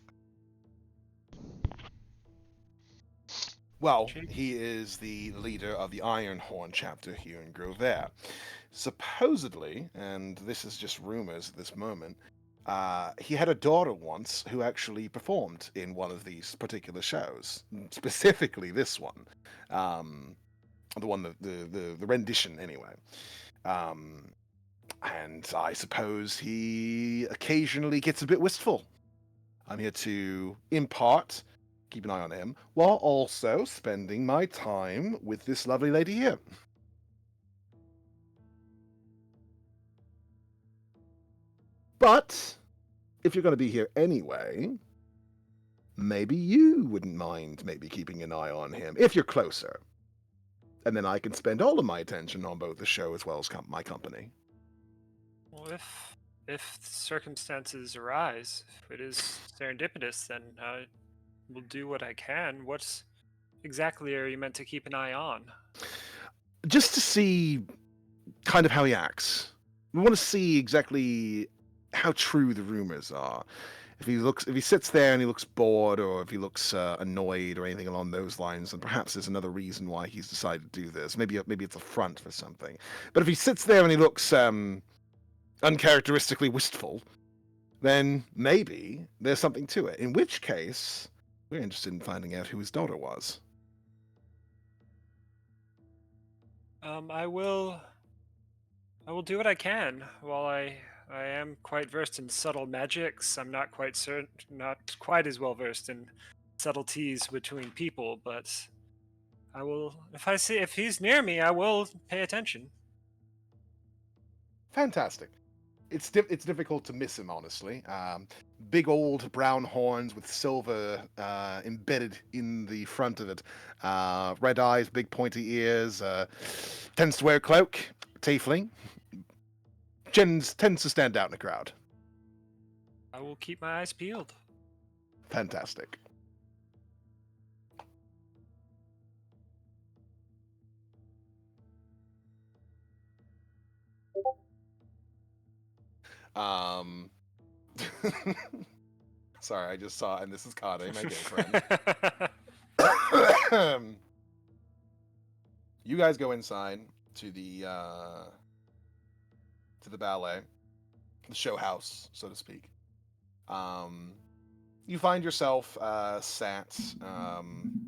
Well, he is the leader of the Ironhorn chapter here in Grover. Supposedly, and this is just rumors at this moment, he had a daughter once who actually performed in one of these particular shows, specifically this one, the one the rendition anyway. And I suppose he occasionally gets a bit wistful. I'm here to impart, keep an eye on him, while also spending my time with this lovely lady here. But if you're going to be here anyway, maybe you wouldn't mind maybe keeping an eye on him if you're closer. And then I can spend all of my attention on both the show as well as my company. Well, if circumstances arise, if it is serendipitous, then I will do what I can. What exactly are you meant to keep an eye on? Just to see kind of how he acts. We want to see exactly how true the rumors are. If he sits there and he looks bored, or if he looks annoyed, or anything along those lines, then perhaps there's another reason why he's decided to do this. Maybe it's a front for something. But if he sits there and he looks uncharacteristically wistful, then maybe there's something to it. In which case, we're interested in finding out who his daughter was. I will do what I can. While I am quite versed in subtle magics, I'm not quite as well versed in subtleties between people, but I will, if he's near me, I will pay attention. Fantastic. It's difficult to miss him, honestly. Big old brown horns with silver embedded in the front of it. Red eyes, big pointy ears. Tends to wear a cloak. Tiefling. Tends to stand out in a crowd. I will keep my eyes peeled. Fantastic. Sorry, I just saw, and this is Kade, my gay friend. You guys go inside to the ballet, the show house, so to speak. You find yourself sat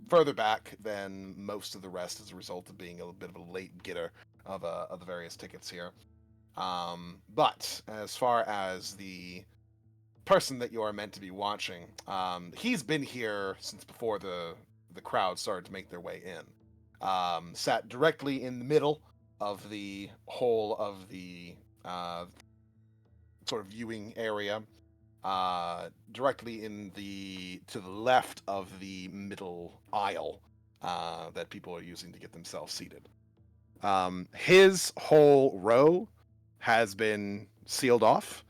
further back than most of the rest as a result of being a bit of a late getter of the various tickets here. But as far as the person that you are meant to be watching, he's been here since before the crowd started to make their way in. Sat directly in the middle of the whole of the sort of viewing area, directly to the left of the middle aisle that people are using to get themselves seated. His whole row has been sealed off,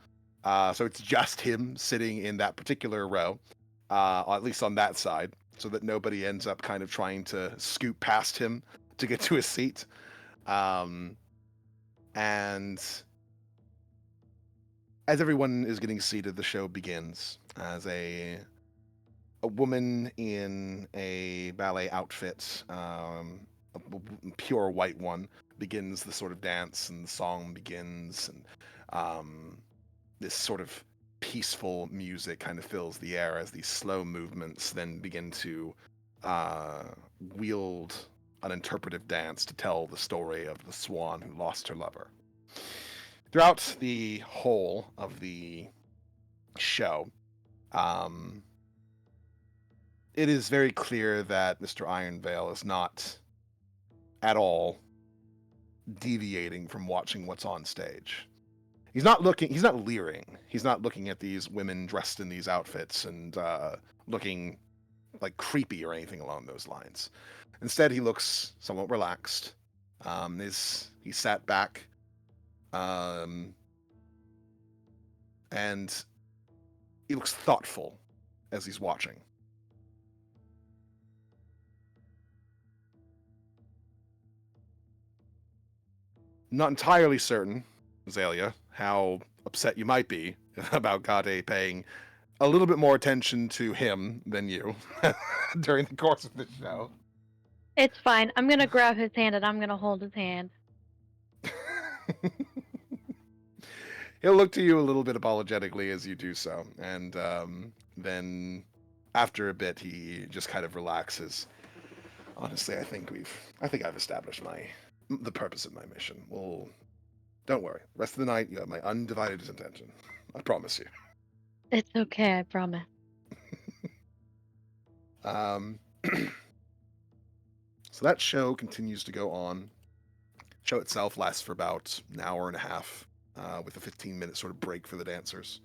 so it's just him sitting in that particular row, at least on that side, so that nobody ends up kind of trying to scoot past him to get to his seat. And as everyone is getting seated, the show begins as a woman in a ballet outfit, a pure white one, begins the sort of dance, and the song begins, and this sort of peaceful music kind of fills the air as these slow movements then begin to wield an interpretive dance to tell the story of the swan who lost her lover. Throughout the whole of the show, it is very clear that Mr. Ironvale is not at all deviating from watching what's on stage. He's not leering. He's not looking at these women dressed in these outfits and looking like creepy or anything along those lines. Instead, he looks somewhat relaxed. He sat back, and he looks thoughtful as he's watching. Not entirely certain, Azalea, how upset you might be about Kade paying a little bit more attention to him than you during the course of the show. It's fine. I'm gonna grab his hand and I'm gonna hold his hand. He'll look to you a little bit apologetically as you do so, and then after a bit he just kind of relaxes. Honestly, I think I've established the purpose of my mission. Well, don't worry. Rest of the night, you have my undivided attention. I promise you. It's okay, I promise. So that show continues to go on. Show itself lasts for about an hour and a half, with a 15-minute sort of break for the dancers.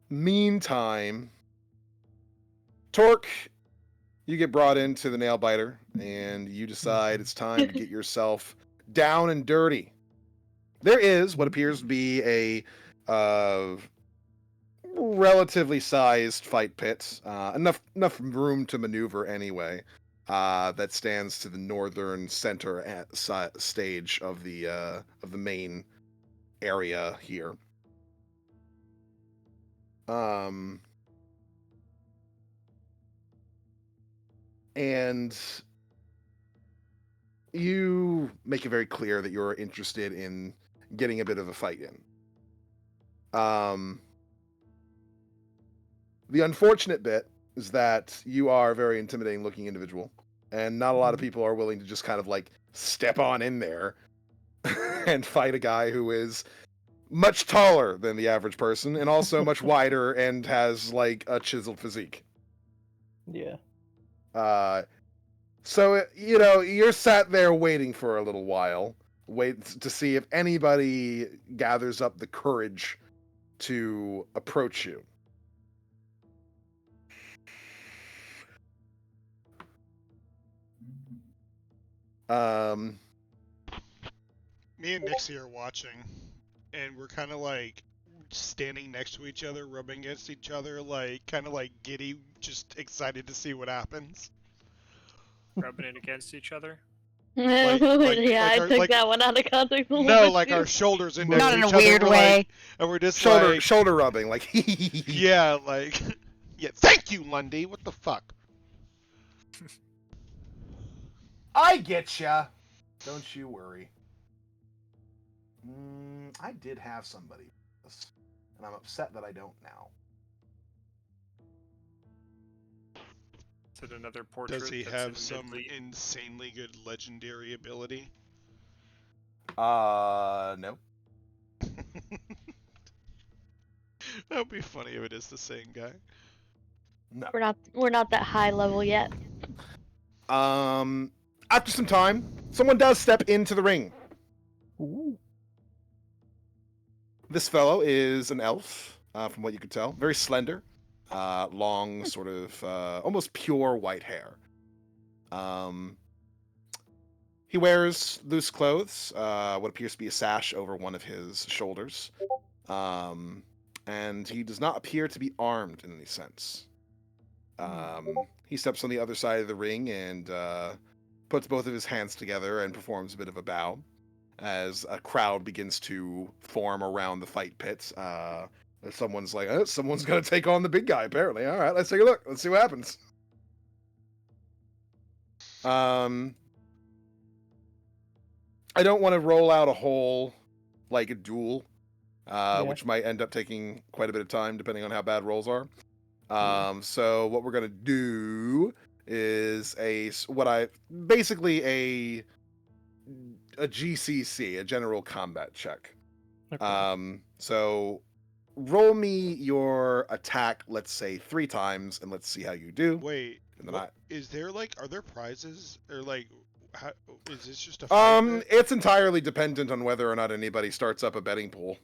Meantime, Torque, you get brought into the nail biter, and you decide it's time to get yourself down and dirty. There is what appears to be a relatively sized fight pit, enough room to maneuver anyway. That stands to the northern center stage of the main area here. And you make it very clear that you're interested in getting a bit of a fight in. The unfortunate bit is that you are a very intimidating looking individual, and not a lot of people are willing to just kind of like step on in there and fight a guy who is much taller than the average person and also much wider and has like a chiseled physique. Yeah. So, you know, you're sat there waiting for a little while, wait to see if anybody gathers up the courage to approach you. Me and Nixie are watching, and we're kind of like standing next to each other, rubbing against each other, like kind of like giddy, just excited to see what happens. Rubbing it against each other. Yeah, I took that one out of context. No, like our shoulders in next Not to in each a weird other, way. like, and we're just Shoulder rubbing, like yeah, like yeah. Thank you, Lundy. What the fuck? I get ya. Don't you worry. I did have somebody, and I'm upset that I don't now. Is it another portrait? Does he that's have some admittedly- insanely good legendary ability? No. That would be funny if it is the same guy. No. We're not that high level yet. After some time, someone does step into the ring. Ooh. This fellow is an elf, from what you could tell. Very slender, long, sort of almost pure white hair. He wears loose clothes, what appears to be a sash over one of his shoulders. And he does not appear to be armed in any sense. He steps on the other side of the ring and puts both of his hands together and performs a bit of a bow as a crowd begins to form around the fight pit. Someone's like, someone's going to take on the big guy, apparently. All right, let's take a look. Let's see what happens. I don't want to roll out a whole, like, a duel, which might end up taking quite a bit of time, depending on how bad rolls are. So what we're going to do is basically a GCC, a general combat check. Okay. So roll me your attack, let's say 3 times, and let's see how you do. Wait, And then is there like, are there prizes or like, how, is this just a fight bit? it's entirely dependent on whether or not anybody starts up a betting pool.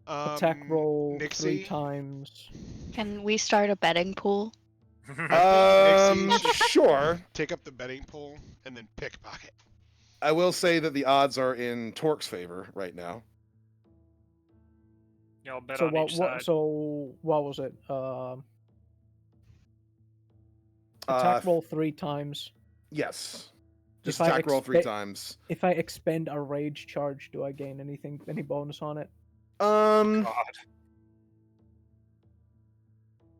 Attack roll Nixie? 3 times. Can we start a betting pool? Nixie should Sure. take up the betting pool and then pickpocket. I will say that the odds are in Torque's favor right now. Y'all bet So on each side. what was it? Attack Uh, roll 3 times. Yes. Just If I attack roll 3 expe- times. If I expend a rage charge, do I gain any bonus on it? God.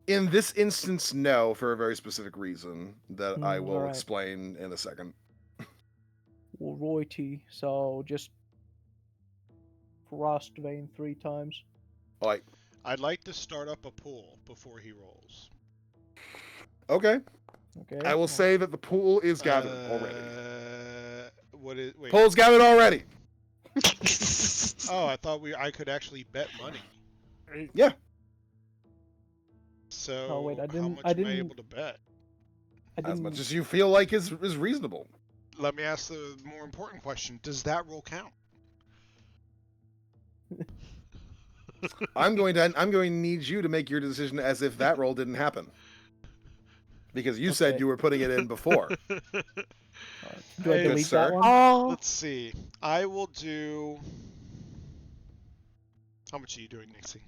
In this instance, no, for a very specific reason that I will alright. explain in a second. Well, royalty, so just frost vein 3 times. Like, I'd like to start up a pool before he rolls. okay. Okay. I will say that the pool is gathered already. Wait. Pool's gathered already. Oh, I thought I could actually bet money. Yeah. So Oh, wait, I how didn't- much I am I didn't- able to bet? I As didn't- much as you feel like is reasonable. Let me ask the more important question. Does that roll count? I'm going to need you to make your decision as if that roll didn't happen. Because you said Okay. you were putting it in before. Do I Hey, delete sir. that one? Oh, Let's see. I will do. How much are you doing, Nixie?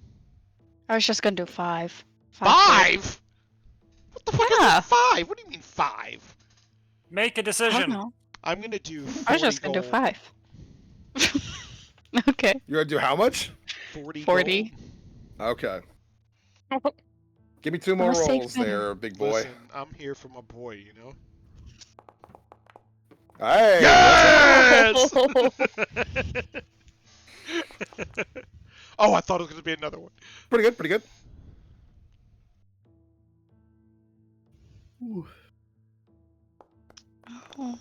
I was just gonna do 5. 5? What the fuck Yeah. is 5? What do you mean 5? Make a I don't decision. know. I'm gonna do 40 I was just gonna do gold. 5. Okay. You're going to do how much? 40 40. gold. Okay. Give me 2 more I'll take rolls better. there, big boy. Listen, I'm here for my boy, you know? Hey! Yes! Oh, I thought it was gonna be another one. Pretty good, pretty good. Ooh. Oh.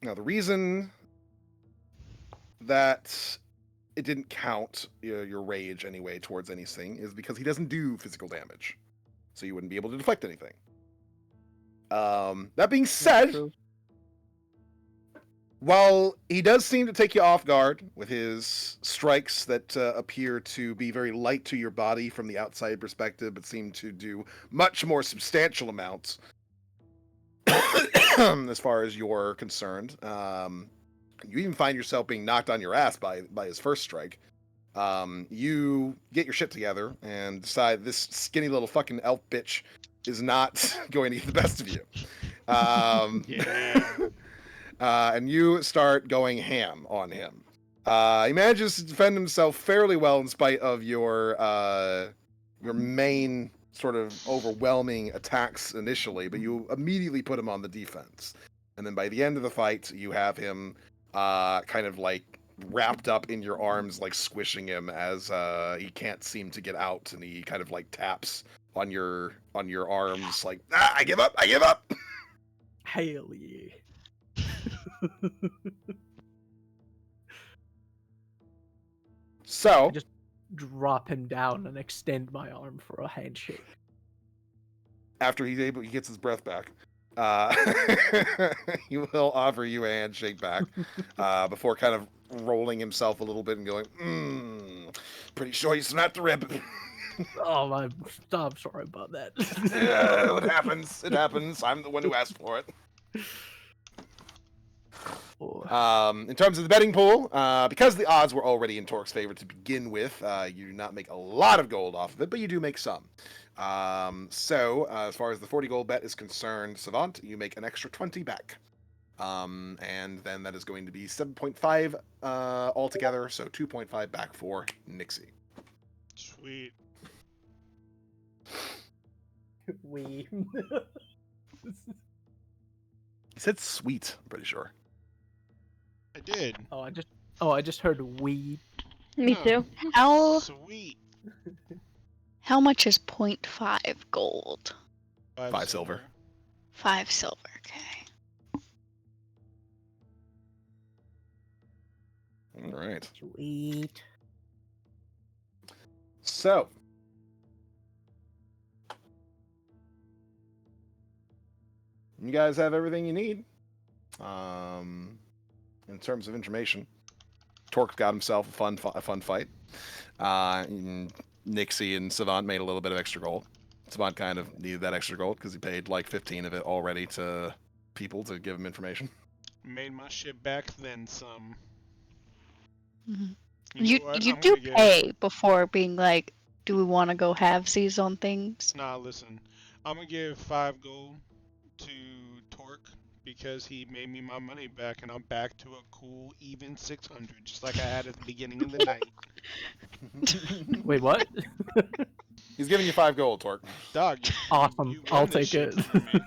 Now, the reason that it didn't count your rage anyway towards anything is because he doesn't do physical damage. So you wouldn't be able to deflect anything. That being said, True. while he does seem to take you off guard with his strikes that appear to be very light to your body from the outside perspective, but seem to do much more substantial amounts as far as you're concerned. You even find yourself being knocked on your ass by his first strike. You get your shit together and decide this skinny little fucking elf bitch is not going to get the best of you. Yeah. And you start going ham on him. He manages to defend himself fairly well in spite of your main sort of overwhelming attacks initially, but you immediately put him on the defense. And then by the end of the fight, you have him kind of like wrapped up in your arms, like squishing him as he can't seem to get out, and he kind of like taps on your arms like, I give up, I give up. Hell yeah. So I just drop him down and extend my arm for a handshake. after he gets his breath back, he will offer you a handshake back before kind of rolling himself a little bit and going, pretty sure you snapped the rib. Oh, I'm sorry about that. Yeah, it happens. It happens. I'm the one who asked for it. In terms of the betting pool, because the odds were already in Torque's favor to begin with, you do not make a lot of gold off of it, but you do make some. So, as far as the 40 gold bet is concerned, Savant, you make an extra 20 back. And then that is going to be 7.5 altogether, so 2.5 back for Nixie. Sweet. We. He said sweet, I'm pretty sure. I did. I just heard we. Me Oh, too. How Sweet. how much is 0.5 gold? 5 silver. 5 silver. Okay. All right. Sweet. So, you guys have everything you need. In terms of information, Torque got himself a fun fight. Nixie and Savant made a little bit of extra gold. Savant kind of needed that extra gold because he paid like 15 of it already to people to give him information. Made my shit back then some. Mhm. You know what? You I'm do gonna give- pay before being like, do we want to go halvesies on things? Nah, listen. I'm gonna give 5 gold to Torque because he made me my money back, and I'm back to a cool even 600, just like I had at the beginning of the night. Wait, what? He's giving you 5 gold, Torque. Dog. Awesome. You I'll won this take shit it. for me.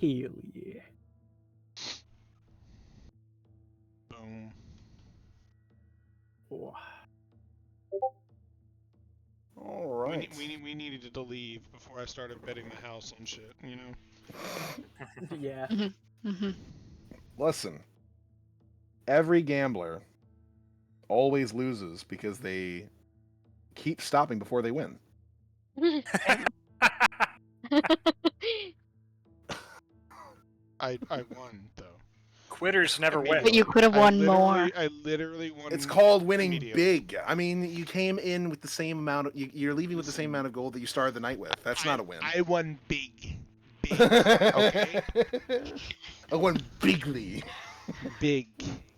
Hell yeah. Boom. Oh. All right. We needed to leave before I started betting the house on shit, you know? Yeah. Mm-hmm. Listen, every gambler always loses because they keep stopping before they win. I won, though. Quitters never win. But you could have won more. I literally won. It's called winning immediately. big. I mean, you came in with the same amount of. You're leaving with the same amount of gold that you started the night with. That's not a win. I won big. Big. Okay. I won bigly. Big.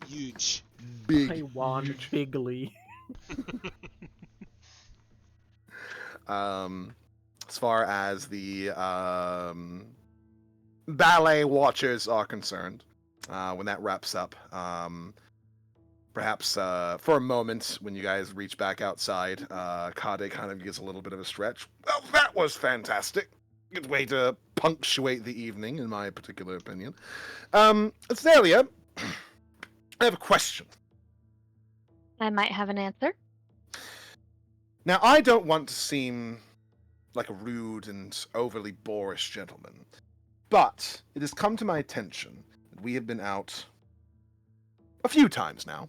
Huge. Big. I won huge. bigly. As far as the ballet watchers are concerned, when that wraps up, perhaps for a moment when you guys reach back outside, Kade kind of gives a little bit of a stretch. Well, that was fantastic. Good way to punctuate the evening, in my particular opinion. Azalea, I have a question. I might have an answer. Now, I don't want to seem like a rude and overly boorish gentleman, but it has come to my attention that we have been out a few times now,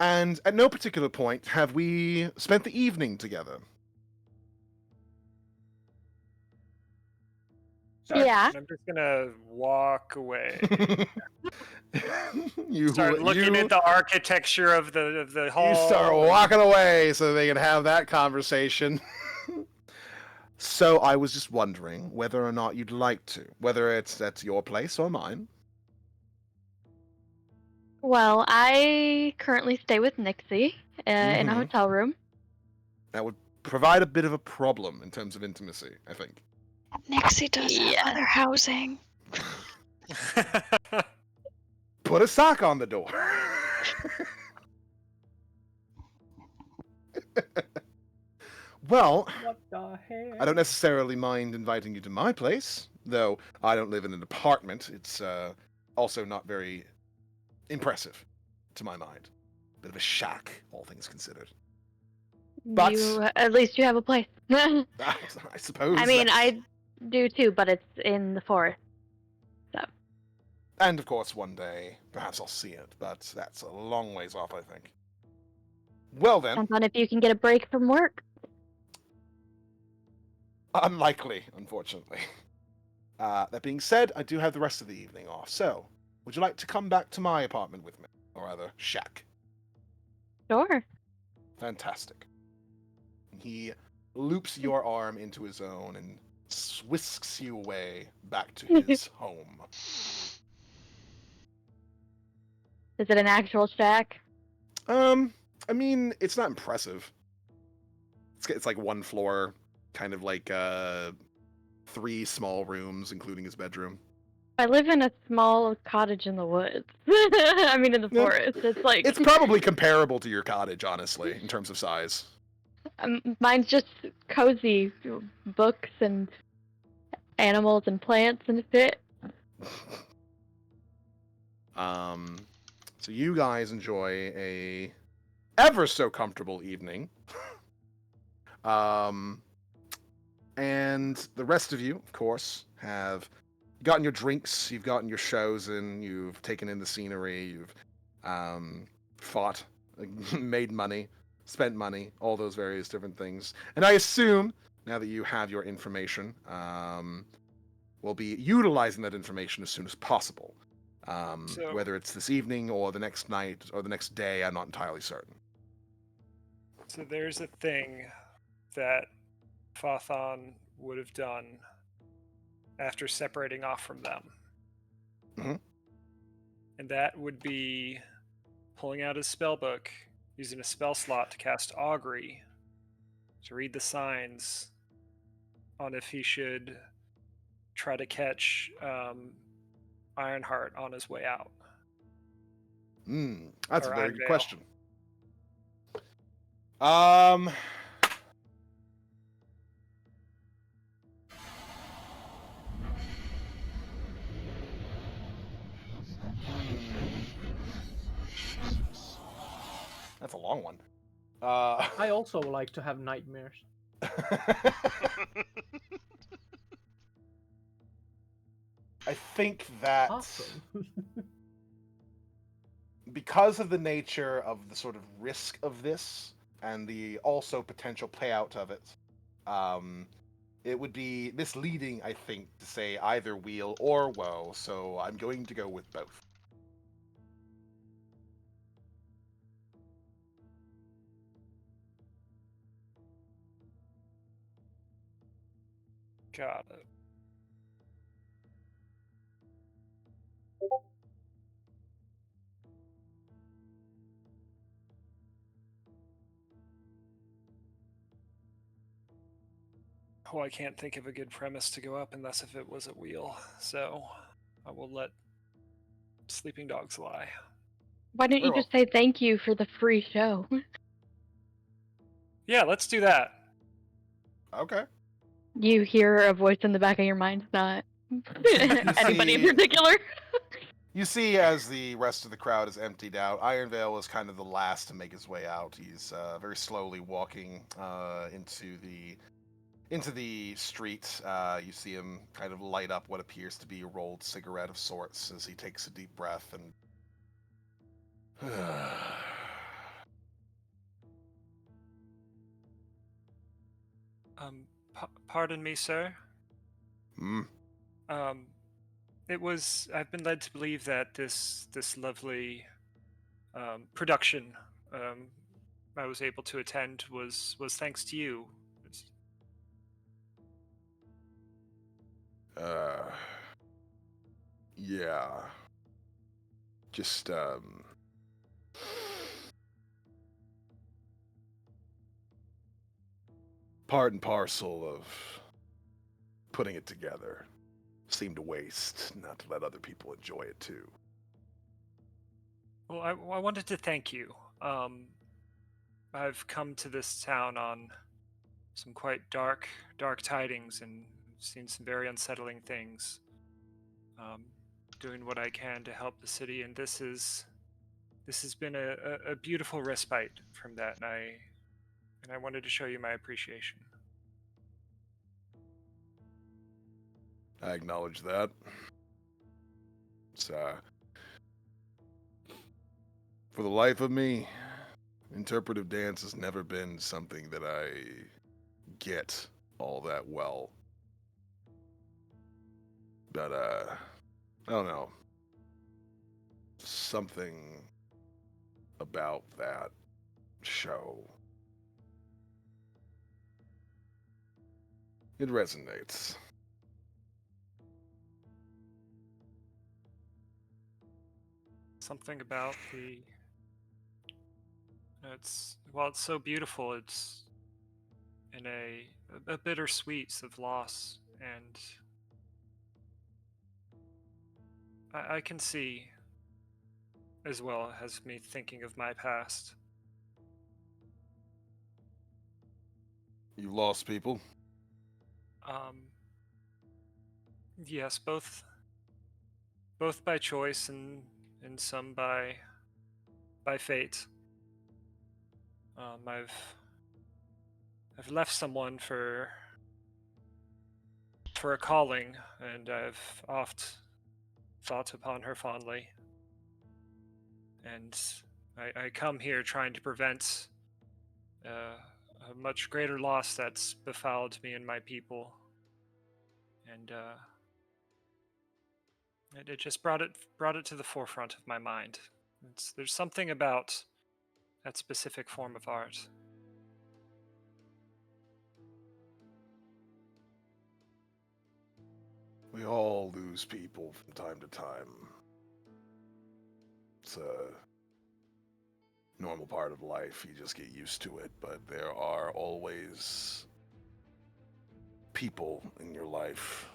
and at no particular point have we spent the evening together. Yeah. I'm just gonna walk away. you Start looking you- at the architecture of the hall. You start walking away so they can have that conversation. So I was just wondering whether or not you'd like to, whether it's at your place or mine. Well, I currently stay with Nixie in a Mhm. hotel room. That would provide a bit of a problem in terms of intimacy, I think. Nixie does have Yeah. other housing. Put a sock on the door. Well, What the heck? I don't necessarily mind inviting you to my place, though I don't live in an apartment. It's also not very impressive, to my mind. Bit of a shack, all things considered. But- At least you have a place. I I suppose. mean, that's- I do too, but it's in the forest. And of course, one day, perhaps I'll see it, but that's a long ways off, I think. Well then, Depends on if you can get a break from work. unlikely, unfortunately. That being said, I do have the rest of the evening off, so would you like to come back to my apartment with me? Or rather, shack. Sure. Fantastic. He loops your arm into his own and whisks you away back to his home. Is it an actual shack? I mean, it's not impressive. It's like one floor, kind of like 3 small rooms, including his bedroom. I live in a small cottage in the woods. I mean, in the Yeah. forest. It's like It's probably comparable to your cottage, honestly, in terms of size. mine's just cozy books and animals and plants and shit. So you guys enjoy a ever so comfortable evening. And the rest of you, of course, have gotten your drinks, you've gotten your shows in, you've taken in the scenery, you've fought, made money, spent money, all those various different things. And I assume, now that you have your information, we'll be utilizing that information as soon as possible. So- Whether it's this evening or the next night or the next day, I'm not entirely certain. So there's a thing that Fathan would have done after separating off from them. Mhm. And that would be pulling out his spell book, using a spell slot to cast Augury, to read the signs on if he should try to catch Ironheart on his way out. That's a Or very good Ironvale. question. That's a long one. I also like to have nightmares. I think that Awesome. because of the nature of the sort of risk of this and the also potential payout of it, it would be misleading, I think, to say either weal or woe, so I'm going to go with both. Got it. Oh, I can't think of a good premise to go up unless if it was a wheel, so I will let sleeping dogs lie. Why don't you Very just say thank you for the free show? Yeah, let's do that. Okay. You hear a voice in the back of your mind, not anybody in see- particular. You see, as the rest of the crowd is emptied out, Ironvale is kind of the last to make his way out. He's very slowly walking into the street. You see him kind of light up what appears to be a rolled cigarette of sorts as he takes a deep breath and. Pardon me, sir. Hmm. I've been led to believe that this lovely production I was able to attend was thanks to you. Yeah. Just, part and parcel of putting it together. Seemed a waste not to let other people enjoy it too. Well, I wanted to thank you. I've come to this town on some quite dark tidings and seen some very unsettling things. Doing what I can to help the city, and this has been a beautiful respite from that, and I wanted to show you my appreciation. I acknowledge that. It's, for the life of me, interpretive dance has never been something that I get all that well. But, I don't know. Something about that show. It resonates. Something about it's so beautiful. It's in a bittersweet of loss, and I can see as well as me thinking of my past. You lost people? Yes, both by choice and some by fate. I've left someone for a calling, and I've oft thought upon her fondly. And I come here trying to prevent a much greater loss that's befouled me and my people. And it just brought it to the forefront of my mind. There's something about that specific form of art. We all lose people from time to time. It's a normal part of life. You just get used to it, but there are always people in your life.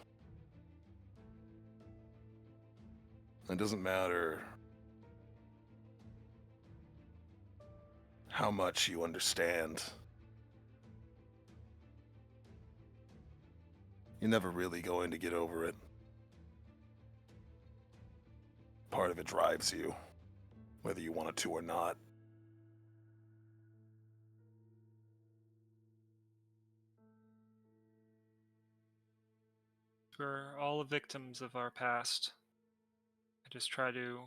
It doesn't matter how much you understand. You're never really going to get over it. Part of it drives you, whether you want it to or not. We're all victims of our past. I just try to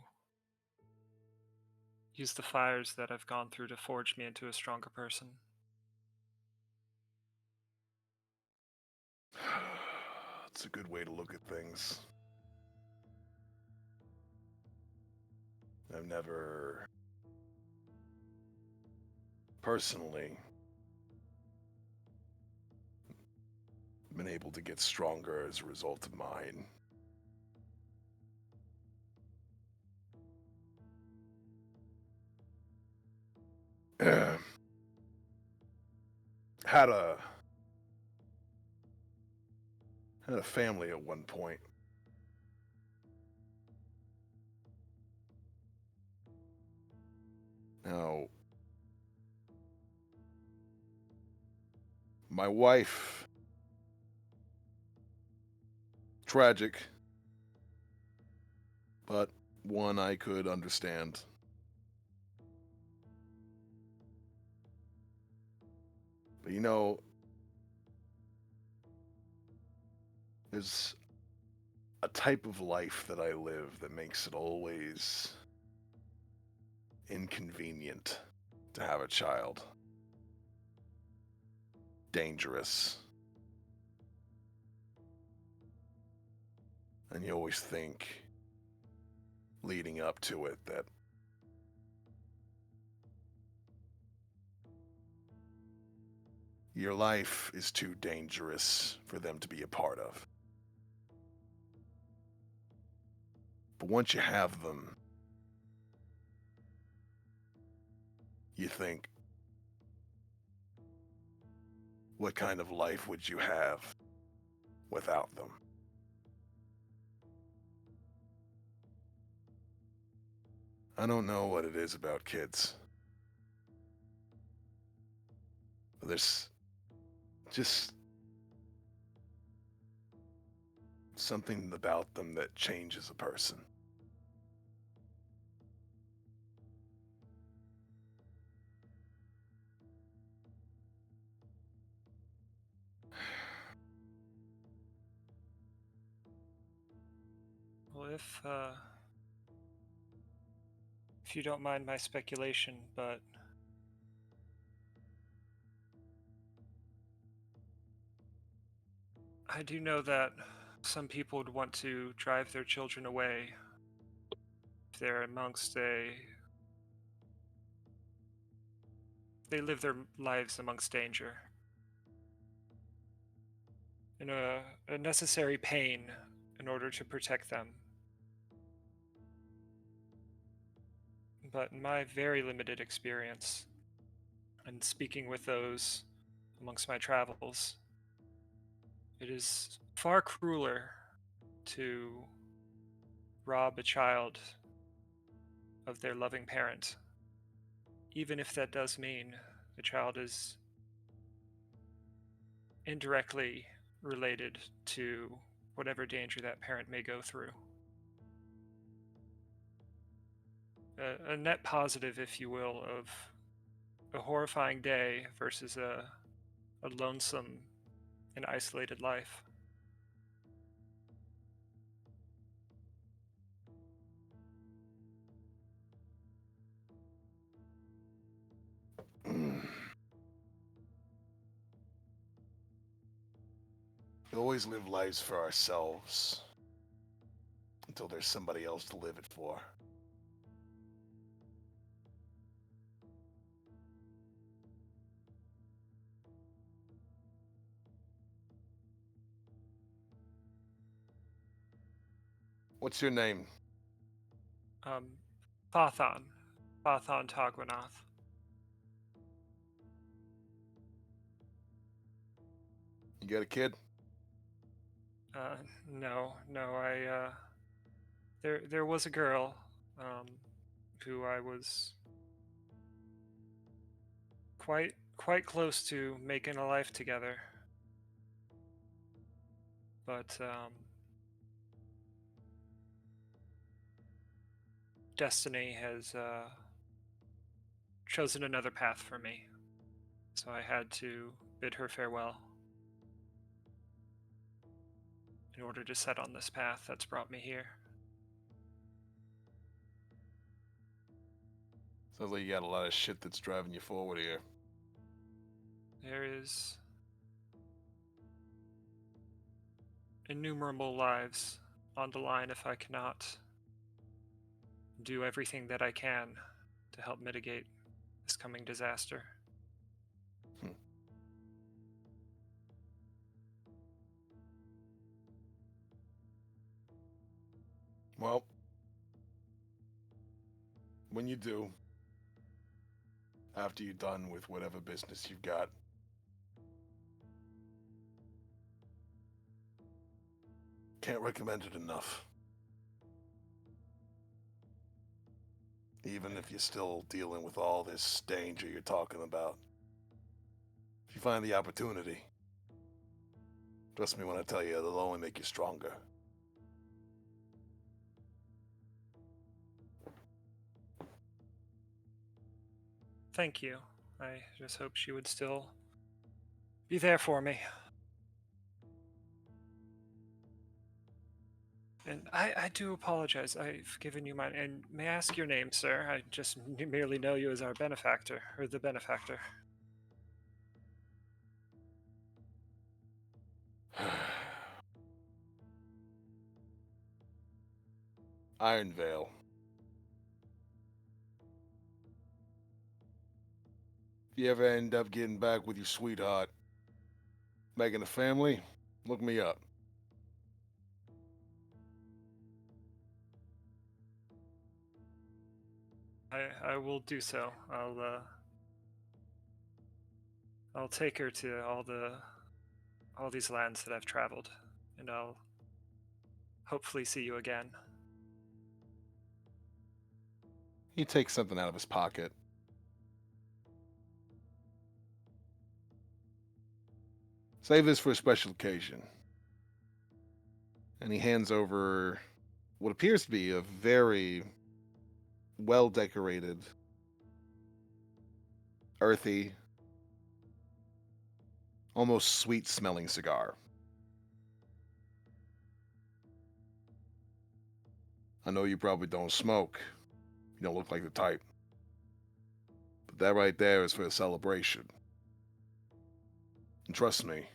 use the fires that I've gone through to forge me into a stronger person. It's a good way to look at things. I've never personally been able to get stronger as a result of mine. Had a family at one point. Now, my wife, tragic, but one I could understand. But you know, there's a type of life that I live that makes it always inconvenient to have a child. Dangerous. And you always think, leading up to it, that your life is too dangerous for them to be a part of. But once you have them, you think, what kind of life would you have without them? I don't know what it is about kids. But there's just something about them that changes a person. Well, if you don't mind my speculation, but I do know that some people would want to drive their children away if they're amongst they live their lives amongst danger. And a necessary pain in order to protect them. But in my very limited experience, and speaking with those amongst my travels, it is far crueler to rob a child of their loving parent, even if that does mean the child is indirectly related to whatever danger that parent may go through. A net positive, if you will, of a horrifying day versus a lonesome and isolated life. We always live lives for ourselves until there's somebody else to live it for. What's your name? Pathon Togwanath. You got a kid? No, there was a girl, who I was quite close to making a life together, but destiny has chosen another path for me, so I had to bid her farewell in order to set on this path that's brought me here. Sounds like you got a lot of shit that's driving you forward here. There is innumerable lives on the line if I cannot do everything that I can to help mitigate this coming disaster. Well, when you do, after you're done with whatever business you've got, can't recommend it enough. Even if you're still dealing with all this danger you're talking about. If you find the opportunity, trust me when I tell you, it'll only make you stronger. Thank you. I just hope she would still be there for me. And I do apologize. I've given you mine. And may I ask your name, sir? I just merely know you as our benefactor, or the benefactor. Iron Veil. If you ever end up getting back with your sweetheart, making a family, look me up. I will do so. I'll take her to all these lands that I've traveled, and I'll hopefully see you again. He takes something out of his pocket. Save this for a special occasion. And he hands over what appears to be a very well-decorated, earthy, almost sweet-smelling cigar. I know you probably don't smoke. You don't look like the type. But that right there is for a celebration. And trust me,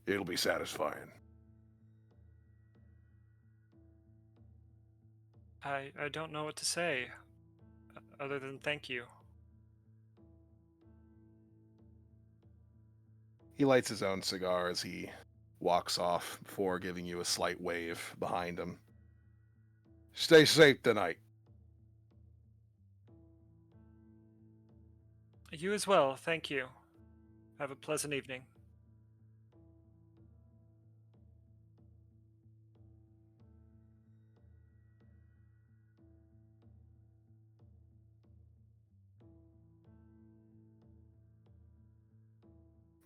it'll be satisfying. I don't know what to say, other than thank you. He lights his own cigar as he walks off before giving you a slight wave behind him. Stay safe tonight. You as well, thank you. Have a pleasant evening.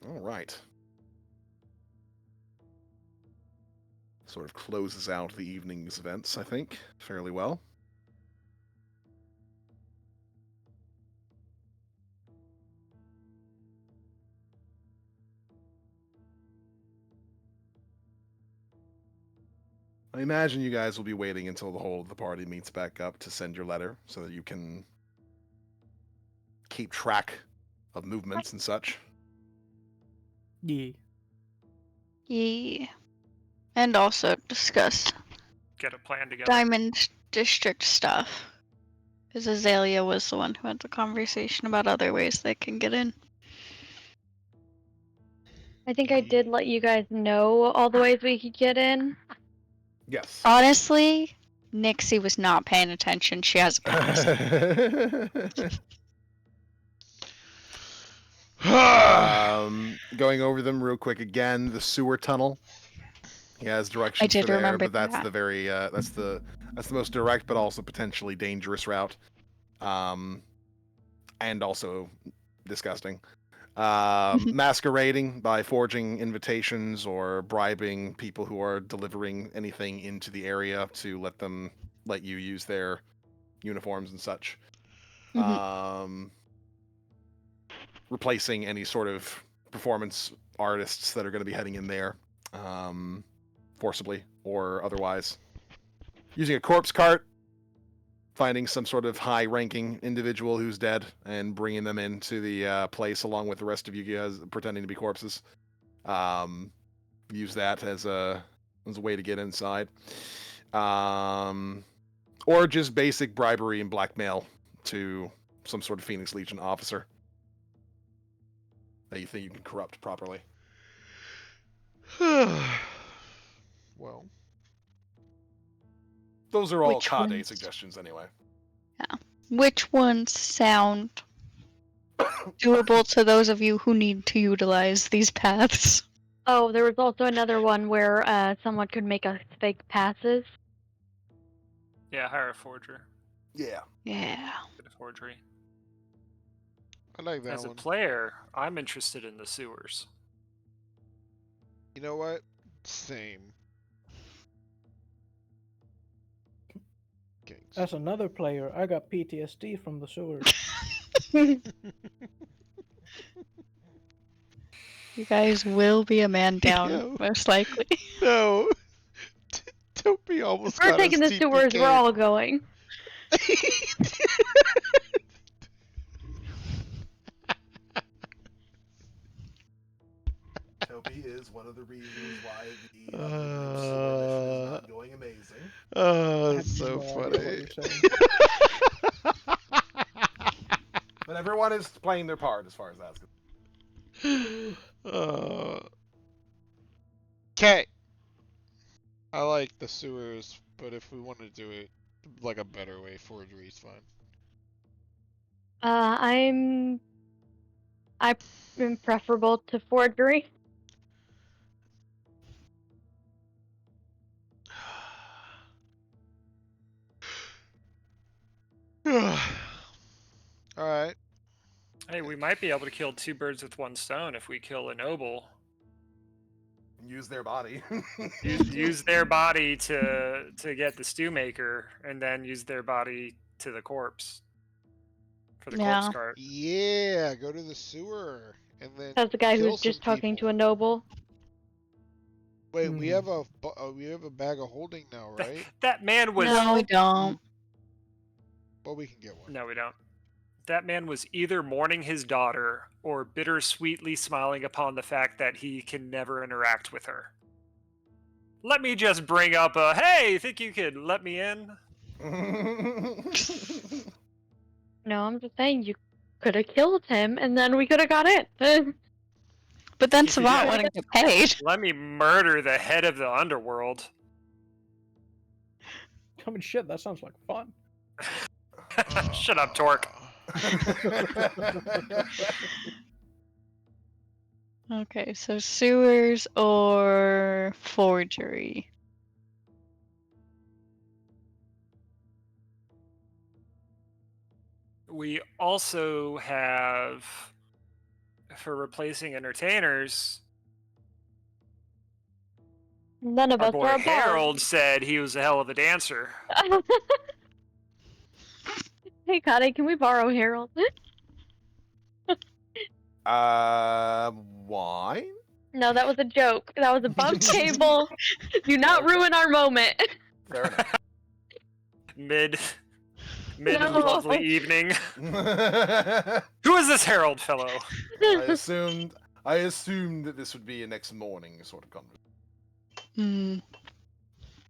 All right. Sort of closes out the evening's events, I think, fairly well. I imagine you guys will be waiting until the whole of the party meets back up to send your letter so that you can keep track of movements and such. Yeah. Yeah. And also discuss Get a plan together. Diamond District stuff. Because Azalea was the one who had the conversation about other ways they can get in. I think I did let you guys know all the ways we could get in. Yes. Honestly, Nixie was not paying attention. She has a pass. Going over them real quick again. The sewer tunnel. He has directions I did for there, remember but that's that. the very that's the most direct, but also potentially dangerous route. And also disgusting. Masquerading by forging invitations or bribing people who are delivering anything into the area to let you use their uniforms and such. Replacing any sort of performance artists that are going to be heading in there, forcibly or otherwise. Using a corpse cart, finding some sort of high-ranking individual who's dead and bringing them into the place along with the rest of you guys pretending to be corpses. Use that as a way to get inside. Or just basic bribery and blackmail to some sort of Phoenix Legion officer that you think you can corrupt properly. Well, Those are all Which Kade ones? suggestions anyway. Which ones sound doable to those of you who need to utilize these paths? Oh, there was also another one where someone could make us fake passes. Yeah, hire a forger. Yeah. Yeah. Get a forgery. I like that As a one. player, I'm interested in the sewers. You know what? Same. Kings. As another player, I got PTSD from the sewers. You guys will be a man down, Yo. most likely. No. Toby almost We're got taking us the sewers. We're all going. Toby is one of the reasons why the other group's sewer mission is not going amazing. Oh, I that's have so no idea funny. what you're saying. But everyone is playing their part as far as that's concerned. Okay. I like the sewers, but if we want to do it like a better way, forgery's fine. I'm preferable to forgery. Alright. Hey, we might be able to kill two birds with one stone if we kill a noble. Use their body. Use their body to get the stew maker, and then use their body to the corpse for the corpse Yeah. cart. Yeah, go to the sewer and then That's the guy kill who's just some talking to people. a noble. Wait, we have a bag of holding now, right? That man was. No, we don't. Well, we can get one. No, we don't. That man was either mourning his daughter or bittersweetly smiling upon the fact that he can never interact with her. Let me just bring up a, hey, think you could let me in? No, I'm just saying you could have killed him, and then we could have got in. But then Yeah. Savant wouldn't get paid. Let me murder the head of the underworld. I mean, shit, that sounds like fun. Shut up, Torque. Okay, so sewers or forgery? We also have, for replacing entertainers, None of our us boy are above. Harold said he was a hell of a dancer. Hey, Kade, can we borrow Harold? Why? No, that was a joke. That was above table. Do not ruin our moment. Fair enough. Mid No. lovely evening. Who is this Harold fellow? I assumed that this would be a next morning sort of conversation. Hmm.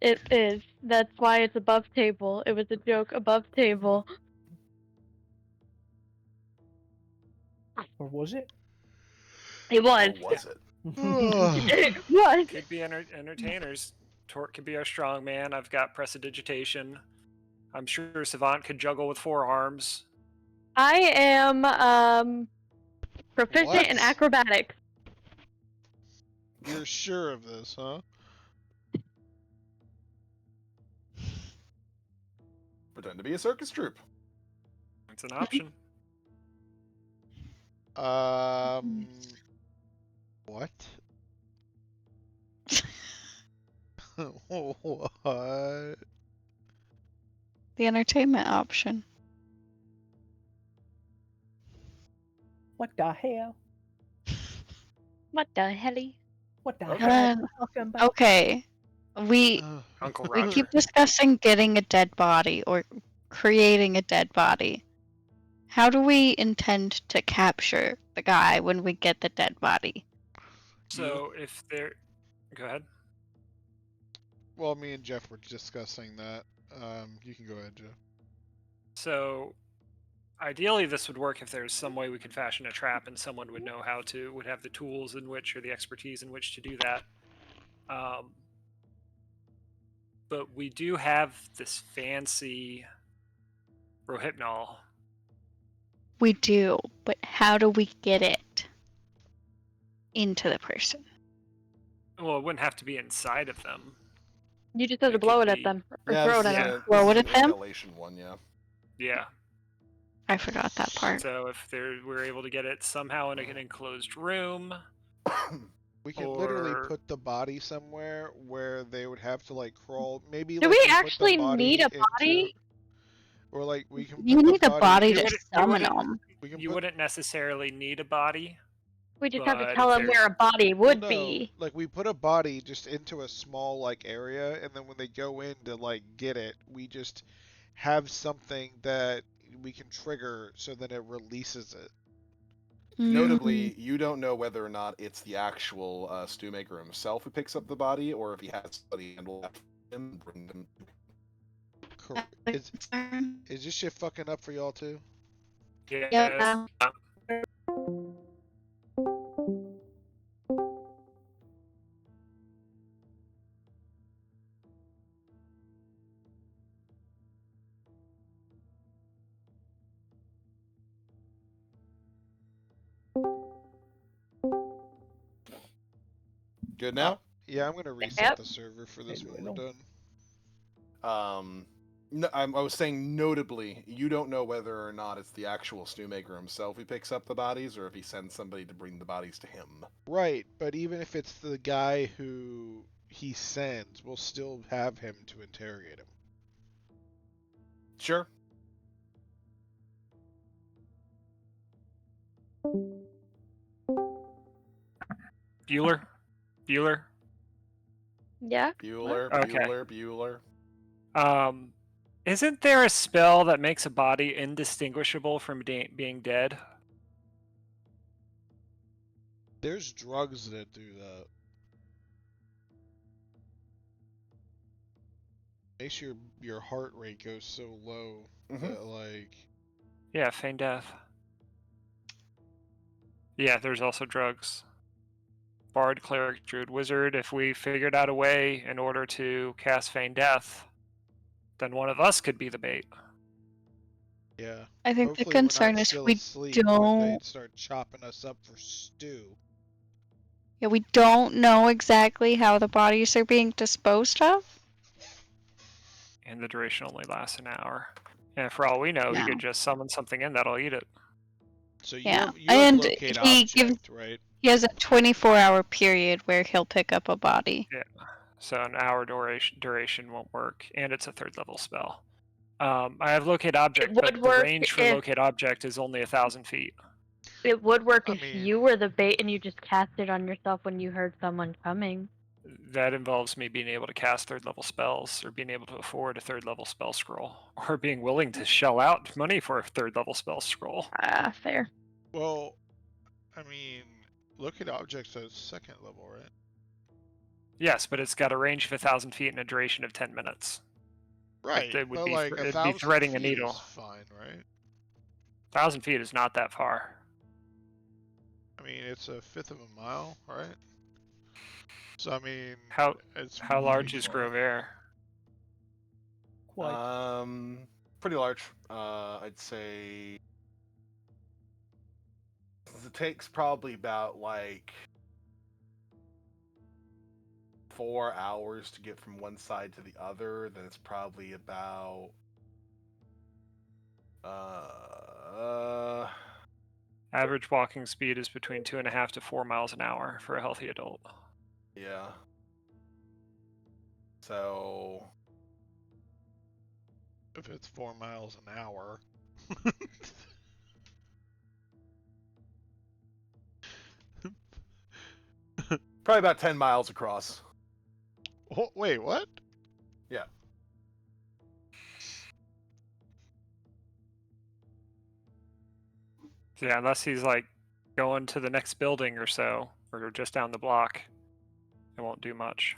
It is. That's why it's above table. It was a joke above table. Or was it? It was. Or was it? It was. Could be entertainers. Torque could be our strong man. I've got prestidigitation. I'm sure Savant could juggle with 4 arms. I am proficient What? in acrobatics. You're sure of this, huh? Pretend to be a circus troupe. It's an option. What? What? The entertainment option. What the hell? What the helly? What the Okay. hell are you talking about? Okay. We Uncle we Roger. keep discussing getting a dead body or creating a dead body. How do we intend to capture the guy when we get the dead body? So if they're... Go ahead. Well, me and Jeff were discussing that. You can go ahead, Jeff. So ideally this would work if there's some way we could fashion a trap and someone would know how to, would have the tools in which, or the expertise in which to do that. but we do have this fancy Rohypnol. We do, but how do we get it into the person? Well, it wouldn't have to be inside of them. You just have to It blow could it at be- them or Yeah, throw it this at is them. a- Blow this it is at an them? inhalation one, yeah. Yeah. I forgot that part. So if we're able to get it somehow in an enclosed room, We can literally Or- put the body somewhere where they would have to like crawl. Maybe Do like we put the actually body need a into- body? or like we can. You put need the a body You to wouldn't- you summon wouldn't- them. We can you put, wouldn't necessarily need a body. We just have to But tell if them where a there's- body well, would no, be. like we put a body just into a small like area, and then when they go in to like get it, we just have something that we can trigger so that it releases it. Notably, you don't know whether or not it's the actual stew maker himself who picks up the body, or if he has somebody handle that for him and bring them. Is this shit fucking up for y'all too? Yes. Yeah. Good now? Yeah, I'm gonna reset Yep. the server for this Maybe when I we're don't. done. No, I was saying notably, you don't know whether or not it's the actual stew maker himself who picks up the bodies, or if he sends somebody to bring the bodies to him. Right, but even if it's the guy who he sends, we'll still have him to interrogate him. Sure. Bueller? Bueller? Yeah. Bueller, Okay. Bueller. Isn't there a spell that makes a body indistinguishable from being dead? There's drugs that do that. Makes your heart rate go so low that like Yeah, feign death. Yeah, there's also drugs. Bard, cleric, druid, wizard. If we figured out a way in order to cast feign death, then one of us could be the bait. yeah. I think the Hopefully we're not concern is still we asleep when they don't. start chopping us up for stew. Yeah, we don't know exactly how the bodies are being disposed of. And the duration only lasts an hour. And for all we know, he Yeah. could just summon something in that'll eat it. So you Yeah, have and locate he object, gives- right? He has a 24-hour period where he'll pick up a body. So an hour duration won't work, and it's a third level spell. I have locate object, would but the work range for if- locate object is only 1,000 feet. It would work I if mean- you were the bait and you just cast it on yourself when you heard someone coming. That involves me being able to cast third level spells, or being able to afford a third level spell scroll, or being willing to shell out money for a third level spell scroll. Ah, fair. Well, I mean, locate objects at second level, right? Yes, but it's got a range of 1,000 feet and a duration of 10 minutes. Right, it would but be like it'd be 1,000 threading a feet needle. is fine, right? 1,000 feet is not that far. I mean, it's a fifth of a mile, right? So I mean, How it's how large pretty is far. Grovair? Quite. Pretty large. I'd say it takes probably about like 4 hours to get from one side to the other. Then it's probably about Average walking speed is between 2.5 to 4 miles an hour for a healthy adult. yeah. So If it's 4 miles an hour. probably about 10 miles across. Oh, wait, what? Yeah. Yeah, unless he's like going to the next building or so, or just down the block, it won't do much.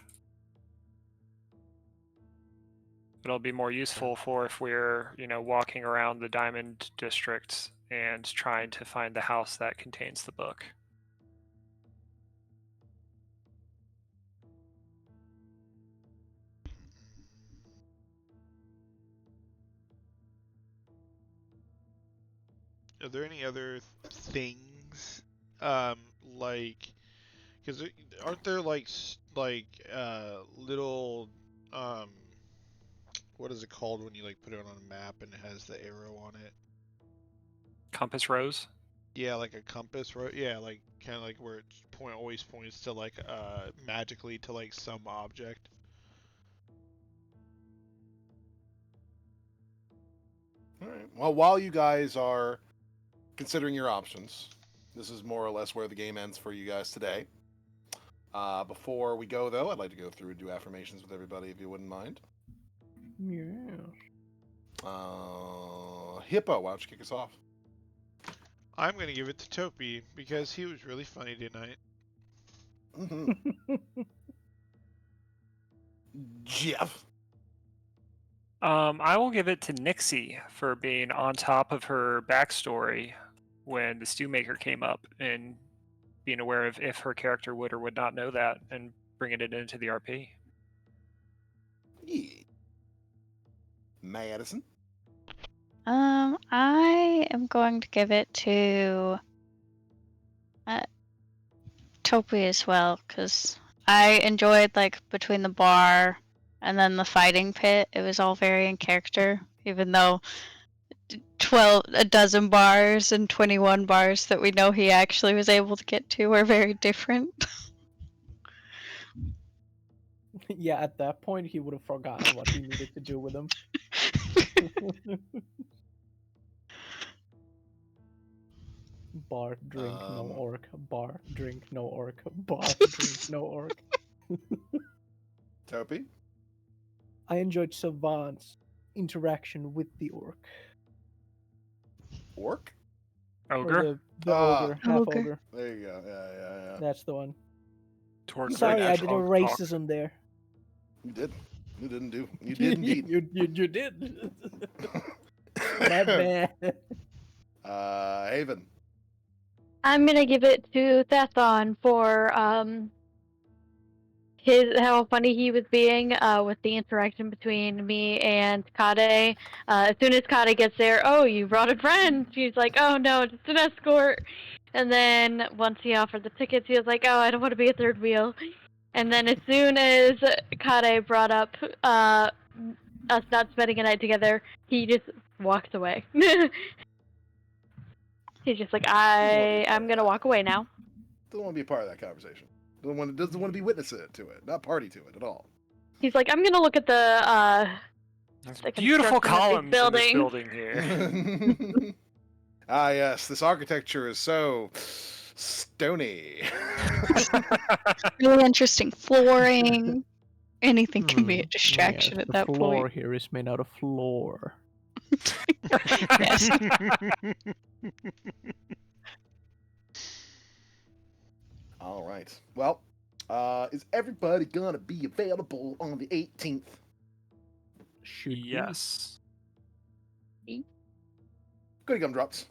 It'll be more useful for if we're, walking around the Diamond District and trying to find the house that contains the book. are there any other things, like, because aren't there like little, what is it called when you like put it on a map and it has the arrow on it? Compass rose. Yeah, like a compass, right? Yeah, like kind of like where it always points to like magically to like some object. All right. Well, while you guys are considering your options, this is more or less where the game ends for you guys today. Before we go, though, I'd like to go through and do affirmations with everybody, if you wouldn't mind. Yeah. Hippo, why don't you kick us off? I'm gonna give it to Topi because he was really funny tonight. Jeff. I will give it to Nixie for being on top of her backstory when the stew maker came up and being aware of if her character would or would not know that and bringing it into the RP. Yeah. Madison. I am going to give it to Topi as well, because I enjoyed like between the bar and then the fighting pit. It was all very in character, even though a dozen bars and 21 bars that we know he actually was able to get to are very different. Yeah, at that point, he would have forgotten what he needed to do with them. Bar, drink, no orc. Bar, drink, no orc. Bar, drink, no orc. Topi. I enjoyed Savant's interaction with the orc. Orc? Or Ogre? the ogre, half Ogre. ogre. There you go. Yeah. That's the one. Torque Sorry, I did a natural racism there. You did. You didn't do. You did indeed. you did. My bad. Haven. I'm gonna give it to Thethon for how funny he was being with the interaction between me and Kade. As soon as Kade gets there, oh, you brought a friend. She's like, oh no, just an escort. And then once he offered the tickets, he was like, oh, I don't want to be a third wheel. And then as soon as Kade brought up us not spending a night together, he just walks away. He's just like, I'm gonna walk away now. Doesn't want to be a part of that conversation. Doesn't want to be witness to it, not party to it at all. He's like, I'm gonna look at the Beautiful construction of columns these in this buildings." building here. Ah, yes, this architecture is so stony. Really interesting flooring. Anything can be a distraction Yes, at that the floor point. here is made out of floor. Yes. All right. Well, is everybody gonna be available on the 18th? Should be. Yes. Goody gumdrops.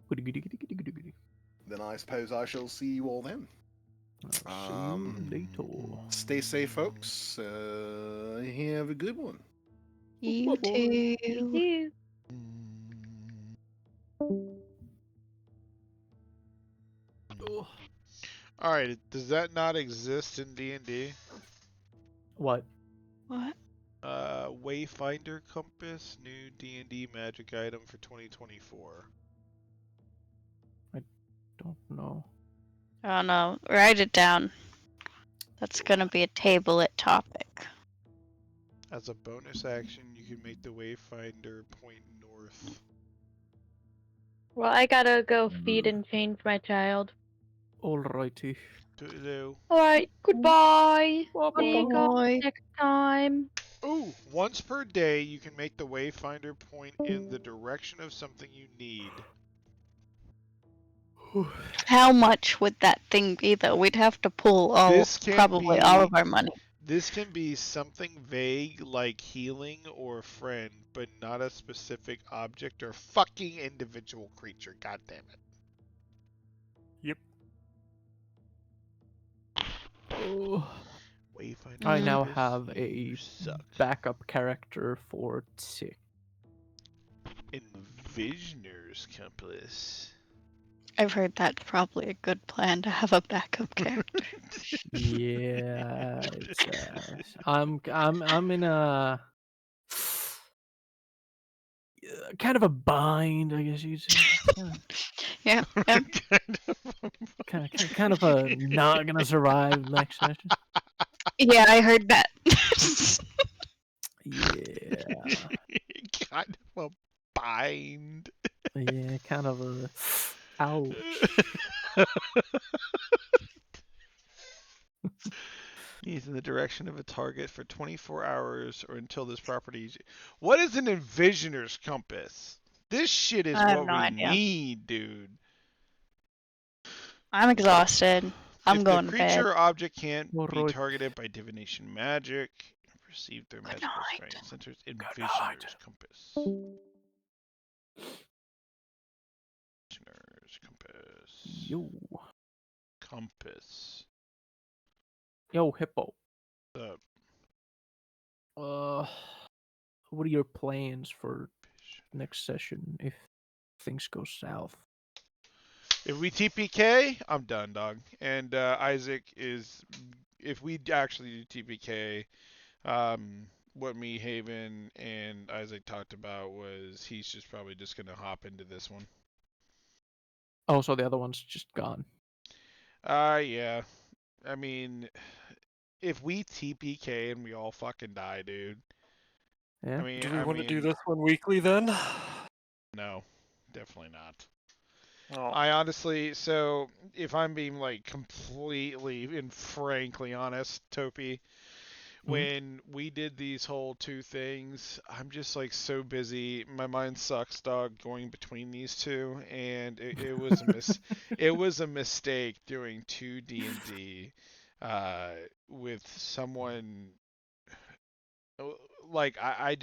Goody, goody, goody, goody, goody, goody. Then I suppose I shall see you all then. I'll see you later. Stay safe, folks. Have a good one. You too. All right, does that not exist in D&D? What? What? Wayfinder compass, new D&D magic item for 2024. Don't know. Oh no, write it down. That's gonna be a tablet topic. As a bonus action, you can make the Wayfinder point north. Well, I gotta go feed and change my child. Alrighty. Toodaloo. Alright, goodbye. See you Bye. guys next time. Ooh, once per day, you can make the Wayfinder point in the direction of something you need. How much would that thing be though? We'd have to pull probably all of our money. This can be something vague like healing or friend, but not a specific object or fucking individual creature. God damn it. Yep. Oh. Wayfinder I now compass, have you a suck. backup character for Tick. Envisioner's Compass. I've heard that's probably a good plan to have a backup character. Yeah, it's I'm in a kind of a bind, I guess you'd say. Yeah, yeah. Kind of a not gonna survive next session. Yeah, I heard that. Yeah, Kind of a bind. yeah, kind of a ouch. He's in the direction of a target for 24 hours or until this property. What is an Envisioner's Compass? This shit is I have what no we idea. need, dude. I'm exhausted. I'm If the going to bed. creature or object can't be Alright. targeted by divination magic, received their Good magical night. strength centers night. Envisioner's Compass. Envisioner's Compass. Yo, Compass. Hippo. The What are your plans for next session if things go south? If we TPK, I'm done, dog. And Isaac is, if we actually do TPK, what me, Haven, and Isaac talked about was he's just probably just gonna hop into this one. Oh, so the other one's just gone. Yeah. I mean, if we TPK and we all fucking die, dude. Yeah. I mean, Do we want to do this one weekly then? No, definitely not. Oh. I honestly, so if I'm being like completely and frankly honest, Topi, when we did these whole two things, I'm just like so busy. My mind sucks, dog, going between these two, and it was it was a mistake doing two D&D with someone like I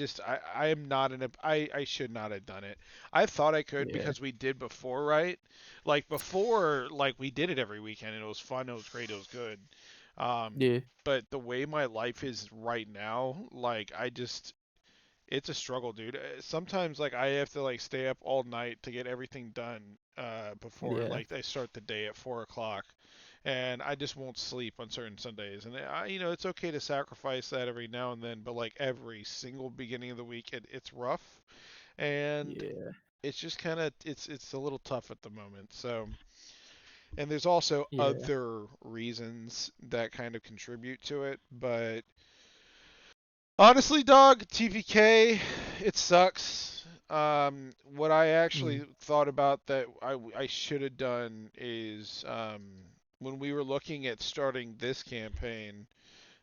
am not in a I should not have done it. I thought I could Yeah. because we did before, right? Like before, like we did it every weekend and it was fun, it was great, it was good. Yeah. But the way my life is right now, like it's a struggle, dude. Sometimes like I have to like stay up all night to get everything done before Yeah. like I start the day at 4 o'clock, and I just won't sleep on certain Sundays. And it's okay to sacrifice that every now and then, but like every single beginning of the week, it's rough, and Yeah. it's just kind of it's a little tough at the moment. So, and there's also Yeah. other reasons that kind of contribute to it, but honestly, dog, TVK, it sucks. What I actually thought about that I should have done is when we were looking at starting this campaign,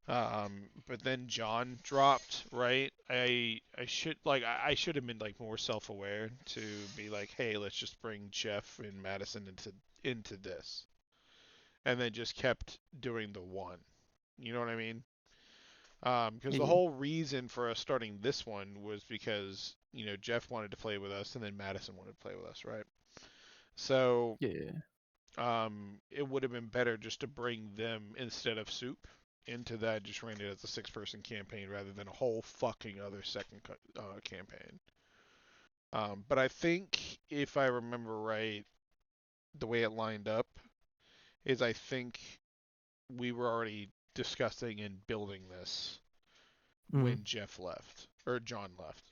but then John dropped, right? I should have been like more self-aware to be like, hey, let's just bring Jeff and Madison into this, and then just kept doing the one. You know what I mean? Because the Yeah. whole reason for us starting this one was because Jeff wanted to play with us, and then Madison wanted to play with us, right? So Yeah. it would have been better just to bring them instead of Soup into that. Just ran it as a 6-person campaign rather than a whole fucking other second campaign. But I think if I remember right, the way it lined up is I think we were already discussing and building this when Jeff left or John left.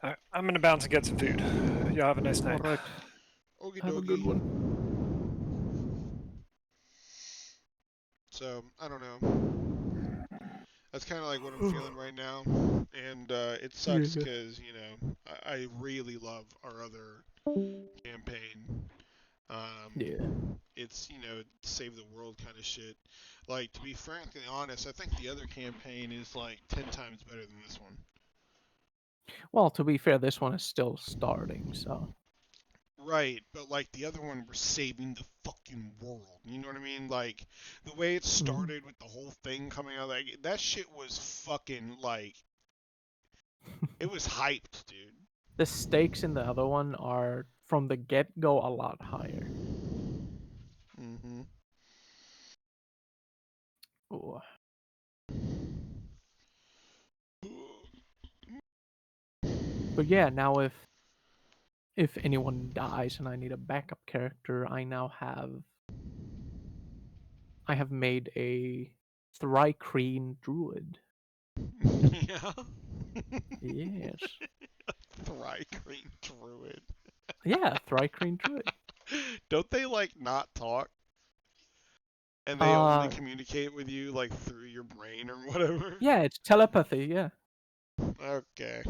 Alright, I'm gonna bounce and get some food. Y'all have a nice night. All right. Okie Have a dokie. good one. So I don't know. That's kind of like what I'm feeling right now, and it sucks Yeah. because I really love our other campaign. Yeah. It's save the world kind of shit. Like to be frankly honest, I think the other campaign is like 10 times better than this one. Well, to be fair, this one is still starting, so. Right, but like the other one, we're saving the fucking world. You know what I mean? Like the way it started with the whole thing coming out, like that shit was fucking like it was hyped, dude. The stakes in the other one are from the get-go a lot higher. Mm-hmm. Ooh. But yeah, now if anyone dies and I need a backup character, I have made a Thrycreen druid. Yeah. Yes. Thrycreen druid. Yeah, Thrycreen druid. Don't they like not talk? And they only Uh communicate with you like through your brain or whatever? yeah, it's telepathy, yeah. Okay.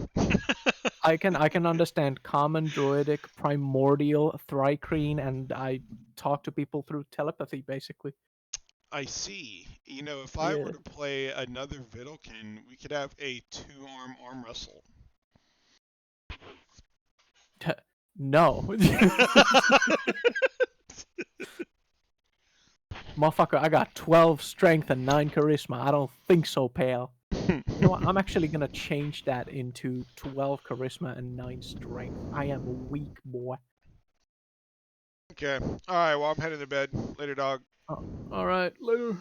I can understand common, druidic, primordial, Thrycreen, and I talk to people through telepathy basically. I see. You know, if I were Yeah. to play another Vidalkin, we could have a arm wrestle. No. Motherfucker, I got 12 strength and 9 charisma. I don't think so, pal. You know what? I'm actually gonna change that into 12 charisma and 9 strength. I am weak, boy. Okay. Alright, well, I'm heading to bed. Later, dog. Alright, later.